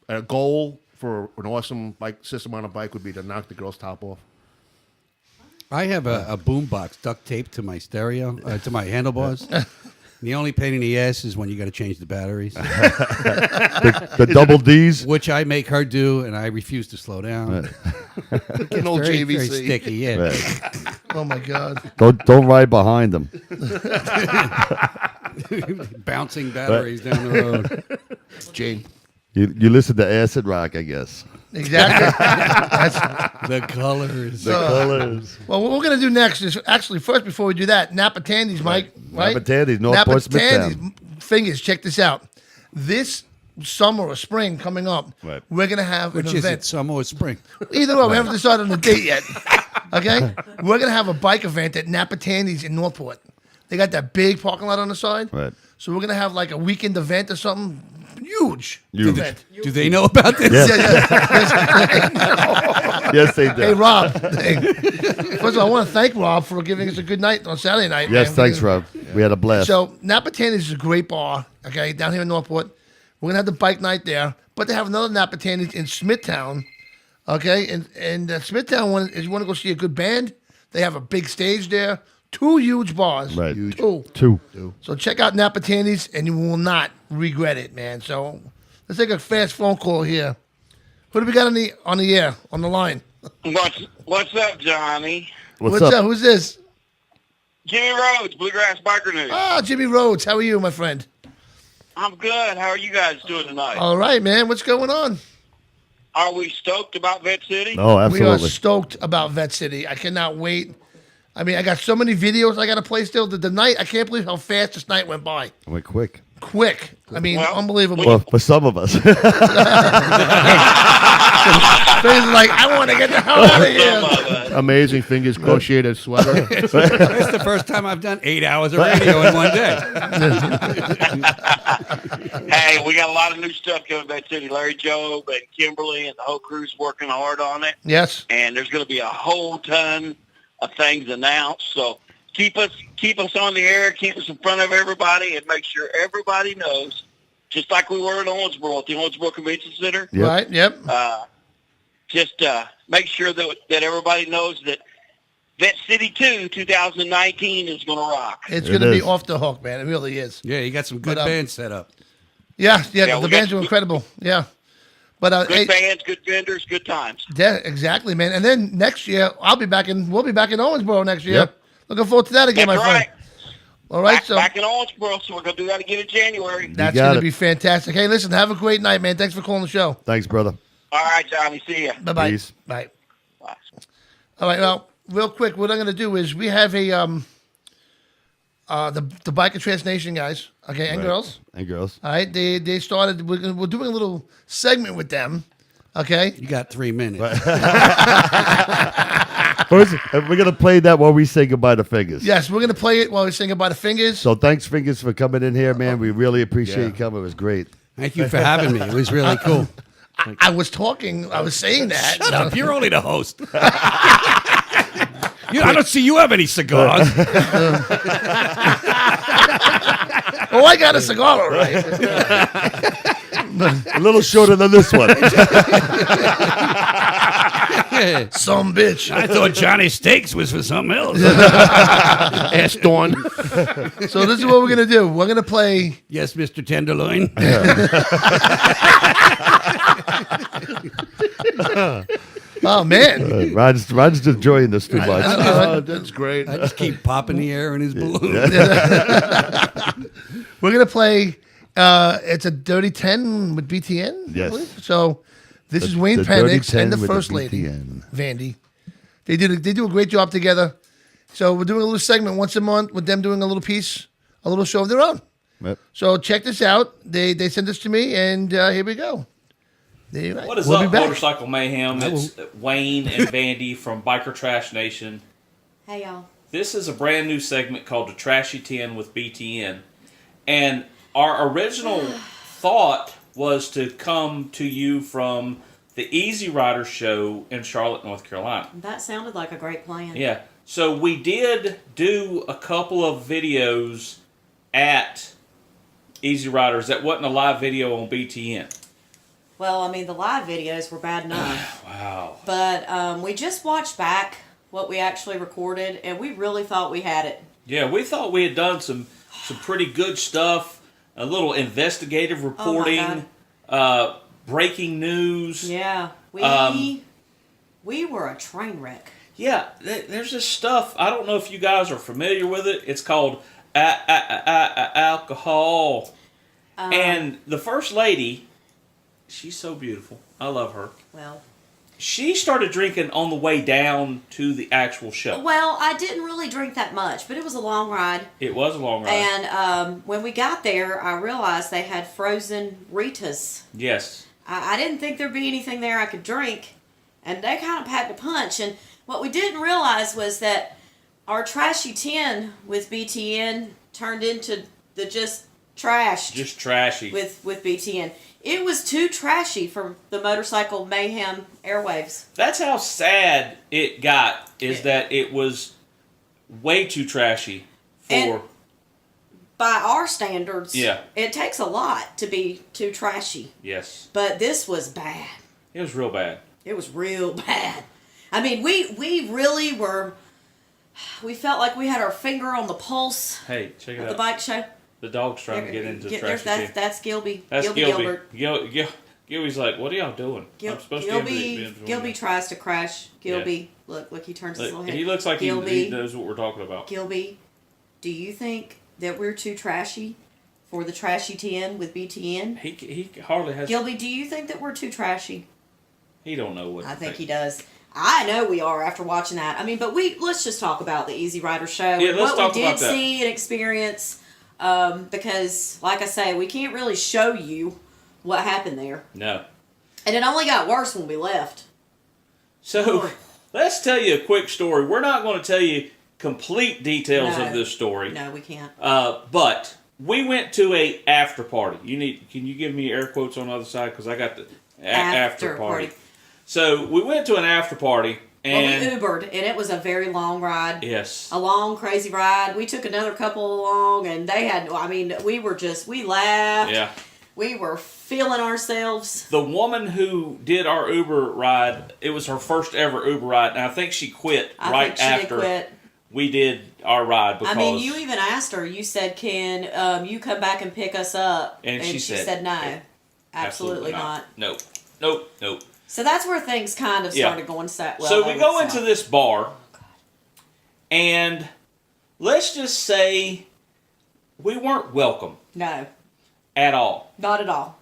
a goal for an awesome bike system on a bike would be to knock the girl's top off? I have a boom box duct taped to my stereo, to my handlebars. The only pain in the ass is when you got to change the batteries. the double Ds, which I make her do, and I refuse to slow down. An old very, JVC. very sticky, yeah. Right. Oh my God! Don't ride behind them. Bouncing batteries down the road. Jane. You listen to acid rock, I guess. Exactly. The colors. The colors. Well, what we're going to do next is actually first before we do that, Napa Tandy's, Mike. Right? Napa Tandy's, North Napa Portsmouth Tandy's. Town. Fingers, check this out. This summer or spring coming up, Right. we're going to have Which an is event. it, summer or spring? Either way, we haven't decided on the date yet. Okay? We're going to have a bike event at Napa Tandy's in Northport. They got that big parking lot on the side. Right. So we're going to have like a weekend event or something. Huge Huge. event. Do they know about this? Yes. Yes, Yes, they do. Hey, Rob. Hey. First of all, I want to thank Rob for giving us a good night on Saturday night. Yes, man. thanks, Rob. We had a blast. So Napa Tandy's is a great bar, okay, down here in Northport. We're going to have the bike night there. But they have another Napa Tandy's in Smithtown, okay? And Smithtown, if you want to go see a good band, they have a big stage there. 2 huge bars. Right. Two. Two. So check out Napa Tandy's, and you will not regret it, man. So let's take a fast phone call here. Who do we got on the air, on the line? What's up, Johnny? What's up? Who's this? Jimmy Rhodes, Bluegrass Biker News. Ah, Jimmy Rhodes. How are you, my friend? I'm good. How are you guys doing tonight? All right, man. What's going on? Are we stoked about Vette City? Oh, We are absolutely. stoked about Vette City. I cannot wait. I mean, I got so many videos I got to play still. The night, I can't believe how fast this night went by. Went quick. Quick. I mean, unbelievable. Well, for some of us. Things like, I want to get the hell out of here. Amazing fingers crocheted sweater. That's the first time I've done 8 hours of radio in one day. Hey, we got a lot of new stuff coming to Vette City. Larry Jobe and Kimberly and the whole crew's working hard on it. Yes. And there's going to be a whole ton of things announced. So keep us on the air, keep us in front of everybody, and make sure everybody knows, just like we were at Owensboro, at the Owensboro Convention Center. Yep. Right, yep. Just make sure that everybody knows that Vette City 2 2019 is going to rock. It's going to be off the hook, man. It really is. Yeah, you got some good But, bands set up. Yeah, Yeah, the we bands got- are incredible. Yeah. But Good bands, good vendors, good times. yeah, exactly, man. And then next year, we'll be back in Owensboro next year. Yep. Looking forward to that again, That's my friend. right. All right, Back in Owensboro, so we're going to do that again in January. That's got going to it. be fantastic. Hey, listen, have a great night, man. Thanks for calling the show. Thanks, brother. All right, Johnny. See ya. Bye-bye. Peace. Bye. All right, well, real quick, what I'm going to do is we have a the Biker Trans Nation guys, okay, and Right. girls. And girls. All right, they started. We're doing a little segment with them, okay. You got 3 minutes. We're going to play that while we say goodbye to Fingers. Yes, we're going to play it while we sing about the fingers. So thanks, Fingers, for coming in here, man. We really appreciate you coming. It was great. Thank you for having me. It was really cool. I was saying that. Shut up. You're only the host. I don't see you have any cigars. Oh, I got a cigar, all right. A little shorter than this one. Some bitch. I thought Johnny Steaks was for something else. Ask Dawn. So this is what we're going to do. We're going to play. Yes, Mr. Tenderloin. Oh, man. Rod's enjoying this too much. That's great. I just keep popping the air in his balloon. We're going to play. It's a Dirty 10 with BTN. I Yes. believe. So this is Wayne the Dirty Penix 10 and the with First the Lady, BTN. Vandy. They do a great job together. So we're doing a little segment once a month with them doing a little piece, a little show of their own. Yep. So check this out. They sent this to me, and here we go. What is We'll be up, back. Motorcycle Mayhem? It's Wayne and Vandy from Biker Trash Nation. Hey, y'all. This is a brand new segment called the Trashy 10 with BTN. And our original thought was to come to you from the Easy Rider show in Charlotte, North Carolina. That sounded like a great plan. Yeah. So we did do a couple of videos at Easy Riders. That wasn't a live video on BTN. Well, I mean, the live videos were bad enough. Wow. But we just watched back what we actually recorded, and we really thought we had it. Yeah, we thought we had done some some pretty good stuff. A little investigative Oh, reporting, breaking news. Yeah, we were a train wreck. Yeah, there's this stuff. I don't know if you guys are familiar with it. It's called alcohol. And the first lady, she's so beautiful. I love her. Well, she started drinking on the way down to the actual show. Well, I didn't really drink that much, but it was a long ride. It was a long ride. And when we got there, I realized they had frozen Ritas. Yes. I didn't think there'd be anything there I could drink, and they kind of packed a punch. And what we didn't realize was that our trashy 10 with BTN turned into the just trash. Just trashy. With BTN. It was too trashy for the Motorcycle Mayhem airwaves. That's how sad it got, is that it was way too trashy for... And by our standards, yeah, it takes a lot to be too trashy. Yes. But this was bad. It was real bad. It was real bad. I mean, we really were... We felt like we had our finger on the pulse. Hey, check it of out. the bike show. The dog's trying to get into the trashy team. That's Gilby. That's Gilbert. Gilby's like, what are y'all doing? I'm supposed to be Gilby tries to crash. Gilby, look, he turns his little head. He looks like Gilby, he knows what we're talking about. Gilby, do you think that we're too trashy for the trashy 10 with BTN? He hardly has... Gilby, do you think that we're too trashy? He don't know what I think he does. I know we are after watching that. I mean, but let's just talk about the Easy Rider show. Yeah, let's talk what we about did that. see and experience. Because, like I say, we can't really show you what happened there. No. And it only got worse when we left. So, let's tell you a quick story. We're not going to tell you complete details of this story. No, we can't. But we went to a after party. Can you give me air quotes on the other side? Because I got the after party. So, we went to an after party. And we Ubered, and it was a very long ride. Yes. A long, crazy ride. We took another couple along, and they had, we laughed. Yeah. We were feeling ourselves. The woman who did our Uber ride, it was her first ever Uber ride, and I think she quit right after we did our ride. Because you even asked her, you said, can you come back and pick us up? And she said no. Absolutely not. Nope. So that's where things kind of started going well. So we go into this bar, and let's just say we weren't welcome. No. At all. Not at all.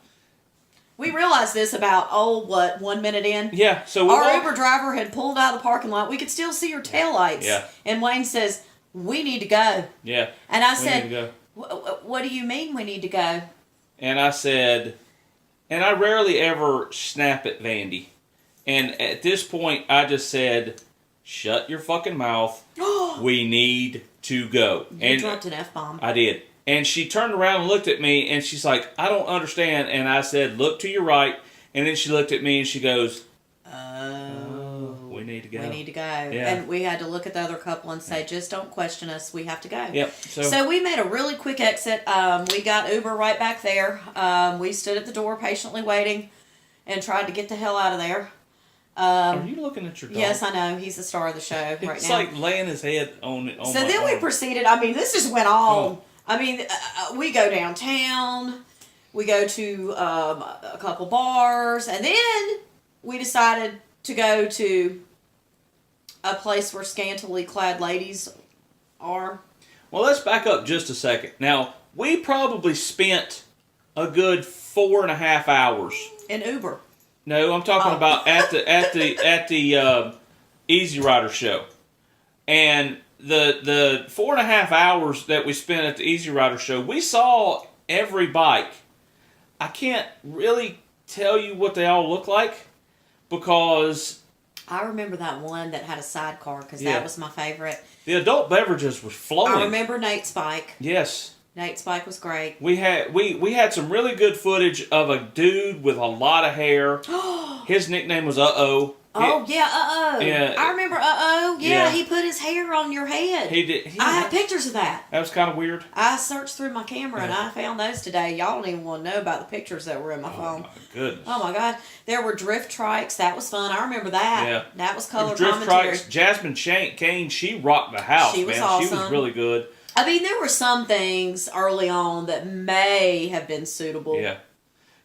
We realized this about, 1 minute in? Yeah. So our Uber driver had pulled out of the parking lot. We could still see her taillights. Yeah. And Wayne says, we need to go. Yeah. And I said, what do you mean we need to go? And I said... And I rarely ever snap at Vandy. And at this point, I just said, shut your fucking mouth. We need to go. You dropped an F-bomb. I did. And she turned around and looked at me, and she's like, I don't understand. And I said, look to your right. And then she looked at me, and she goes, we need to go. We need to go. Yeah. And we had to look at the other couple and say, just don't question us. We have to go. Yep. So we made a really quick exit. We got Uber right back there. We stood at the door patiently waiting and tried to get the hell out of there. Are you looking at your dog? Yes, I know. He's the star of the show right now. It's like laying his head on So then we proceeded. This just went on. We go downtown. We go to a couple bars. And then we decided to go to a place where scantily clad ladies are. Well, let's back up just a second. Now, we probably spent a good 4.5 hours in Uber. No, I'm talking about at the Easy Rider show, and the 4.5 hours that we spent at the Easy Rider show, we saw every bike. I can't really tell you what they all look like because I remember that one that had a sidecar because that was my favorite. The adult beverages was flowing. I remember Nate's bike. Yes. Nate's bike was great. We had some really good footage of a dude with a lot of hair. His nickname was Uh-Oh. Oh, yeah, Uh-Oh. Yeah. I remember Uh-Oh. Yeah, he put his hair on your head. He did. I have pictures of that. That was kind of weird. I searched through my camera and I found those today. Y'all don't even want to know about the pictures that were in my phone. My goodness. Oh, my God. There were drift trikes. That was fun. I remember that. Yeah. That was color drift commentary. trikes. Jasmine Kane, she rocked the house, She was man. awesome. She was really good. I mean, there were some things early on that may have been suitable. Yeah.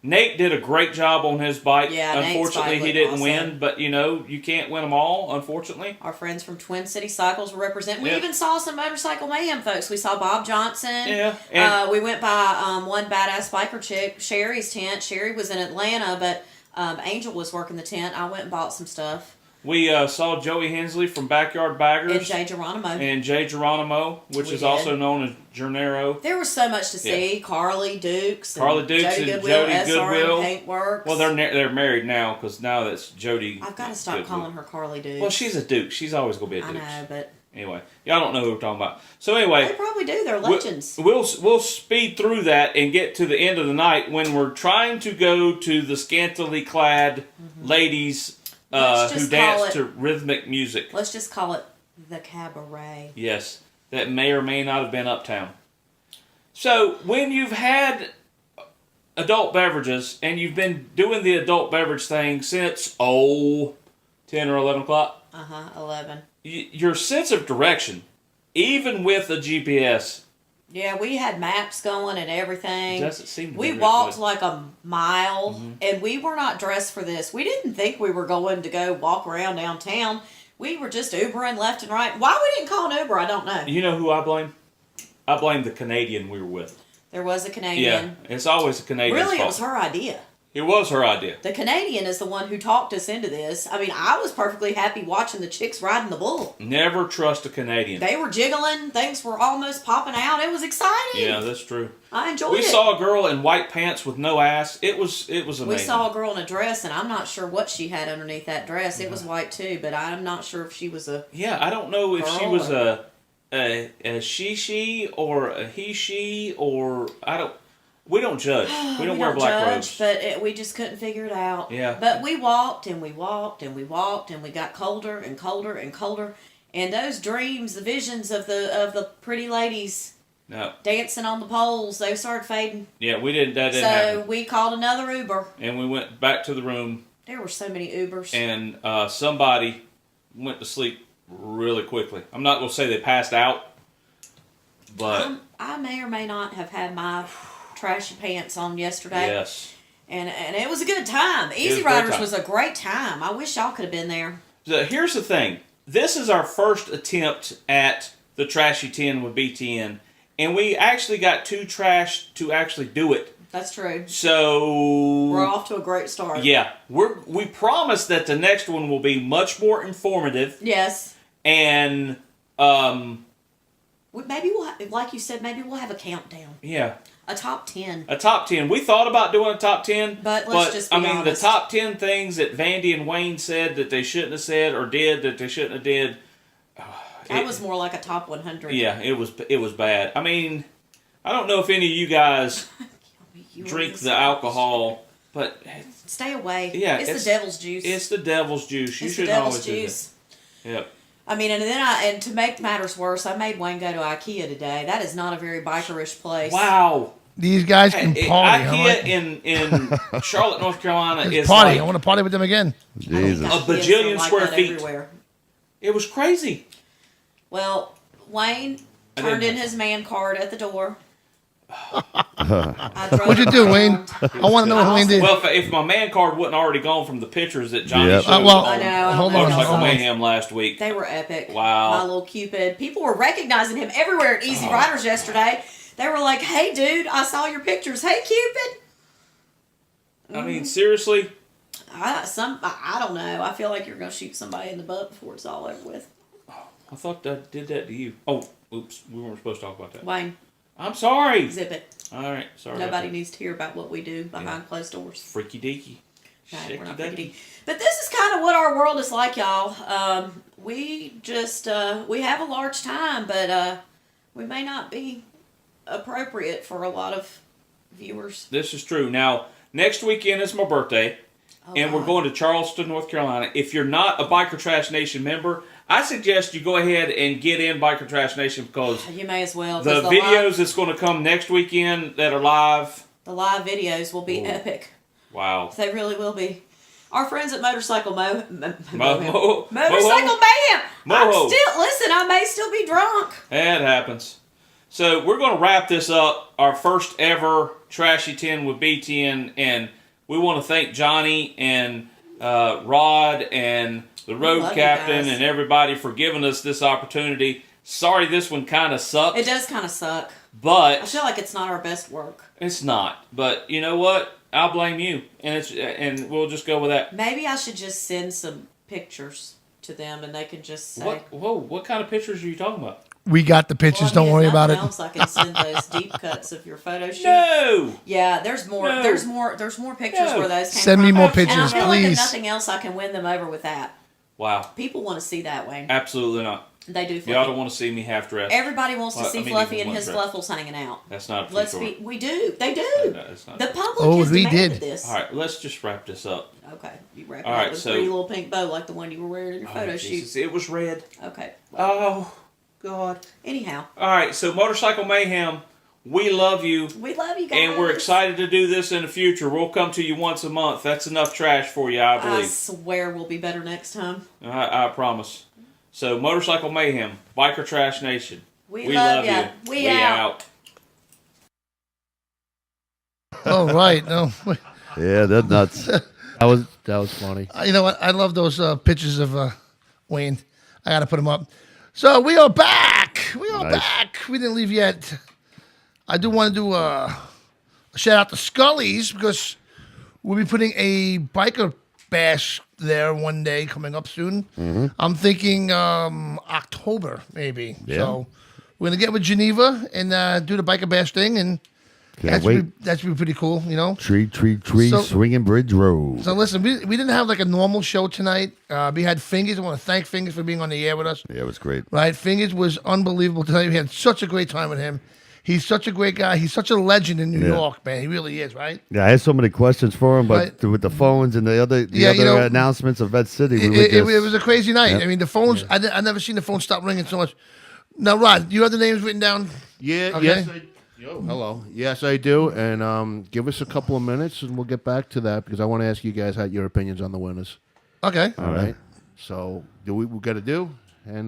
Nate did a great job on his bike. Yeah, Nate's unfortunately, bike he didn't also. win, but you can't win them all, unfortunately. Our friends from Twin City Cycles were representing. We Yeah. even saw some Motorcycle Mayhem folks. We saw Bob Johnson. Yeah, and- we went by one badass biker chick, Sherry's tent. Sherry was in Atlanta, but Angel was working the tent. I went and bought some stuff. We saw Joey Hensley from Backyard Baggers. And Jay Geronimo. Which We is did. also known as Gernero. There was so much to see. Yeah. Carly Dukes. Carly Dukes Jody and Goodwill, Jody SRM Goodwill. Paintworks. Well, they're married now because now that's Jody. I've got to stop Goodwill. calling her Carly Dukes. Well, she's a Duke. She's always going to be a I Duke. know, but Anyway, y'all don't know who we're talking about. So anyway, they probably do. They're legends. We'll speed through that and get to the end of the night when we're trying to go to the scantily clad ladies Let's who just dance call it- to rhythmic music. Let's just call it the cabaret. Yes, that may or may not have been uptown. So when you've had adult beverages and you've been doing the adult beverage thing since 10 or 11 o'clock, 11. Your sense of direction, even with a GPS, Yeah, we had maps going and everything. Doesn't seem to be we really walked good. like a mile, and we were not dressed for this. We didn't think we were going to go walk around downtown. We were just Ubering left and right. Why we didn't call an Uber, I don't know. You know who I blame? I blame the Canadian we were with. There was a Canadian. Yeah, it's always a Canadian's Really, it fault. was her idea. It was her idea. The Canadian is the one who talked us into this. I mean, I was perfectly happy watching the chicks riding the bull. Never trust a Canadian. They were jiggling. Things were almost popping out. It was exciting. Yeah, that's true. I enjoyed We it. saw a girl in white pants with no ass. It was amazing. We saw a girl in a dress, and I'm not sure what she had underneath that dress. It was white too, but I'm not sure if she was a. Yeah, I don't know if she girl was or- a she or a he or I don't. We don't judge. We don't wear black judge, robes. but we just couldn't figure it out. Yeah. But we walked and we walked and we walked and we got colder and colder and colder, and those dreams, the visions of the pretty ladies No. dancing on the poles, they started fading. Yeah, we didn't. That didn't So happen. we called another Uber. And we went back to the room, There were so many Ubers. and somebody went to sleep really quickly. I'm not going to say they passed out, but I may or may not have had my trashy pants on yesterday. yes. And it was a good time. was Easy a great Riders time. was a great time. I wish y'all could have been there. So here's the thing. This is our first attempt at the Trashy 10 with BTN, and we actually got too trashed to actually do it. That's true. So We're off to a great start. yeah, we promise that the next one will be much more informative, Yes. and Maybe we'll, like you said, maybe we'll have a countdown. yeah, A top 10. a top 10. We thought about doing a top 10, But let's just be I mean, honest. the top 10 things that Vandy and Wayne said that they shouldn't have said or did that they shouldn't have did. That was more like a top 100. Yeah, it was bad. I mean, I don't know if any of you guys drink the alcohol, but Stay away. yeah, It's the devil's juice. It's the devil's juice. You It's the should devil's always juice. do that. Yep. I mean, and to make matters worse, I made Wayne go to IKEA today. That is not a very bikerish place. Wow. These guys can party. IKEA in Charlotte, North Carolina Let's is party. like I want to party with them again. Jesus. a bajillion like square that feet. everywhere. It was crazy. Well, Wayne I turned didn't- in his man card at the door. What'd you do, Wayne? I want to know what Wayne did. Well, if my man card wasn't already gone from the pictures that Johnny Yep. showed Well, on I know, hold on. Motorcycle Hold on. Mayhem last week. They were epic. Wow. My little Cupid. People were recognizing him everywhere at Easy Riders yesterday. They were like, "Hey, dude, I saw your pictures. Hey, Cupid." I mean, seriously? I don't know. I feel like you're gonna shoot somebody in the butt before it's all over with. I thought I did that to you. Oh, oops. We weren't supposed to talk about that. Wayne, I'm sorry. zip it. All right. Sorry. about Nobody that. needs to hear about what we do behind closed doors. Freaky deaky. No, we're not Shaky-ducky. freaky. But this is kind of what our world is like, y'all. We just we have a large time, but we may not be appropriate for a lot of viewers. This is true. Now, next weekend is my birthday, and we're going to Charleston, North Carolina. If you're not a Biker Trash Nation member, I suggest you go ahead and get in Biker Trash Nation because You may as well. the 'cause videos that's going to come next weekend that are live. the live videos will be epic. Wow. They really will be. Our friends at Motorcycle Motorcycle Moho. Mayhem. I'm Moho. still listen. I may still be drunk. It happens. So we're going to wrap this up, our first ever Trashy 10 with BTN, and we want to thank Johnny and Rod and the road captain and everybody for giving us this opportunity. Sorry this one kind of sucked. It does kind of suck. But I feel like it's not our best work. It's not. But you know what? I'll blame you, and we'll just go with that. Maybe I should just send some pictures to them, and they can just say... What kind of pictures are you talking about? We got the pictures. Don't worry about it. Else, I can send those deep cuts of your photo shoot. No. Yeah, there's more. No. There's more pictures where those came Send from. me more And pictures, I feel like if please. nothing else, I can win them over with that. Wow. People want to see that, Wayne. Absolutely not. They do. Y'all don't want to see me half dressed. Everybody wants to see Fluffy and his dressed. fluffles hanging out. That's not a Let's true be. We do. They do. That's not The true. public has demanded this. All right, let's just wrap this up. Okay, you wrap it All up right, with so- a pretty little pink bow like the one you were wearing in your photo Jesus, shoot. it was red. Okay. Oh, God. Anyhow, All right, so Motorcycle Mayhem, we love you. we love you guys. And we're excited to do this in the future. We'll come to you once a month. That's enough trash for you, I I believe. swear we'll be better next time. I promise. So, Motorcycle Mayhem, Biker Trash Nation. We love ya. you. We out. All right. No. Yeah, that's nuts. That was funny. You know what? I love those pictures of Wayne. I got to put them up. So we are back. We are back. We didn't leave yet. I do want to do a shout out to Scully's because we'll be putting a biker bash there one day coming up soon. Mm-hmm. I'm thinking October maybe. Yeah. So we're gonna get with Geneva and do the biker bash thing, and Can't wait. that should be pretty cool. You know. Tree, So- Swinging Bridge Road. So listen, we didn't have like a normal show tonight. We had Fingers. I want to thank Fingers for being on the air with us. Yeah, it was great. Right, Fingers was unbelievable tonight. We had such a great time with him. He's such a great guy. He's such a legend in New Yeah. York, man. He really is, right? Yeah, I had so many questions for him, but with the phones and the other announcements of Vette City, It was a crazy night. Yep. I mean, the phones. I never seen the phone stop ringing so much. Now, Rod, you have the names written down? Yeah. Okay. Yes. Hello. Yes, I do. And give us a couple of minutes, and we'll get back to that because I want to ask you guys your opinions on the winners. Okay. All right. So, we got to do, and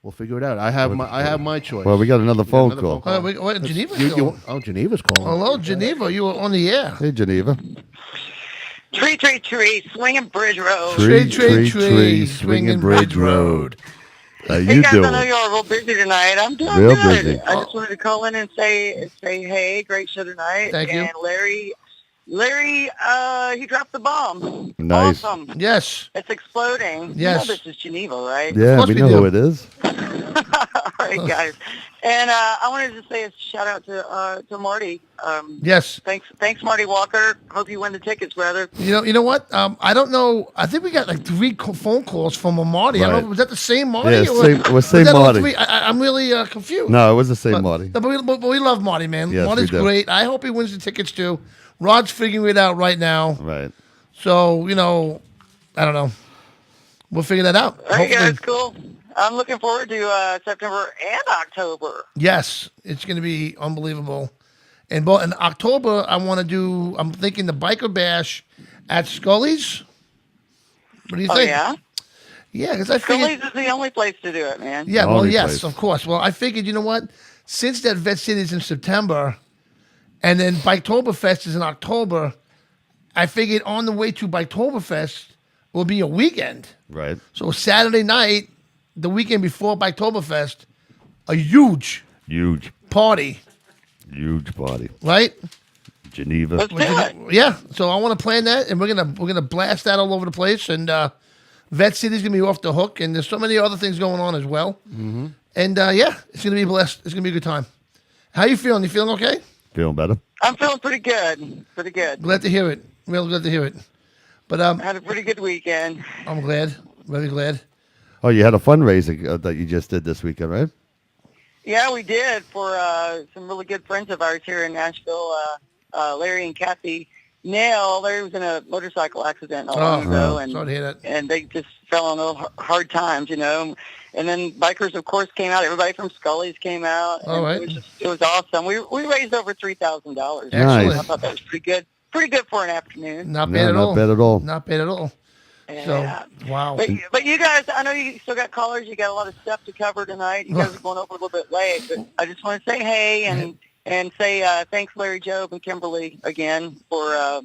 we'll figure it out. I have my choice. Well, we got another phone call. Wait, Geneva's calling. Geneva's calling. Hello, Geneva. You were on the air. Hey, Geneva. Tree, swinging Bridge Road. Tree, Swinging Bridge Road. How Hey you guys, doing? I know you're real busy tonight. I'm doing Real good. busy. I just wanted to call in and say hey, great show tonight. Thank you. And Larry, he dropped the bomb. Nice. Awesome. Yes. It's exploding. Yes. You know this is Geneva, right? Yeah, we know who it is. All right, guys. And I wanted to say a shout out to Marty. Yes. Thanks, Marty Walker. Hope you win the tickets, brother. You know what? I don't know. I think we got like 3 phone calls from a Marty. I don't Right. know. Was that the same Marty? Yeah, or was same that all Marty. 3? I'm really confused. No, it was the same Marty. But we love Marty, man. Yes, Marty's we do. great. I hope he wins the tickets too. Rod's figuring it out right now. Right. So, I don't know. We'll figure that out. All right, Hopefully. guys, cool. I'm looking forward to September and October. Yes, it's going to be unbelievable. And in October, I'm thinking the Biker Bash at Scully's. What do you Oh, think? yeah? Yeah, because I figured... Scully's is the only place to do it, man. Yeah, well, Only yes, place. of course. Well, I figured, you know what? Since that Vette City is in September, and then Biketoberfest is in October, I figured on the way to Biketoberfest will be a weekend. Right. So Saturday night, the weekend before Biketoberfest, a huge party, Huge party. right? Geneva. Let's do it. Yeah. So I want to plan that, and we're gonna blast that all over the place. And Vette City's gonna be off the hook, and there's so many other things going on as well. Mm-hmm. And it's gonna be blessed. It's gonna be a good time. How you feeling? You feeling okay? Feeling better? I'm feeling pretty good. Pretty good. Glad to hear it. Real glad to hear it. But I had a pretty good weekend. I'm glad. Very glad. Oh, you had a fundraiser that you just did this weekend, right? Yeah, we did for some really good friends of ours here in Nashville, Larry and Kathy Nail. Larry was in a motorcycle accident not long ago, sorry to hear that. and they just fell on real hard times, And then bikers, of course, came out. Everybody from Scully's came out. All right. It was awesome. We raised over $3,000. Nice. I thought that was pretty good. Pretty good for an afternoon. Not bad at all. Not bad at all. Not bad at all. So, wow. But you guys, I know you still got callers. You got a lot of stuff to cover tonight. You guys are going over a little bit late, but I just want to say hey and say thanks, Larry, Jobe, and Kimberly again for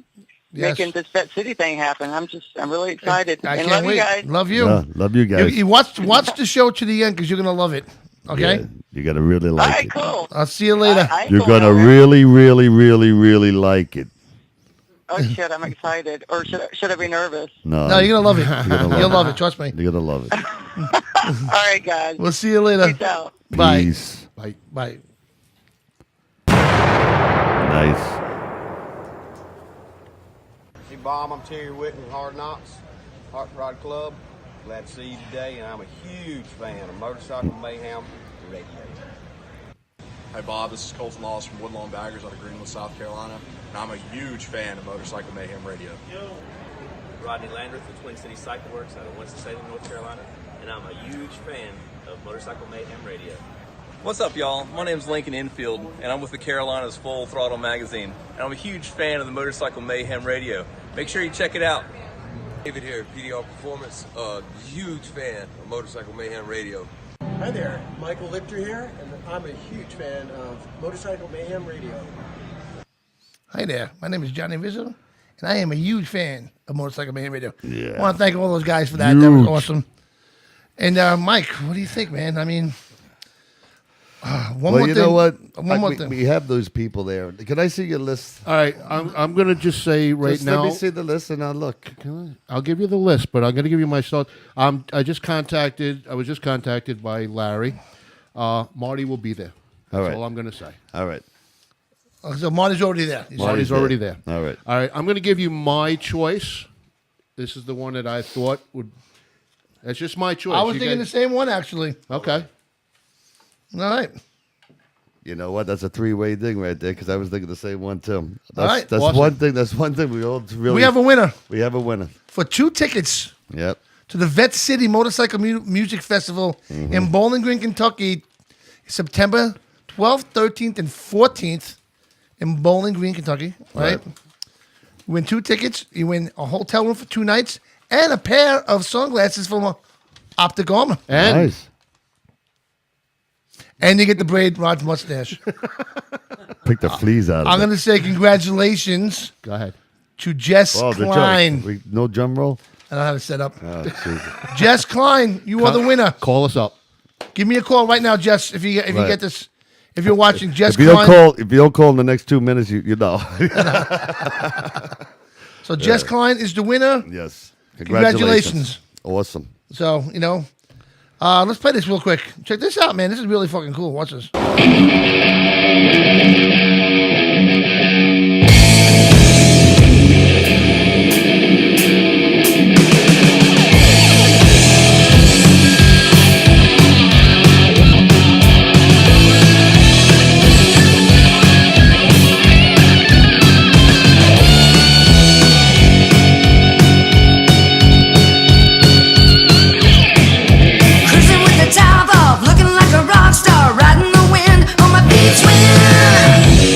making this Vette City thing happen. I'm really excited. I and can't love wait. you guys. Love you. Love you guys. You watch the show to the end because you're gonna love it. Okay. Yeah, you gotta really All like right, it. cool. I'll see you later. You're gonna really, really, really, really like it. Oh shit, I'm excited. Or should I be nervous? No, you're gonna love it. You'll love it. Trust me. You're gonna love it. All right, guys. We'll see you later. Peace out. Bye. Peace. Bye. Bye. Nice. Hey Bob, I'm Terry Whitten, Hard Knocks, Hot Rod Club. Glad to see you today, and I'm a huge fan of Motorcycle Mayhem Radio. Hey Bob, this is Colton Laws from Woodlawn Baggers out of Greenwood, South Carolina, and I'm a huge fan of Motorcycle Mayhem Radio. Rodney Landreth with Twin City Cycle Works out of Winston-Salem, North Carolina, and I'm a huge fan of Motorcycle Mayhem Radio. What's up, y'all? My name's Lincoln Infield, and I'm with the Carolinas Full Throttle Magazine, and I'm a huge fan of the Motorcycle Mayhem Radio. Make sure you check it out. David here, PDR Performance, huge fan of Motorcycle Mayhem Radio. Hi there, Michael Lichter here, and I'm a huge fan of Motorcycle Mayhem Radio. Hi there. My name is Johnny Vizzo, and I am a huge fan of Motorcycle Mayhem Radio. Yeah. I want to thank all those guys for that. That was awesome. And Mike, what do you think, man? I mean, one more you thing. know what? One more thing. We have those people there. Can I see your list? All right, I'm going to just say right Just now. let me see the list and I'll look. I'll give you the list, but I'm going to give you my thoughts. I was just contacted by Larry. Marty will be there. That's all I'm going to say. All right. So Marty's already there. Marty's already there. All right. All right. I'm going to give you my choice. This is the one that I thought would. That's just my choice. I was thinking the same one, actually. Okay. All right. You know what? That's a three-way thing right there because I was thinking the same one too. All right. That's Awesome. one thing. That's one thing we all really. We have a winner. We have a winner. For 2 tickets Yep. to the Vette City Motorcycle Music Festival in Bowling Green, Kentucky, September 12th, 13th, and 14th in Bowling Green, Kentucky. Right? You win 2 tickets. You win a hotel room for 2 nights and a pair of sunglasses from Optic Armor. Nice. And you get the braid Rod's mustache. Pick the fleas out of I'm it. going to say congratulations. Go ahead. To Jess Oh, the Klein. joke. No drum roll? I don't know how to set up. Oh, Jesus. Jess Klein, you are the winner. Call us up. Give me a call right now, Jess. If you Right. get this, if you're watching, Jess If you Klein. don't call in the next 2 minutes, you know. So Jess Klein is the winner. Yes. Congratulations. Awesome. So let's play this real quick. Check this out, man. This is really fucking cool. Watch this. Cruising with the top off, looking like a rock star, riding the wind on my beach wind.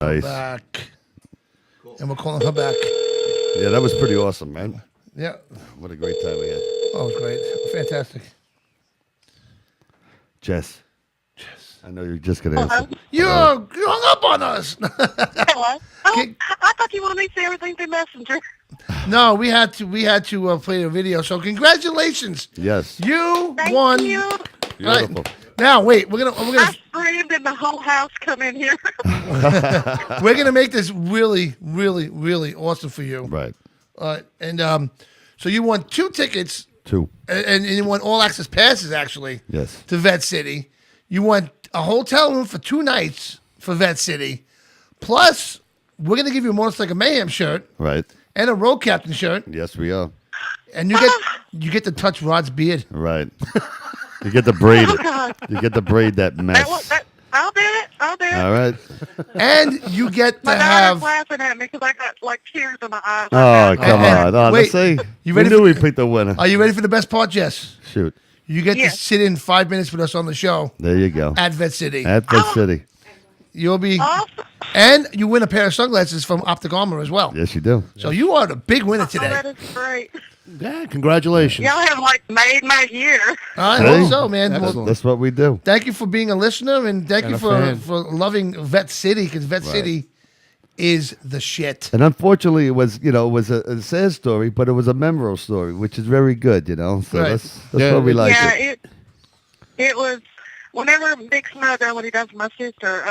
Nice. Back. And we're calling her back. Yeah, that was pretty awesome, man. Yeah. What a great time we had. Oh, it was great. Fantastic. Jess. I know you're just going to answer. You hung up on us. Hello. Oh, I thought you wanted me to say everything through Messenger. No, we had to play the video. So congratulations. Yes. You Thank won. you. Beautiful. Right. Now wait, we're gonna I screamed and the whole house come in here. we're gonna make this really, really, really awesome for you. Right. And so you won 2 tickets. 2. And you won all access passes actually. Yes. To Vette City. You won a hotel room for 2 nights for Vette City. Plus, we're gonna give you a Motorcycle Mayhem shirt. Right. And a road captain shirt. Yes, we are. And you get to touch Rod's beard. Right. You get to braid Oh, it. God. You get to braid that mess. I'll do it. All right. And you get My to daughter's have. laughing at me because I got like tears in my eyes. Oh, come on. Oh, Wait, let's see. you We ready knew for- we picked the winner. Are you ready for the best part, Jess? Shoot. You get to Yes. sit in 5 minutes with us on the show There you go. at Vette City. At Vette City. You'll be, and you win a pair of sunglasses from Optic Armor as well. Yes, you do. So you are the big winner Oh, today. that is great. Yeah, congratulations. Y'all have like made my year. I See? hope so, man. Well, That's what we do. thank you for being a listener, and thank And you a for fan. loving Vette City, because Vette Right. City is the shit. And unfortunately, it was a sad story, but it was a memorable story, which is very good, So Right. that's what we like. Yeah, it was whenever Nick's mother, when he does my sister,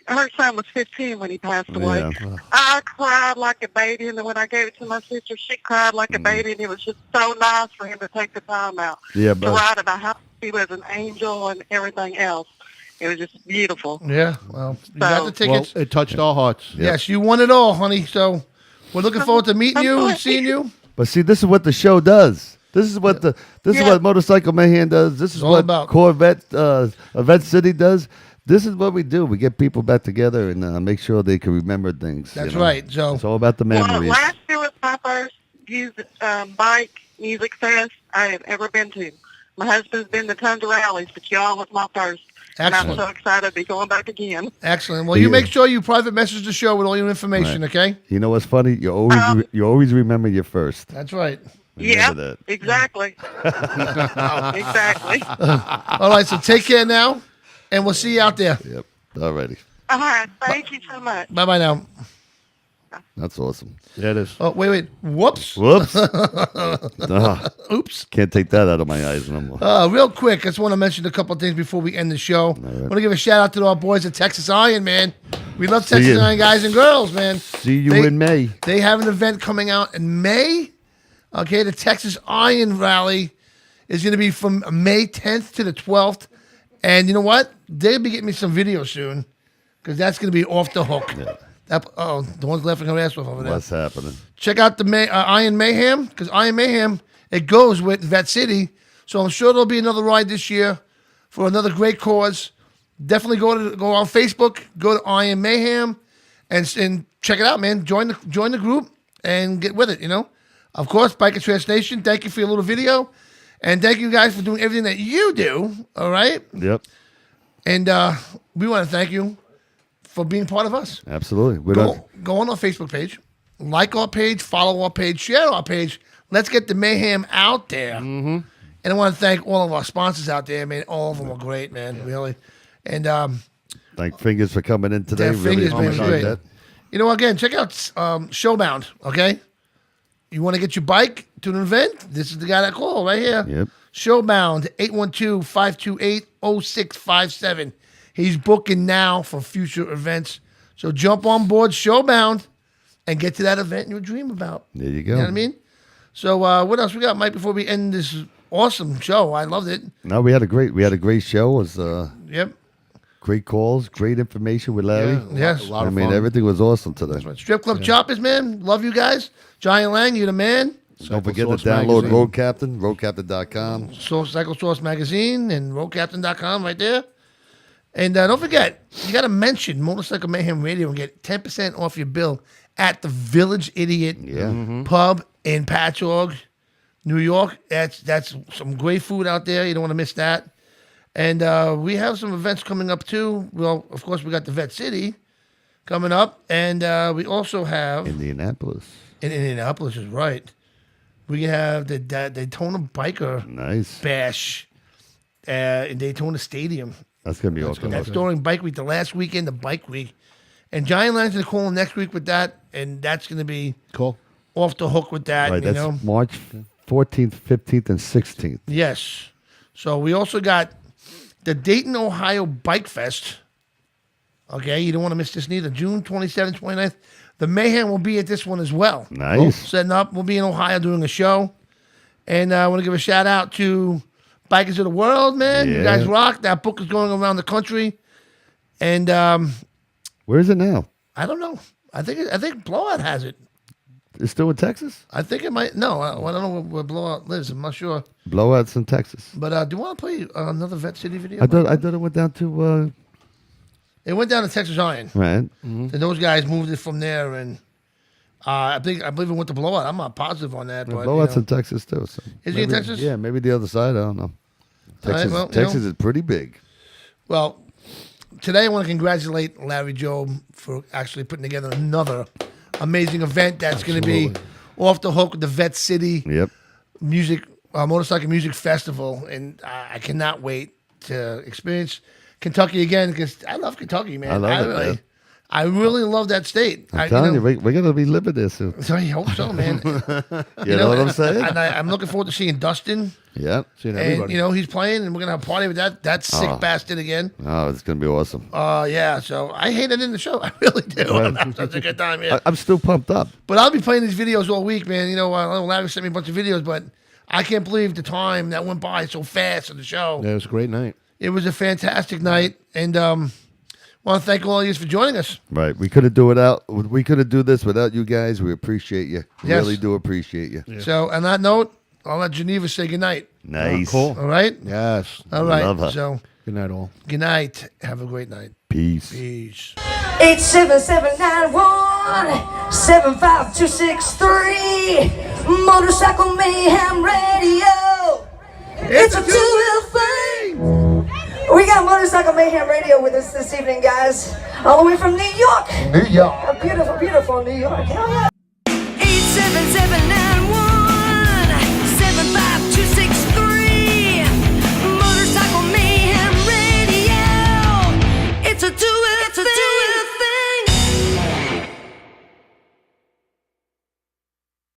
her son was 15 when he passed away. Yeah. I cried like a baby, and then when I gave it to my sister, she cried like a baby, and it was just so nice for him to take the time out Yeah, to but write about how he was an angel and everything else. It was just beautiful. Yeah, well, you got the tickets. Well, it touched our hearts. Yes, you won it all, honey. So we're looking forward to meeting you and seeing you. But see, this is what the show does. This is what is what Motorcycle Mayhem does. This is all what about. Corvette Vette City does. This is what we do. We get people back together and make sure they can remember things. That's right. So it's all about the Well, memories. last year was my first bike music fest I have ever been to. My husband's been to tons of rallies, but y'all was my first. And I'm Excellent. so excited to be going back again. Excellent. Well, you make sure you private message the show with all your information, Right. okay? You know what's funny? You always remember your first. That's right. Yeah, Remember that. exactly. Exactly. All right, so take care now, and we'll see you out there. Yep. Alrighty. All right. Thank you so much. Bye-bye now. That's awesome. Yeah, it is. Oh, wait. Whoops. Whoops. Oops. Can't take that out of my eyes no more. Real quick, I just want to mention a couple of things before we end the show. I want to give a shout out to our boys at Texas Iron, man. We love See Texas you. Iron guys and girls, man. See you in May. They have an event coming out in May. Okay, the Texas Iron Rally is going to be from May 10th to the 12th. And you know what? They'll be getting me some video soon, because that's going to be off the hook. The one's laughing her ass off over there. What's happening? Check out the Iron Mayhem, because Iron Mayhem, it goes with Vette City. So I'm sure there'll be another ride this year for another great cause. Definitely go on Facebook, go to Iron Mayhem, and check it out, man. Join the group and get with it. Of course, Biker Trash Nation. Thank you for your little video, and thank you guys for doing everything that you do. All right. Yep. And we want to thank you for being part of us. Absolutely. Go on our Facebook page, like our page, follow our page, share our page. Let's get the mayhem out there. Mm-hmm. And I want to thank all of our sponsors out there, man. All of them are great, man, really. And Thank Fingers for coming in today. yeah, Really Fingers, man, appreciate great. that. Again, check out Showbound, okay? You want to get your bike to an event? This is the guy that call right here. Yep. Showbound, 812-528-0657. He's booking now for future events. So jump on board Showbound and get to that event you dream about. There you go. You know what I mean? So what else we got, Mike, before we end this awesome show? I loved it. No, we had a great show. It was Yep. great calls, great information with Larry. Yes. I mean, everything was awesome today. Strip Club Choppers, man. Love you guys. Giant Lang, you're the man. Don't forget to Source download Magazine. Road Captain, roadcaptain.com. Cycle Source Magazine and roadcaptain.com right there. And don't forget, you got to mention Motorcycle Mayhem Radio and get 10% off your bill at the Village Idiot Pub in Patchogue, New York. That's some great food out there. You don't want to miss that. And we have some events coming up too. Well, of course, we got the Vette City coming up. And we also have... Indianapolis. In Indianapolis is right. We have the Daytona Biker Bash in Daytona Stadium. That's going to be awesome. That's during Bike Week, the last weekend of Bike Week. And Giant Lands are calling next week with that, and that's going to be off the hook with that. Right, you that's know? March 14th, 15th, and 16th. Yes. So we also got the Dayton, Ohio Bike Fest. Okay, you don't want to miss this neither. June 27th, 29th. The Mayhem will be at this one as well. Nice. Setting up. We'll be in Ohio doing a show. And I want to give a shout out to Bikers of the World, man. You guys rock. That book is going around the country. And where is it now? I don't know. I think Blowout has it. It's still in Texas? I think it might. No, I don't know where Blowout lives. I'm not sure. Blowout's in Texas. But do you want to play another Vette City video? I thought it went down to... It went down to Texas Iron. Right. And those guys moved it from there, and I believe it went to Blowout. I'm not positive on that. But, Blowout's in Texas, too. So is he in Texas? Yeah, maybe the other side. I don't know. Texas, All right, well, Texas is pretty big. Well, today I want to congratulate Larry Jobe for actually putting together another amazing event that's going to be off the hook with the Vette City Motorcycle Music Festival. And I cannot wait to experience Kentucky again because I love Kentucky, man. I really love that state. I'm telling you, we're going to be living there soon. So I hope so, man. you know what I'm saying? And I'm looking forward to seeing Dustin. Yeah, seeing everybody. And, he's playing, and we're going to have a party with that sick bastard again. Oh, it's going to be awesome. Yeah, so I hate it in the show. I really do. I'm having such a good time here. I'm still pumped up. But I'll be playing these videos all week, man. Larry sent me a bunch of videos, but I can't believe the time that went by so fast of the show. Yeah, it was a great night. It was a fantastic night, and want to thank all of you for joining us. Right, we couldn't do this without you guys. We appreciate you. Yes. Really do appreciate you. Yeah. So, on that note, I'll let Geneva say goodnight. Nice. Cool. All right? Yes. All right. Love her. So, good night, all. Good night. Have a great night. Peace. 877-917-526-3 Motorcycle Mayhem Radio. It's a two-wheel thing. We got Motorcycle Mayhem Radio with us this evening, guys. All the way from New York. New York. A beautiful, beautiful New York. 877